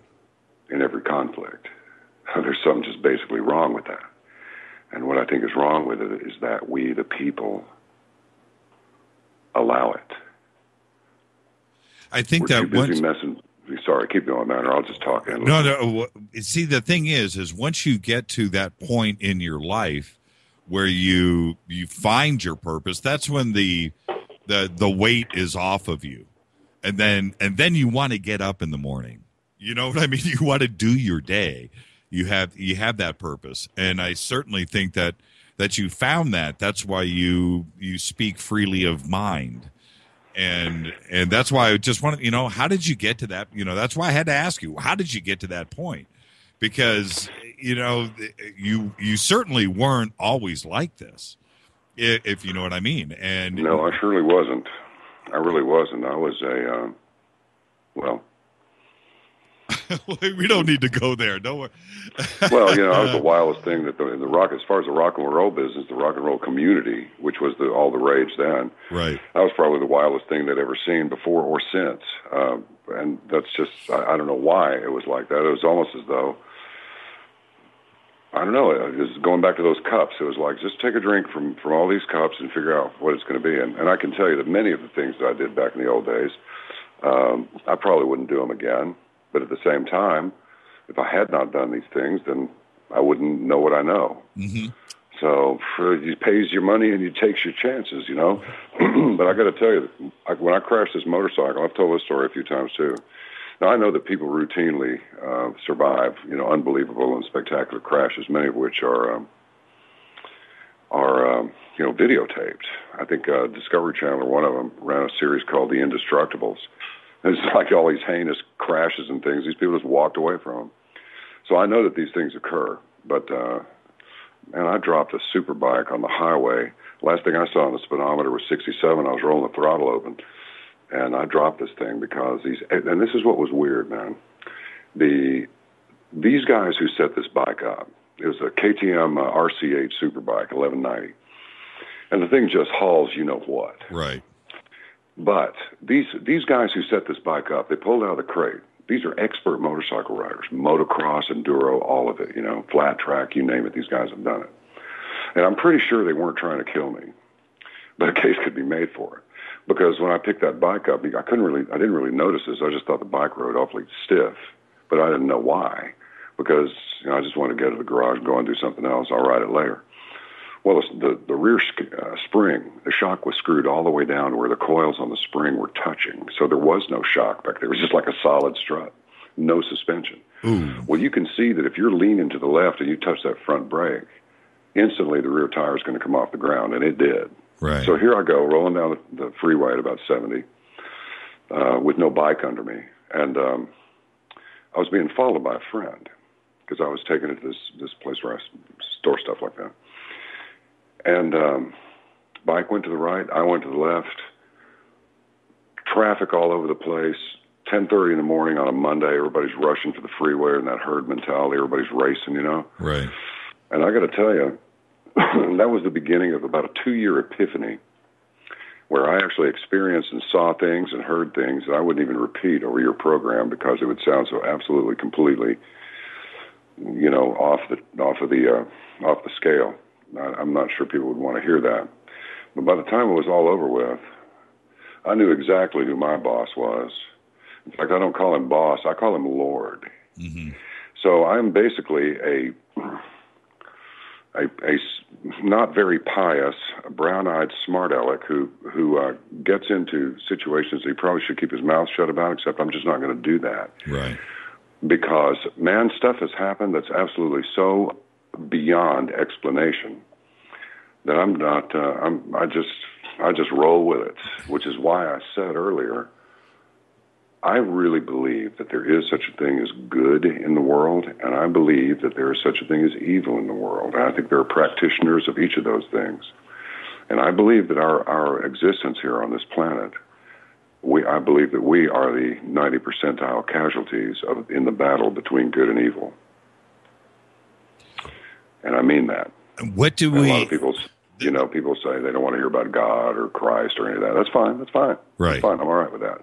In every conflict. There's something just basically wrong with that. And what I think is wrong with it is that we, the people, allow it. I think We're that too busy messing. Sorry, keep going, man, or I'll just talk. No. See, the thing is once you get to that point in your life where you find your purpose, that's when the weight is off of you, and then you want to get up in the morning. You know what I mean? You want to do your day. You have that purpose, and I certainly think that you found that. That's why you speak freely of mind. And that's why I just want to, you know, how did you get to that? You know, that's why I had to ask you, how did you get to that point? Because, you know, you certainly weren't always like this, if you know what I mean. And no, I surely wasn't. I really wasn't. I was We don't need to go there. Don't worry. Well, that was the wildest thing that in the rock, as far as the rock and roll business, the rock and roll community, which was all the rage then. Right. That was probably the wildest thing they'd ever seen before or since. And that's just, I don't know why it was like that. It was almost as though, I don't know, it was going back to those cups. It was like, just take a drink from all these cups and figure out what it's going to be. And I can tell you that many of the things that I did back in the old days, I probably wouldn't do them again. But at the same time, if I had not done these things, then I wouldn't know what I know. Mm-hmm. So you pays your money and you takes your chances, But I got to tell you, when I crashed this motorcycle, I've told this story a few times too. Now, I know that people routinely survive, unbelievable and spectacular crashes, many of which are videotaped. I think Discovery Channel, one of them, ran a series called The Indestructibles. It's like all these heinous crashes and things. These people just walked away from them. So I know that these things occur. But, man, I dropped a super bike on the highway. Last thing I saw on the speedometer was 67. I was rolling the throttle open. And I dropped this thing because and this is what was weird, man. These guys who set this bike up, it was a KTM RC8 Superbike, 1190. And the thing just hauls what. Right. But these guys who set this bike up, they pulled out of the crate. These are expert motorcycle riders, motocross, enduro, all of it, flat track, you name it. These guys have done it. And I'm pretty sure they weren't trying to kill me, but a case could be made for it. Because when I picked that bike up, I didn't really notice this. I just thought the bike rode awfully stiff, but I didn't know why. Because I just wanted to get to the garage and go and do something else. I'll ride it later. Well, the rear spring, the shock was screwed all the way down to where the coils on the spring were touching. So there was no shock back there. It was just like a solid strut, no suspension. Ooh. Well, you can see that if you're leaning to the left and you touch that front brake, instantly the rear tire is going to come off the ground, and it did. Right. So here I go, rolling down the freeway at about 70 with no bike under me. And I was being followed by a friend because I was taking it to this place where I store stuff like that. And bike went to the right, I went to the left. Traffic all over the place. 10:30 in the morning on a Monday, everybody's rushing for the freeway and that herd mentality. Everybody's racing, Right. And I got to tell you, that was the beginning of about a 2-year epiphany where I actually experienced and saw things and heard things that I wouldn't even repeat over your program because it would sound so absolutely, completely, off the scale. I'm not sure people would want to hear that. But by the time it was all over with, I knew exactly who my boss was. In fact, I don't call him boss. I call him Lord. Mm-hmm. So I'm basically a not very pious, brown-eyed smart aleck who gets into situations that he probably should keep his mouth shut about, except I'm just not going to do that. Right. Because, man, stuff has happened that's absolutely so beyond explanation that I'm not, I just roll with it, which is why I said earlier, I really believe that there is such a thing as good in the world, and I believe that there is such a thing as evil in the world. And I think there are practitioners of each of those things. And I believe that our existence here on this planet, I believe that we are the 90 percentile casualties in the battle between good and evil. And I mean that. What do A lot of people, people say they don't want to hear about God or Christ or any of that. That's fine. That's fine. Right. That's fine. I'm all right with that.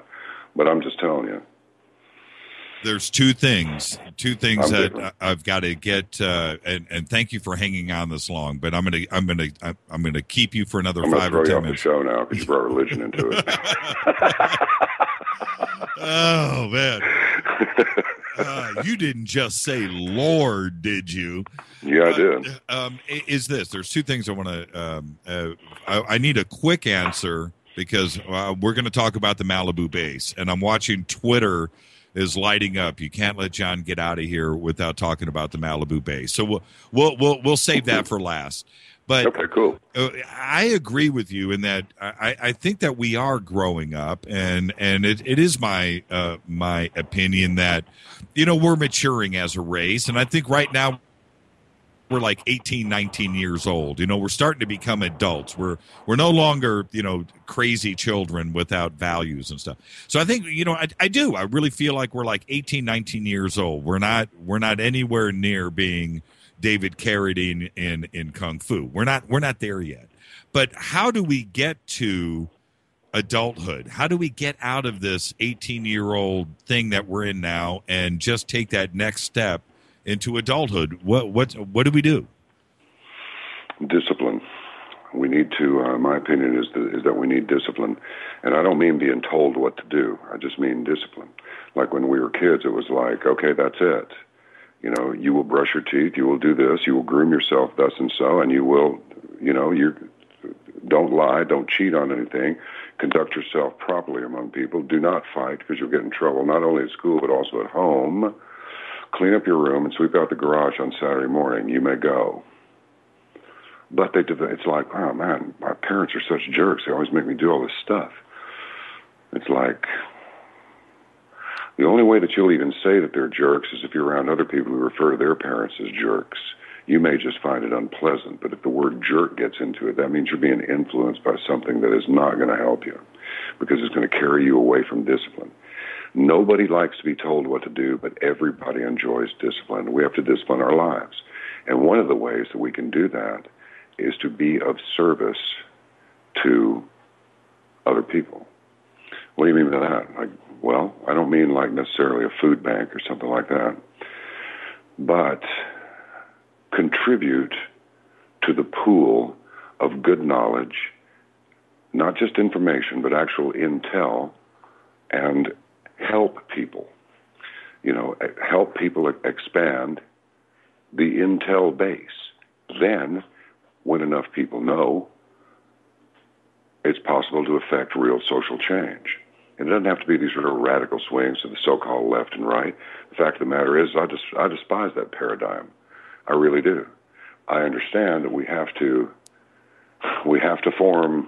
But I'm just telling you. There's two things that I've got to get, and thank you for hanging on this long. But I'm gonna keep you for another 5 or 10 minutes. I'm going to throw you off the show now because you brought religion into it. Oh man, you didn't just say Lord, did you? Yeah, I did. There's two things I want to. I need a quick answer because we're going to talk about the Malibu base, and I'm watching Twitter is lighting up. You can't let John get out of here without talking about the Malibu base. So we'll save that for last. But okay, cool. I agree with you in that I think that we are growing up, and it is my opinion that we're maturing as a race, and I think right now we're like 18, 19 years old. You know, we're starting to become adults. We're no longer, you know, crazy children without values and stuff. So I think, you know, I really feel like we're like 18, 19 years old. We're not anywhere near being David Carradine in Kung Fu. We're not there yet. But how do we get to adulthood? How do we get out of this 18-year-old thing that we're in now and just take that next step into adulthood? What do we do? Discipline. We need to. My opinion is that we need discipline, and I don't mean being told what to do. I just mean discipline. Like when we were kids, it was like, okay, that's it. You know, you will brush your teeth, you will do this, you will groom yourself thus and so, and you will, you know, don't lie, don't cheat on anything, conduct yourself properly among people, do not fight because you'll get in trouble, not only at school but also at home. Clean up your room and sweep out the garage on Saturday morning. You may go. But it's like, oh man, my parents are such jerks. They always make me do all this stuff. It's like, the only way that you'll even say that they're jerks is if you're around other people who refer to their parents as jerks. You may just find it unpleasant, but if the word jerk gets into it, that means you're being influenced by something that is not going to help you because it's going to carry you away from discipline. Nobody likes to be told what to do, but everybody enjoys discipline. We have to discipline our lives. And one of the ways that we can do that is to be of service to other people. What do you mean by that? Like, well, I don't mean like necessarily a food bank or something like that, but contribute to the pool of good knowledge, not just information, but actual intel, and help people. You know, help people expand the intel base. Then, when enough people know, it's possible to affect real social change. And it doesn't have to be these real radical swings to the so-called left and right. The fact of the matter is, I despise that paradigm. I really do. I understand that we have to form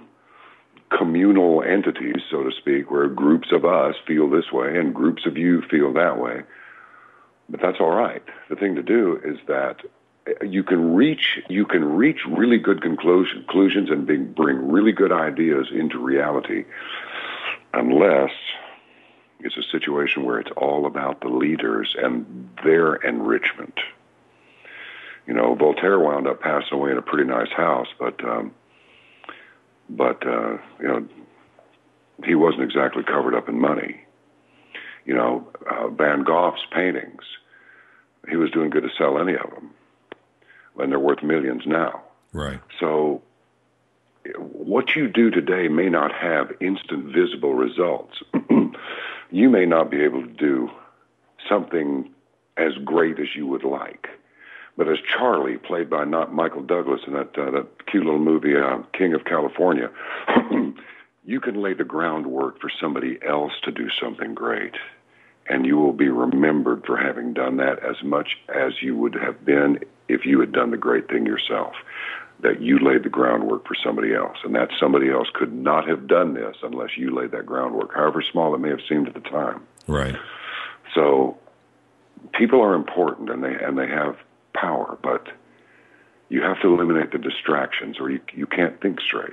communal entities, so to speak, where groups of us feel this way and groups of you feel that way. But that's all right. The thing to do is that you can reach really good conclusions and bring really good ideas into reality, unless it's a situation where it's all about the leaders and their enrichment. You know, Voltaire wound up passing away in a pretty nice house, but you know, he wasn't exactly covered up in money. You know, Van Gogh's paintings, he was doing good to sell any of them, and they're worth millions now. Right. So what you do today may not have instant visible results. You may not be able to do something as great as you would like. But as Charlie, played by not Michael Douglas in that cute little movie, King of California, you can lay the groundwork for somebody else to do something great. And you will be remembered for having done that as much as you would have been if you had done the great thing yourself, that you laid the groundwork for somebody else. And that somebody else could not have done this unless you laid that groundwork, however small it may have seemed at the time. Right. So people are important, and they have power, but you have to eliminate the distractions, or you can't think straight.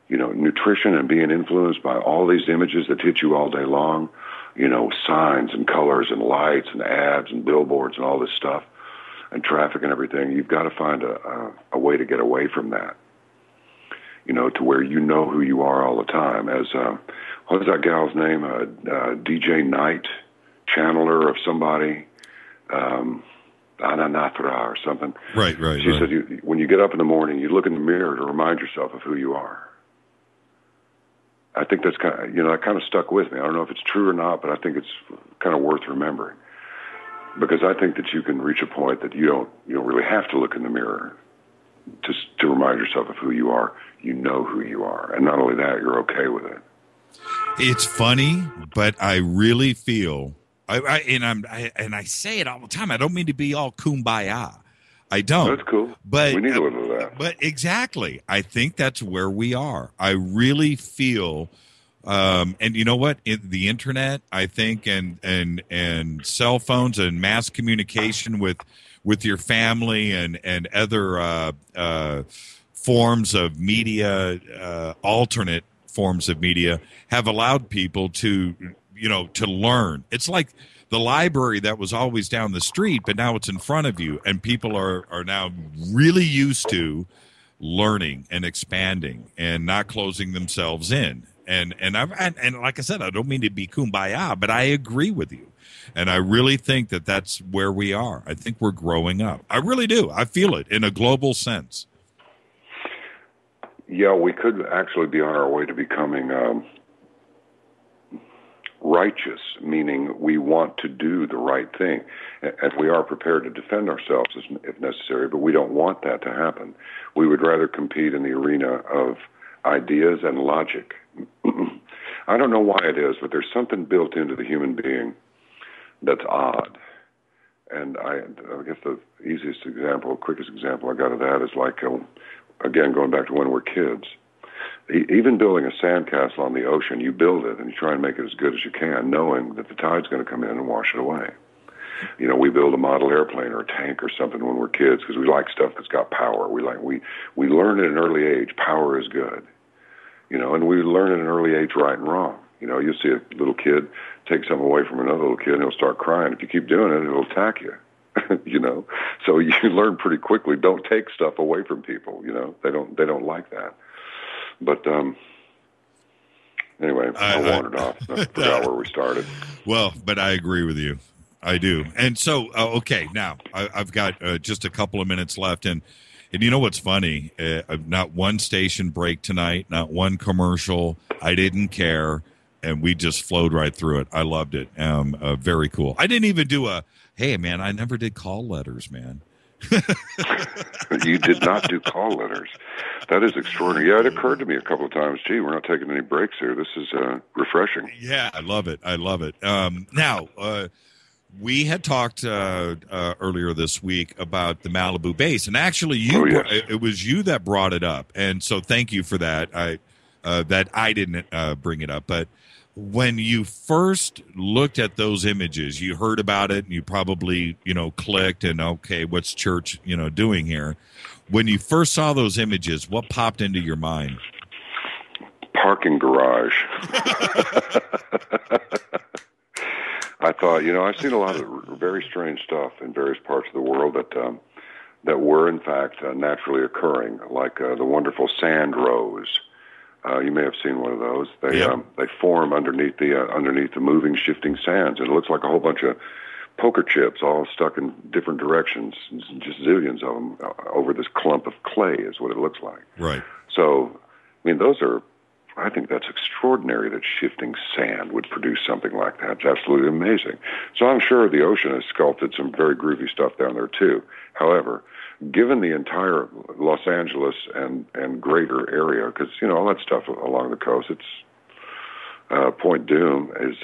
You know, nutrition and being influenced by all these images that hit you all day long, you know, signs and colors and lights and ads and billboards and all this stuff, and traffic and everything. You've got to find a way to get away from that, you know, to where you know who you are all the time. As what is that gal's name? DJ Knight, channeler of somebody, Ananatra or something. Right. She said, when you get up in the morning, you look in the mirror to remind yourself of who you are. I think that's kind of, that kind of stuck with me. I don't know if it's true or not, but I think it's kind of worth remembering, because I think that you can reach a point that you don't really have to look in the mirror to remind yourself of who you are. You know who you are, and not only that, you're okay with it. It's funny, but I really feel, I say it all the time. I don't mean to be all kumbaya. I don't. That's cool. But we need a little of that. But exactly, I think that's where we are. I really feel And you know what? The internet, I think, and cell phones and mass communication with your family and other forms of media, alternate forms of media, have allowed people to learn. It's like the library that was always down the street, but now it's in front of you, and people are now really used to learning and expanding and not closing themselves in. And like I said, I don't mean to be kumbaya, but I agree with you. And I really think that that's where we are. I think we're growing up. I really do. I feel it in a global sense. Yeah, we could actually be on our way to becoming righteous, meaning we want to do the right thing. And we are prepared to defend ourselves if necessary, but we don't want that to happen. We would rather compete in the arena of ideas and logic. I don't know why it is, but there's something built into the human being that's odd. And I guess the easiest example, quickest example I got of that is like, again, going back to when we're kids. Even building a sandcastle on the ocean, you build it and you try and make it as good as you can, knowing that the tide's going to come in and wash it away. You know, we build a model airplane or a tank or something when we're kids because we like stuff that's got power. We learn at an early age power is good. You know, and we learn at an early age right and wrong. You know, you'll see a little kid take something away from another little kid and he'll start crying. If you keep doing it, it'll attack you. You know, so you learn pretty quickly. Don't take stuff away from people. You know, they don't like that. But anyway, I wandered off. I forgot where we started. Well, but I agree with you. I do. And so, okay, now I've got just a couple of minutes left, and you know what's funny? Not one station break tonight, not one commercial. I didn't care, and we just flowed right through it. I loved it. Very cool. I didn't even do hey, man, I never did call letters, man. You did not do call letters. That is extraordinary. Yeah, it occurred to me a couple of times, gee, we're not taking any breaks here. This is refreshing. Yeah, I love it. I love it. Now, we had talked earlier this week about the Malibu base, and actually it was you that brought it up, and so thank you for that. I didn't bring it up, but when you first looked at those images, you heard about it and you probably, clicked and, okay, what's church, doing here? When you first saw those images, what popped into your mind? Parking garage. I thought, I've seen a lot of very strange stuff in various parts of the world that were, in fact, naturally occurring, like the wonderful sand rose. You may have seen one of those. They form underneath the moving, shifting sands, and it looks like a whole bunch of poker chips all stuck in different directions, just zillions of them over this clump of clay is what it looks like. Right. So, I think that's extraordinary that shifting sand would produce something like that. It's absolutely amazing. So I'm sure the ocean has sculpted some very groovy stuff down there too. However, given the entire Los Angeles and greater area, because, all that stuff along the coast, it's Point Doom is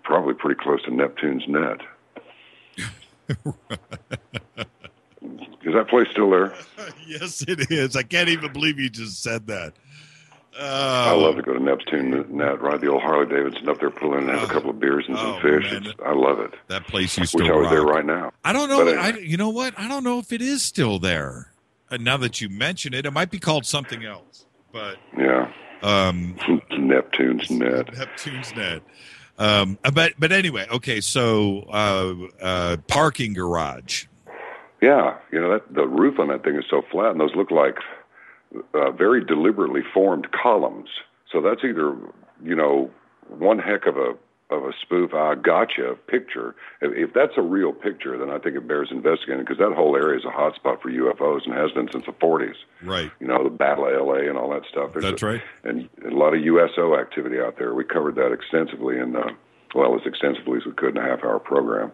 probably pretty close to Neptune's net. Is that place still there? Yes, it is. I can't even believe you just said that. I love to go to Neptune Net, ride the old Harley Davidson up there, pull in and have a couple of beers and some fish. I love it. That place used to rock. Wish I was there right now. I don't know. You know what? I don't know if it is still there. Now that you mention it, it might be called something else. But yeah, Neptune's Net. Neptune's Net. But anyway, okay. So parking garage. Yeah, the roof on that thing is so flat, and those look like very deliberately formed columns. So that's either, one heck of a spoof, gotcha picture. If that's a real picture, then I think it bears investigating, because that whole area is a hot spot for UFOs and has been since the 40s. Right. The Battle of L.A. and all that stuff. That's right. And a lot of USO activity out there. We covered that extensively in, as extensively as we could in a half-hour program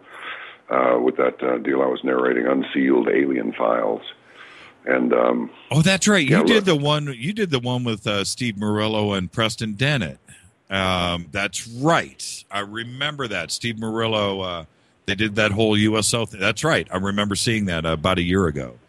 with that deal I was narrating, Unsealed Alien Files. And that's right. You did the one with Steve Murillo and Preston Dennett. That's right. I remember that. Steve Murillo, they did that whole USO thing. That's right. I remember seeing that about a year ago.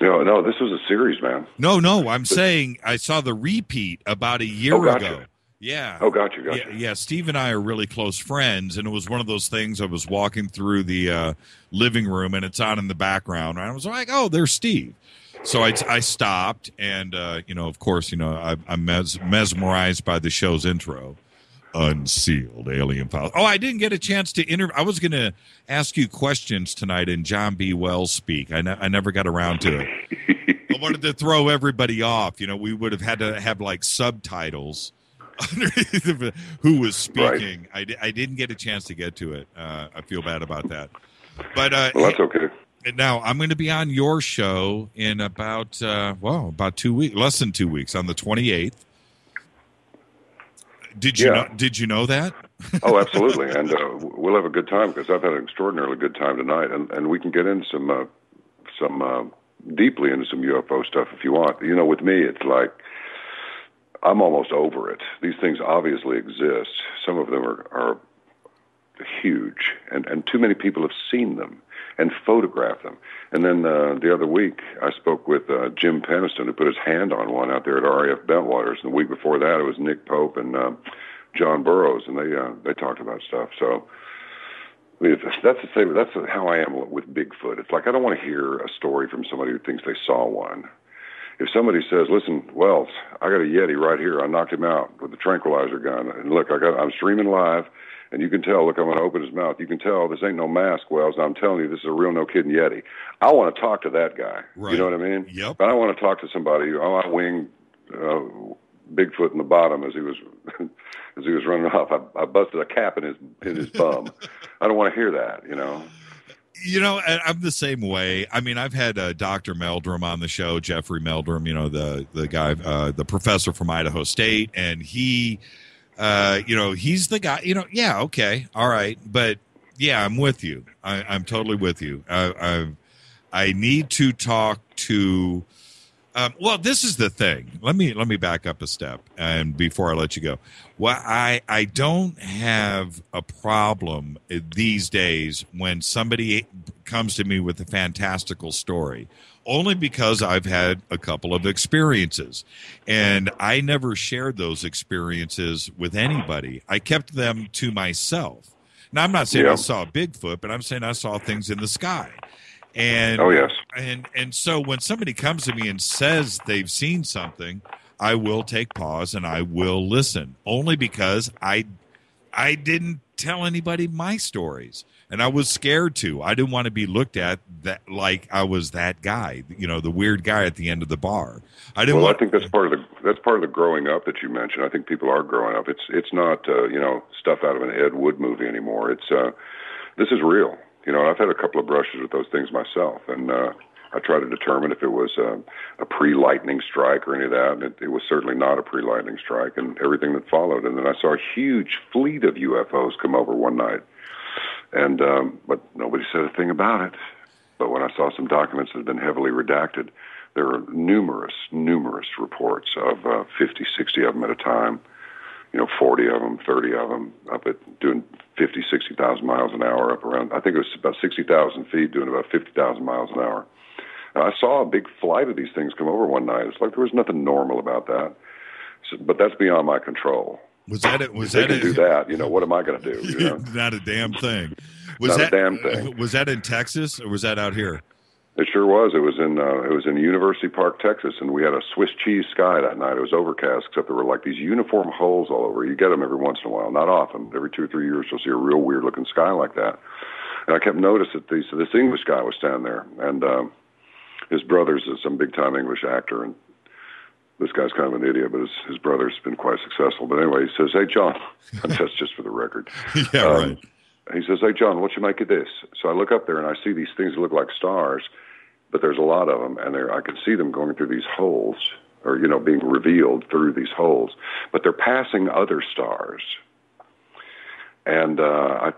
No, this was a series, man. No, I'm saying I saw the repeat about a year ago. Yeah. Oh, gotcha. Yeah, Steve and I are really close friends, and it was one of those things. I was walking through the living room, and it's on in the background, and I was like, "Oh, there's Steve." So I stopped, and of course, I'm mesmerized by the show's intro, Unsealed Alien Files. Oh, I didn't get a chance to interview. I was going to ask you questions tonight in John B. Wells speak. I never got around to it. I wanted to throw everybody off. We would have had to have like subtitles underneath of who was speaking. Right. I didn't get a chance to get to it. I feel bad about that. But well, that's okay. Now I'm going to be on your show in about 2 weeks, less than 2 weeks, on the 28th. Did you know that? Oh, absolutely, and we'll have a good time because I've had an extraordinarily good time tonight, and we can get into some deeply into some UFO stuff if you want. With me, it's like I'm almost over it. These things obviously exist. Some of them are huge, and too many people have seen them and photographed them. And then the other week, I spoke with Jim Peniston, who put his hand on one out there at RAF Bentwaters. And the week before that, it was Nick Pope and John Burroughs, and they talked about stuff. So that's how I am with Bigfoot. It's like I don't want to hear a story from somebody who thinks they saw one. If somebody says, "Listen, Wells, I got a Yeti right here. I knocked him out with a tranquilizer gun, and look, I'm streaming live." And you can tell, look, I'm going to open his mouth. You can tell this ain't no mask, Wells. I'm telling you, this is a real no-kidding Yeti. I want to talk to that guy. Right. You know what I mean? Yep. But I want to talk to somebody who, I winged Bigfoot in the bottom as he was running off. I busted a cap in his bum. I don't want to hear that, I'm the same way. I mean, I've had Dr. Meldrum on the show, Jeffrey Meldrum, the guy, the professor from Idaho State, and he... he's the guy, yeah, okay, all right. But yeah, I'm with you. I'm totally with you. I need to talk to, well, this is the thing. Let me back up a step. And before I let you go, well, I don't have a problem these days when somebody comes to me with a fantastical story. Only because I've had a couple of experiences, and I never shared those experiences with anybody. I kept them to myself. Now, I'm not saying I saw Bigfoot, but I'm saying I saw things in the sky. And oh, yes. And so when somebody comes to me and says they've seen something, I will take pause and I will listen, only because I didn't tell anybody my stories. And I was scared to. I didn't want to be looked at that like I was that guy, the weird guy at the end of the bar. I think that's part of the growing up that you mentioned. I think people are growing up. It's not stuff out of an Ed Wood movie anymore. It's this is real. I've had a couple of brushes with those things myself, and I try to determine if it was a pre-lightning strike or any of that. And it was certainly not a pre-lightning strike, and everything that followed. And then I saw a huge fleet of UFOs come over one night. And but nobody said a thing about it. But when I saw some documents that had been heavily redacted, there were numerous reports of 50, 60 of them at a time, 40 of them, 30 of them, up at doing 50, 60,000 miles an hour, up around, I think it was about 60,000 feet, doing about 50,000 miles an hour. Now, I saw a big flight of these things come over one night. It's like there was nothing normal about that. So, but that's beyond my control. Was that it? They can do that. What am I going to do? Not a damn thing. Not a damn thing. Was that in Texas or was that out here? It sure was. It was in University Park, Texas, and we had a Swiss cheese sky that night. It was overcast, except there were like these uniform holes all over. You get them every once in a while, not often. Every 2 or 3 years, you'll see a real weird-looking sky like that. And I kept noticing that this English guy was standing there, and his brother's some big-time English actor, and this guy's kind of an idiot, but his brother's been quite successful. But anyway, he says, "Hey, John," that's just for the record. Yeah, right. He says, "Hey, John, what you make of this?" So I look up there and I see these things that look like stars, but there's a lot of them, and I can see them going through these holes, or being revealed through these holes. But they're passing other stars, and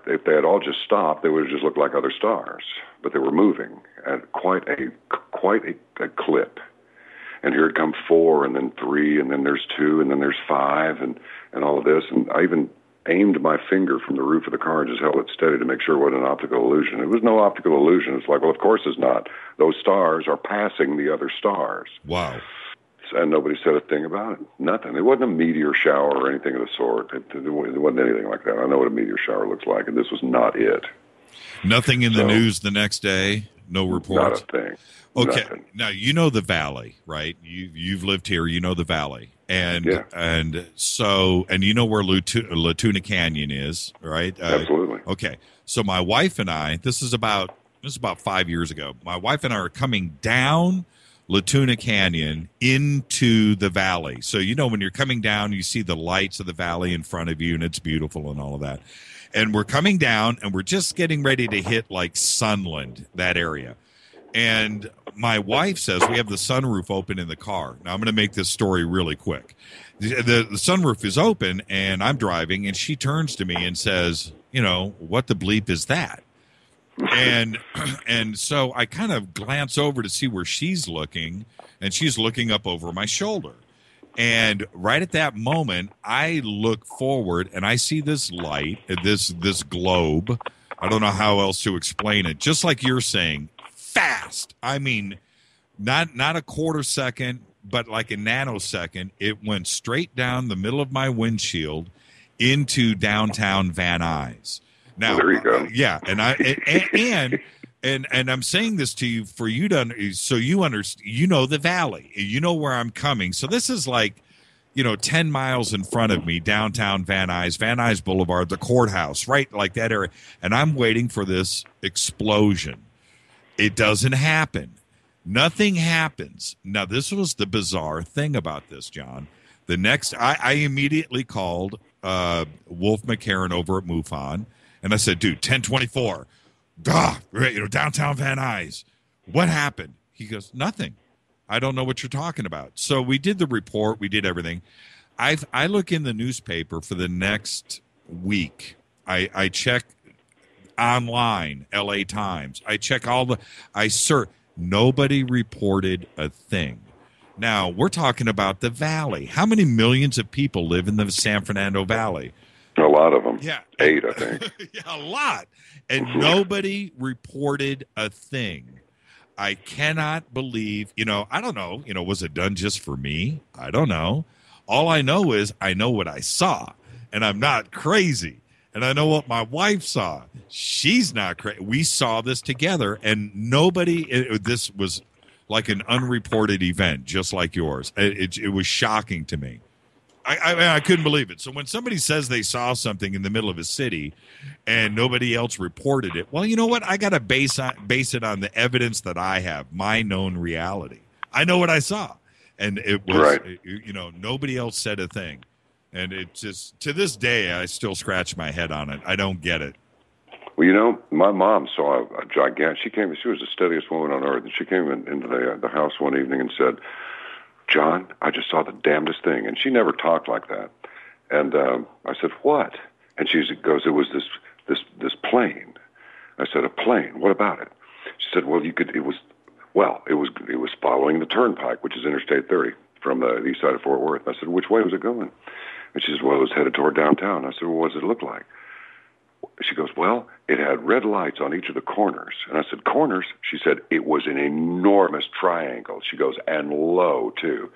if they had all just stopped, they would have just looked like other stars. But they were moving at quite a clip. And here it come 4, and then 3, and then there's 2, and then there's 5, and all of this. And I even aimed my finger from the roof of the car and just held it steady to make sure it wasn't an optical illusion. It was no optical illusion. It's like, well, of course it's not. Those stars are passing the other stars. Wow. And nobody said a thing about it. Nothing. It wasn't a meteor shower or anything of the sort. It wasn't anything like that. I know what a meteor shower looks like, and this was not it. Nothing in the news the next day? No reports? Not a thing. Okay. Nothing. Now, you know the Valley, right? You've lived here. You know the Valley. And you know where Latuna Canyon is, right? Absolutely. Okay. So my wife and I, this is about 5 years ago. My wife and I are coming down Latuna Canyon into the valley. So, when you're coming down, you see the lights of the valley in front of you, and it's beautiful and all of that. And we're coming down, and we're just getting ready to hit like Sunland, that area. And my wife says, we have the sunroof open in the car. Now, I'm going to make this story really quick. The sunroof is open, and I'm driving, and she turns to me and says, what the bleep is that? And so I kind of glance over to see where she's looking, and she's looking up over my shoulder. And right at that moment, I look forward, and I see this light, this globe. I don't know how else to explain it. Just like you're saying, fast. I mean, not a quarter second, but like a nanosecond. It went straight down the middle of my windshield into downtown Van Nuys. Now, there you go. Yeah, and I'm saying this to you for you to so you understand. The valley. You know where I'm coming. So this is like, 10 miles in front of me, downtown Van Nuys Boulevard, the courthouse, right, like that area. And I'm waiting for this explosion. It doesn't happen. Nothing happens. Now, this was the bizarre thing about this, John. The next, I immediately called Wolf McCarran over at MUFON. And I said, dude, 1024, downtown Van Nuys. What happened? He goes, nothing. I don't know what you're talking about. So we did the report. We did everything. I look in the newspaper for the next week. I check online, LA Times. I check I search. Nobody reported a thing. Now, we're talking about the Valley. How many millions of people live in the San Fernando Valley? A lot of them. Yeah. 8, I think. Yeah, a lot. And nobody reported a thing. I cannot believe, I don't know, was it done just for me? I don't know. All I know is I know what I saw, and I'm not crazy. And I know what my wife saw. She's not crazy. We saw this together, and this was like an unreported event, just like yours. It was shocking to me. I couldn't believe it. So when somebody says they saw something in the middle of a city and nobody else reported it, well, you know what? I got to base it on the evidence that I have, my known reality. I know what I saw. And it was, right. Nobody else said a thing. And it just, to this day, I still scratch my head on it. I don't get it. Well, my mom saw a gigantic, she was the steadiest woman on earth, and she came into the house one evening and said, John, I just saw the damnedest thing. And she never talked like that. And I said, what? And she goes, it was this plane. I said, a plane? What about it? She said, well, it was following the turnpike, which is Interstate 30 from the east side of Fort Worth. I said, which way was it going? And she says, well, it was headed toward downtown. I said, well, what does it look like? She goes, well, it had red lights on each of the corners. And I said, corners? She said, it was an enormous triangle. She goes, and low, too.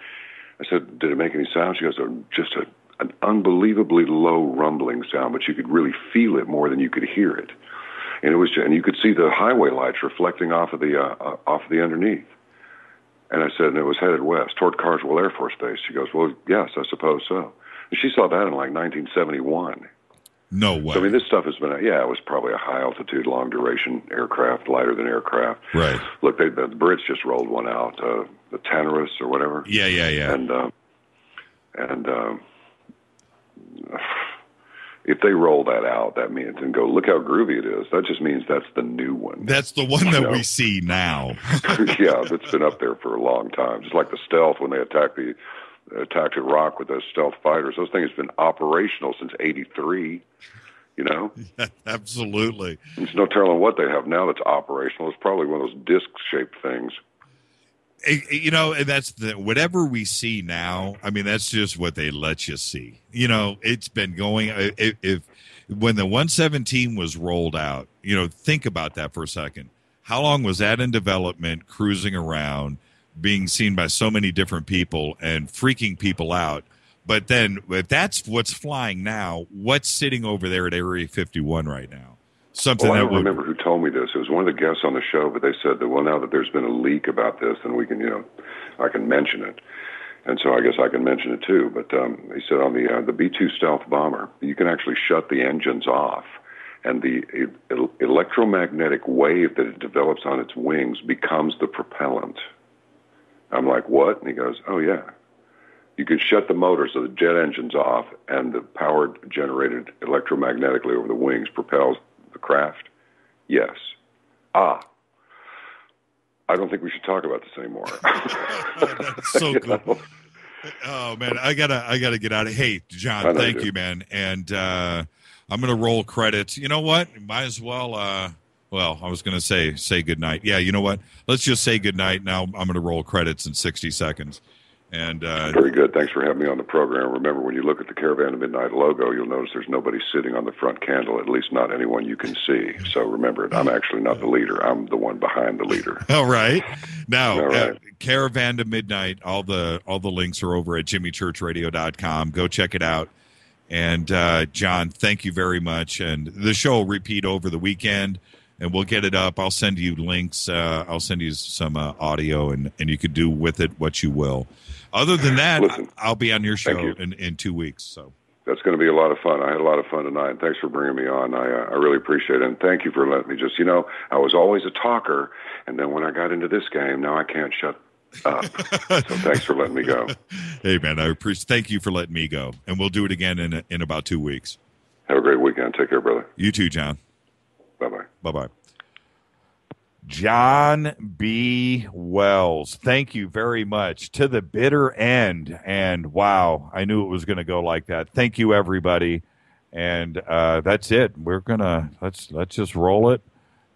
I said, did it make any sound? She goes, just an unbelievably low rumbling sound, but you could really feel it more than you could hear it. And and you could see the highway lights reflecting off of the underneath. And I said, and it was headed west toward Carswell Air Force Base. She goes, well, yes, I suppose so. And she saw that in like 1971. No way. So, I mean, this stuff has been, it was probably a high-altitude, long-duration aircraft, lighter than aircraft. Right. Look, the Brits just rolled one out, the Tanarus or whatever. Yeah. And if they roll that out, that means, and go, look how groovy it is, that just means that's the new one. That's the one that we see now. Yeah, that's been up there for a long time. Just like the Stealth when they attacked Iraq with those stealth fighters. Those things have been operational since '83. Yeah, absolutely. There's no telling what they have now that's operational. It's probably one of those disc-shaped things. And that's whatever we see now. I mean, that's just what they let you see. It's been going. When the 117 was rolled out, think about that for a second. How long was that in development, cruising around, being seen by so many different people and freaking people out. But then if that's what's flying now, what's sitting over there at Area 51 right now? Something well, I that don't would remember who told me this. It was one of the guests on the show, but they said that, well, now that there's been a leak about this, then we can, I can mention it. And so I guess I can mention it too. But he said on the B-2 stealth bomber, you can actually shut the engines off, and the electromagnetic wave that it develops on its wings becomes the propellant. I'm like, what? And he goes, oh, yeah. You could shut the motors of the jet engines off, and the power generated electromagnetically over the wings propels the craft? Yes. I don't think we should talk about this anymore. That's so cool. Oh man, I gotta get out of. Hey, John, thank you, man. And I'm gonna roll credits. You know what? Might as well. Well, I was gonna say good night. Yeah, you know what? Let's just say good night. Now I'm gonna roll credits in 60 seconds. And very good. Thanks for having me on the program. Remember, when you look at the Caravan of Midnight logo, you'll notice there's nobody sitting on the front candle, at least not anyone you can see. So remember, I'm actually not the leader. I'm the one behind the leader. All right. Now, all right. Caravan to Midnight, all the links are over at jimmychurchradio.com. Go check it out. And John, thank you very much. And the show will repeat over the weekend, and we'll get it up. I'll send you links. I'll send you some audio, and you could do with it what you will. Other than that, listen, I'll be on your show in 2 weeks. So that's going to be a lot of fun. I had a lot of fun tonight. Thanks for bringing me on. I really appreciate it. And thank you for letting me just, I was always a talker. And then when I got into this game, now I can't shut up. So thanks for letting me go. Hey, man, thank you for letting me go. And we'll do it again in about 2 weeks. Have a great weekend. Take care, brother. You too, John. Bye-bye. Bye-bye. John B. Wells, thank you very much. To the bitter end. And wow, I knew it was going to go like that. Thank you, everybody. And that's it. We're gonna let's just roll it.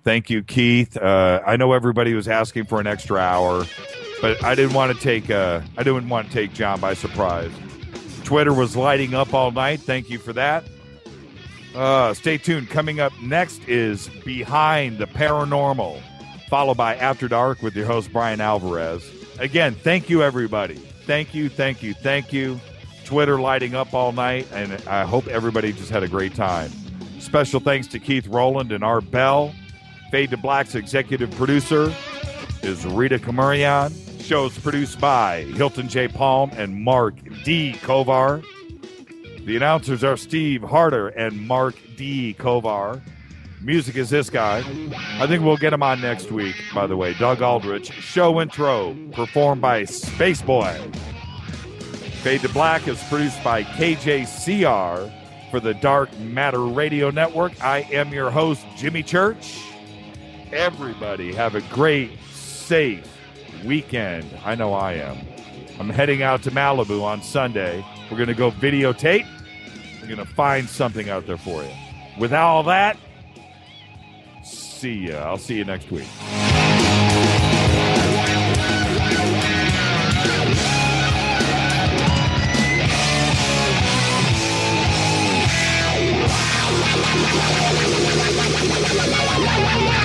Thank you, Keith. I know everybody was asking for an extra hour, but I didn't want to take John by surprise. Twitter was lighting up all night. Thank you for that. Stay tuned. Coming up next is Behind the Paranormal, followed by After Dark with your host, Brian Alvarez. Again, thank you, everybody. Thank you. Twitter lighting up all night, and I hope everybody just had a great time. Special thanks to Keith Rowland and Art Bell. Fade to Black's executive producer is Rita Kamarian. Show's produced by Hilton J. Palm and Mark D. Kovar. The announcers are Steve Harder and Mark D. Kovar. Music is this guy. I think we'll get him on next week, by the way. Doug Aldrich. Show intro performed by Space Boy. Fade to Black is produced by KJCR for the Dark Matter Radio Network. I am your host, Jimmy Church. Everybody have a great, safe weekend. I know I am. I'm heading out to Malibu on Sunday. We're going to go videotape. We're going to find something out there for you. With all that, see ya. I'll see you next week. Wow.